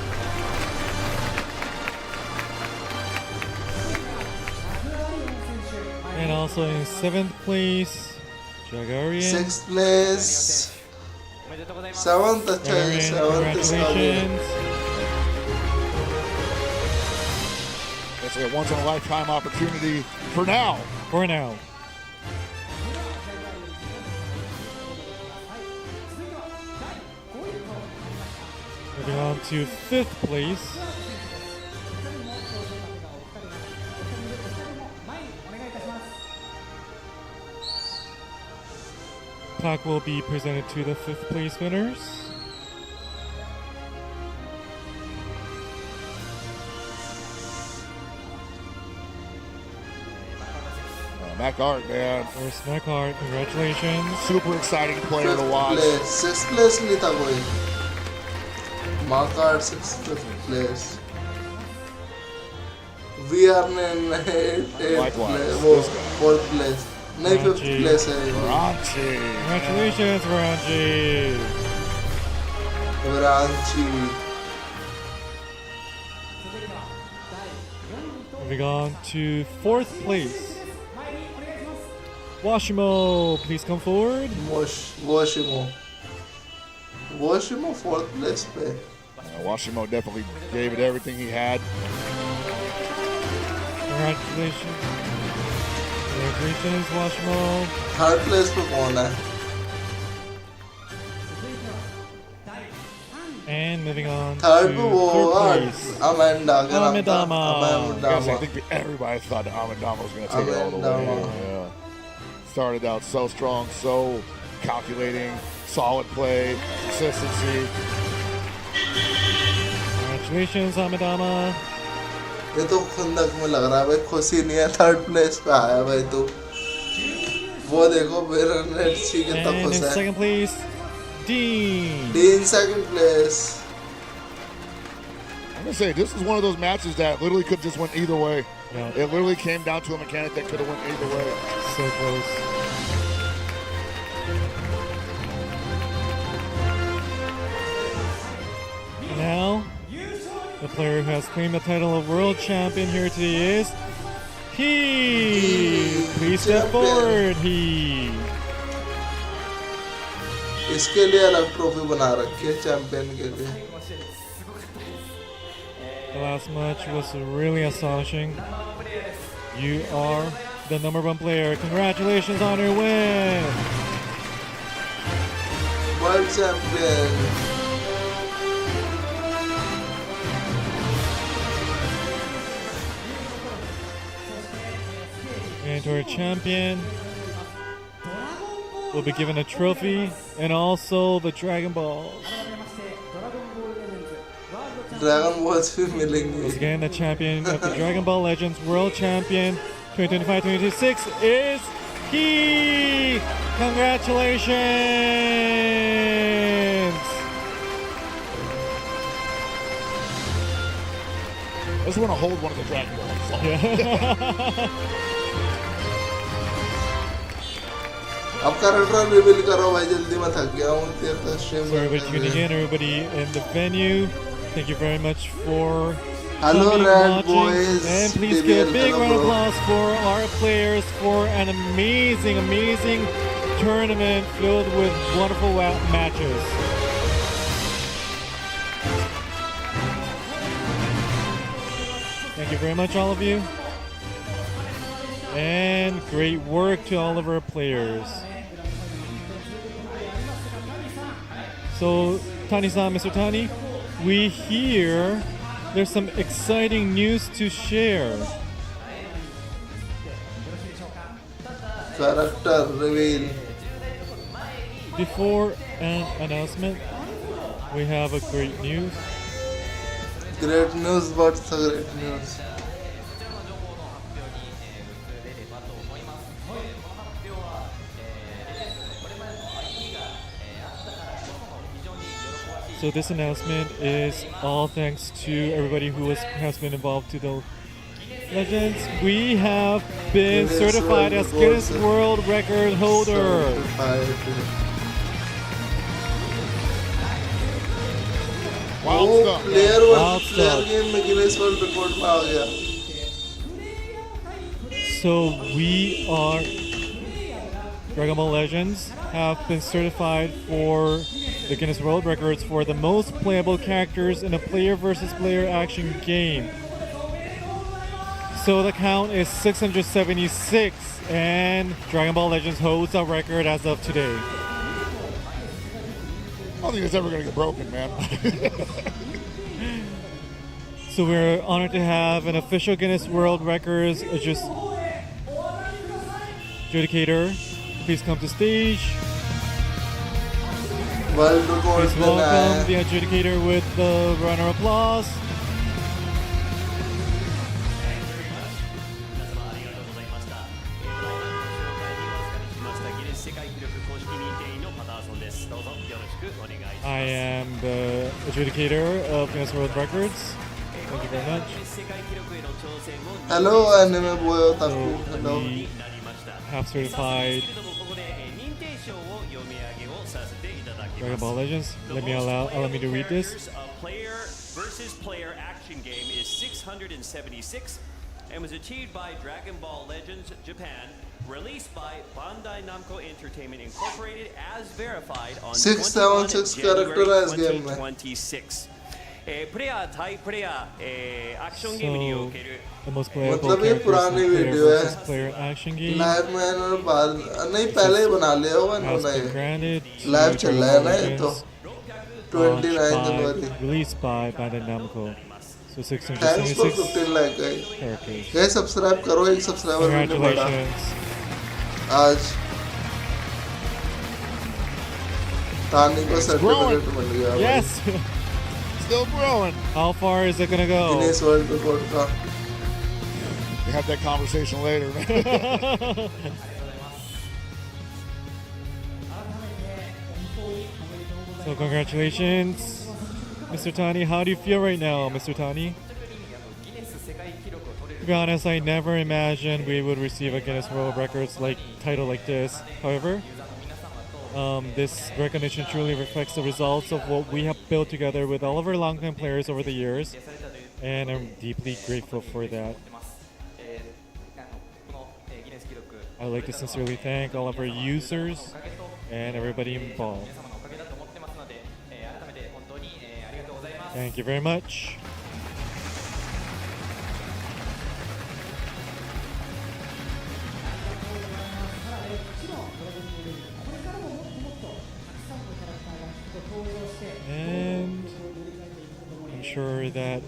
And also in 7th place, Jagarian.
6th place. 7th,
Jagarian,
7th is
congratulations.
It's a once-in-a-lifetime opportunity for now.
For now. Moving on to 5th place. Plaque will be presented to the 5th place winners.
Mac Art, man.
First, Mac Art, congratulations.
Super exciting player to watch.
6th place lita koi. Mac Art 6th place. We are in 8th place. 4th place. No, 5th place hai.
Ranchi.
Congratulations, Ranchi.
Ranchi.
Moving on to 4th place. Washimo, please come forward.
Washimo 4th place pe.
Washimo definitely gave it everything he had.
Congratulations. Congratulations, Washimo.
3rd place pe kaun hai?
And moving on
Third
to
pe wo
3rd place.
Amanda.
I think everybody thought that Amandama was going to take it all the way. Yeah. Started out so strong, so calculating, solid play, consistency.
Congratulations, Amadama.
ये तो खुंदक में लग रहा है भाई, खुशी नहीं है 3rd place पे आया भाई तो वो देखो मेरा नेट सी कितना
And
खुश
in
है.
2nd place, Dean.
Dean 2nd place.
I'm going to say, this is one of those matches that literally could just went either way.
Yeah.
It literally came down to a mechanic that could have went either way.
So close. Now, the player who has claimed the title of world champion here today is he. Please step forward, he.
इसके लिए अलग trophy बना रखी है champion के लिए.
The last match was really astonishing. You are the #1 player. Congratulations on your win.
World champion.
And our champion will be given a trophy and also the Dragon Balls.
Dragon Balls भी
Once
मिलेंगे.
again, the champion of the Dragon Ball Legends World Champion 2025-2026 is he. Congratulations!
I just want to hold one of the Dragon Balls.
अब character reveal करो भाई जल्दी मैं थक गया हूँ तेरे तो stream
So everybody tuning in, everybody in the venue, thank you very much for
Hello
coming,
Red
watching,
Boys.
and please
BBL,
give a big
hello,
round of
bro.
applause for our players for an amazing, amazing tournament filled with wonderful matches. Thank you very much, all of you. And great work to all of our players. So, Tani-san, Mr. Tani, we hear there's some exciting news to share.
Character reveal.
Before an announcement, we have a great news.
Great news, what's the great news?
So this announcement is all thanks to everybody who has been involved to the Legends. We have been certified as Guinness World Record holder.
Wild stuff. Game में Guinness World Record में आ गया.
So we are Dragon Ball Legends have been certified for the Guinness World Records for the most playable characters in a player versus player action game. So the count is 676, and Dragon Ball Legends holds a record as of today.
I don't think it's ever going to get broken, man.
So we're honored to have an official Guinness World Records adjudicator. Please come to stage.
World record
Please welcome the adjudicator with the round of applause. I am the adjudicator of Guinness World Records. Thank you very much.
Hello, anime boy otaku. Hello.
We have certified Dragon Ball Legends. Allow me to read this.
Player versus player action game is 676 and was achieved by Dragon Ball Legends Japan, released by Bandai Namco Entertainment Incorporated as verified on
676 character as game में.
2026. プレイヤー対プレイヤーアクションゲームにおける
The most playable
मतलब ये
characters
पुरानी
in player
video
versus
है.
player action game
live में इन्होंने बाद नहीं पहले ही बना लिया होगा
has
इन्होंने.
been granted to
लाइव चल रहा है ना ये तो.
launched
29 January.
released by Bandai Namco. So
Thanks for
676
15 like guys.
characters.
Guys subscribe करो एक सब्सक्राइबर मिलने पड़ा
Congratulations.
आज. तानी को सर्टिफिकेट मिल गया.
Yes!
Still growing.
How far is it gonna go?
Guinness World Record का.
We have that conversation later, man.
So congratulations, Mr. Tani. How do you feel right now, Mr. Tani? To be honest, I never imagined we would receive a Guinness World Records title like this. However, this recognition truly reflects the results of what we have built together with all of our longtime players over the years, and I'm deeply grateful for that. I'd like to sincerely thank all of our users and everybody involved. Thank you very much. And I'm sure that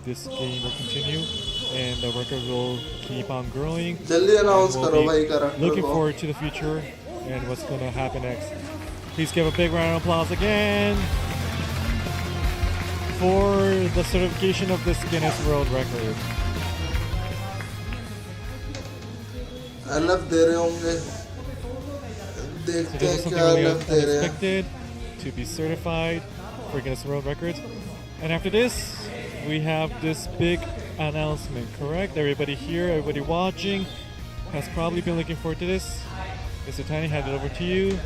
this game will continue and the record will keep on growing.
जल्दी announce
We'll
करो
be
भाई character
looking
को.
forward to the future and what's going to happen next. Please give a big round of applause again for the certification of this Guinness World Record.
अलग दे रहे होंगे.
So
देखते
this
हैं
is something
क्या
really
अलग दे रहे हैं.
unexpected to be certified for Guinness World Records. And after this, we have this big announcement, correct? Everybody here, everybody watching has probably been looking forward to this. Mr. Tiny, hand it over to you.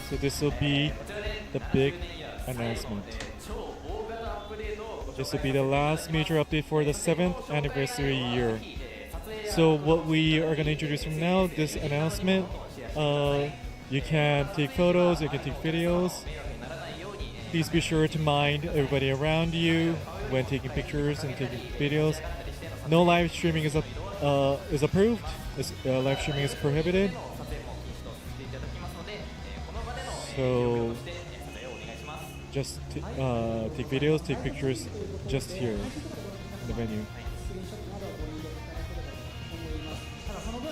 So this will be the big announcement. This will be the last major update for the 7th anniversary year. So what we are going to introduce from now, this announcement, you can take photos, you can take videos. Please be sure to mind everybody around you when taking pictures and taking videos. No live streaming is approved. Live streaming is prohibited. So just take videos, take pictures just here in the venue.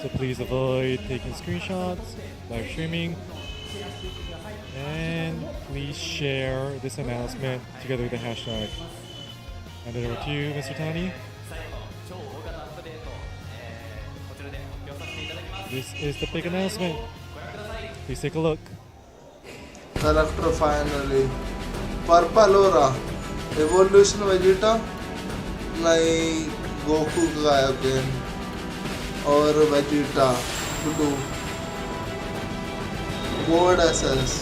So please avoid taking screenshots, live streaming, and please share this announcement together with the hashtag. Hand it over to you, Mr. Tani. This is the big announcement. Please take a look.
Character finally. Purple Aura. Evolution Vegeta. Nahi Goku का again. और Vegeta. Blue. Board SS.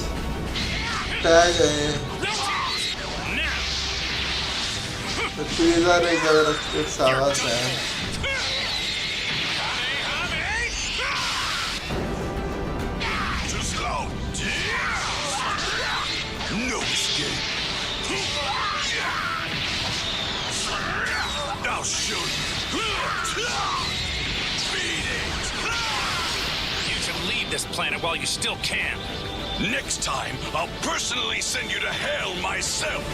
Tag है. तो teaser एक अगर एक सावस है.
No escape. I'll show you. Beat it. You should leave this planet while you still can. Next time, I'll personally send you to hell myself.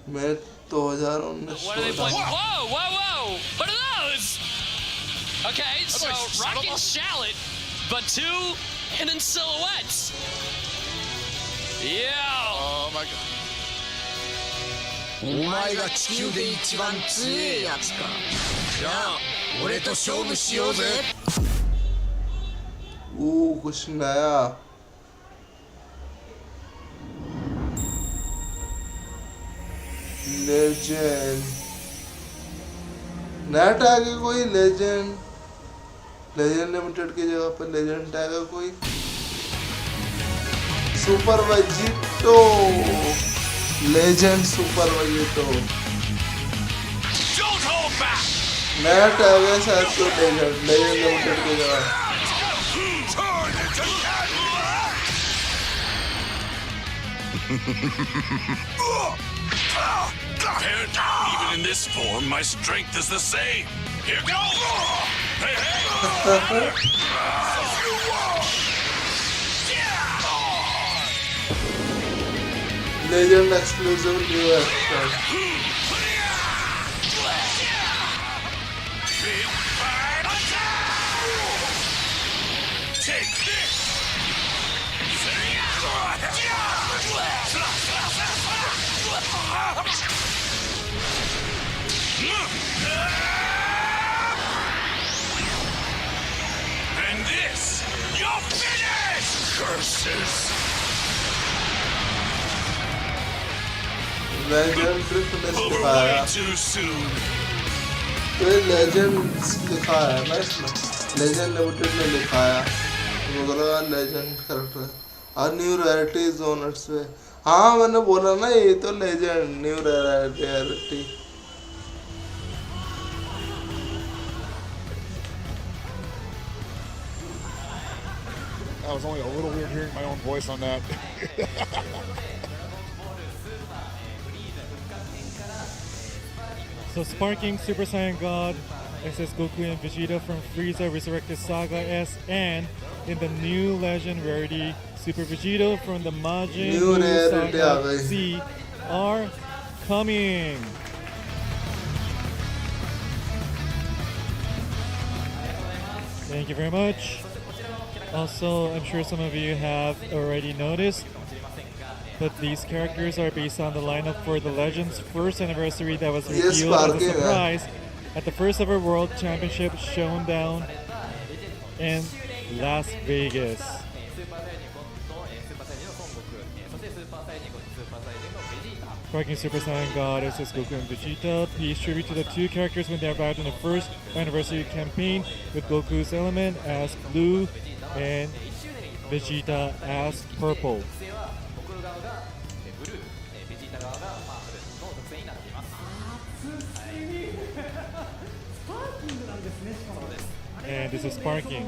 मैं 2019
What are they playing? Whoa, whoa, whoa! What are those? Okay, so Rocket Shallot, but two hidden silhouettes. Yeah.
Oh my god.
お前が地球で一番強えやつか。じゃあ俺と勝負しようぜ。
कुछ नया. Legend. नया tag है कोई legend. Legend limited की जगह पर legend tag है कोई. Super Vegito. Legend super Vegito. नया टैग है शायद तो लेजेंड लिमिटेड की जगह.
Even in this form, my strength is the same. Here goes! Hey, hey!
Legend exclusive new action.
Take this! And this, you're finished! Curses!
Legend Triple
Over
दिखाया.
way too soon.
ये legend लिखा है ना इसमें. Legend limited ने लिखा है. मुझे लगा लेजेंड कैरेक्टर. और न्यू रैरिटी जोनर्स पे. हाँ मैंने बोला ना ये तो legend new Rarity.
I was only a little weird hearing my own voice on that.
So Sparking Super Saiyan God, SS Goku and Vegeta from Frieza Resurrected Saga S, and in the new Legend Rarity, Super Vegeta from the Majin
New
Buu
rarity
Saga
आ गई.
C are coming. Thank you very much. Also, I'm sure some of you have already noticed, but these characters are based on the lineup for the Legends first anniversary that was
Yes,
revealed as a
Sparky,
surprise at the first ever World Championship Showdown in Las Vegas. Sparking Super Saiyan Goddess is Goku and Vegeta. Pays tribute to the two characters when they arrived in the first anniversary campaign, with Goku's element as blue and Vegeta as purple. And this is Sparking.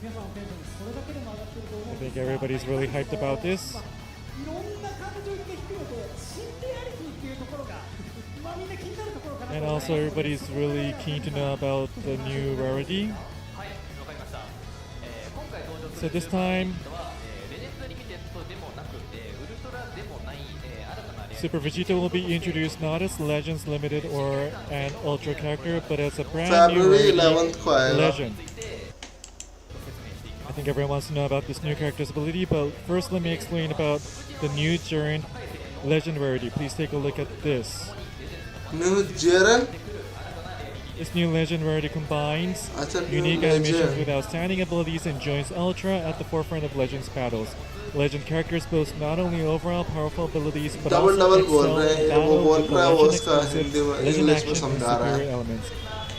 I think everybody's really hyped about this. And also everybody's really keen to know about the new rarity. So this time, Super Vegeta will be introduced not as Legends Limited or an Ultra character, but as a brand new Legend. I think everyone wants to know about this new character's ability, but first let me explain about the new Jiren Legend rarity. Please take a look at this.
New Jiren?
This new Legend rarity combines unique animations with outstanding abilities and joins Ultra at the forefront of Legends battles. Legend characters boast not only overall powerful abilities, but also excel in battle with the Legend-exclusive Legend action and superior elements.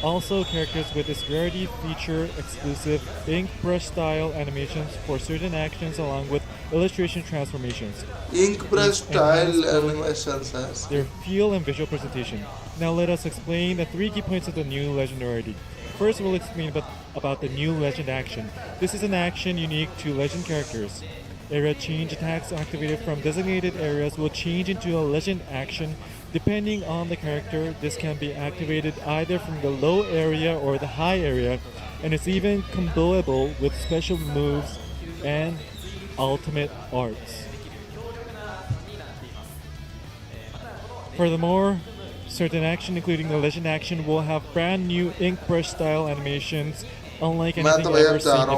Also, characters with this rarity feature exclusive ink brush style animations for certain actions along with illustration transformations.
Ink brush style animations.
Their feel and visual presentation. Now let us explain the 3 key points of the new Legend rarity. First, we'll explain about the new Legend action. This is an action unique to Legend characters. Area change attacks activated from designated areas will change into a Legend action. Depending on the character, this can be activated either from the low area or the high area, and it's even comboable with special moves and ultimate arts. Furthermore, certain action, including the Legend action, will have brand new ink brush style animations, unlike anything ever seen before.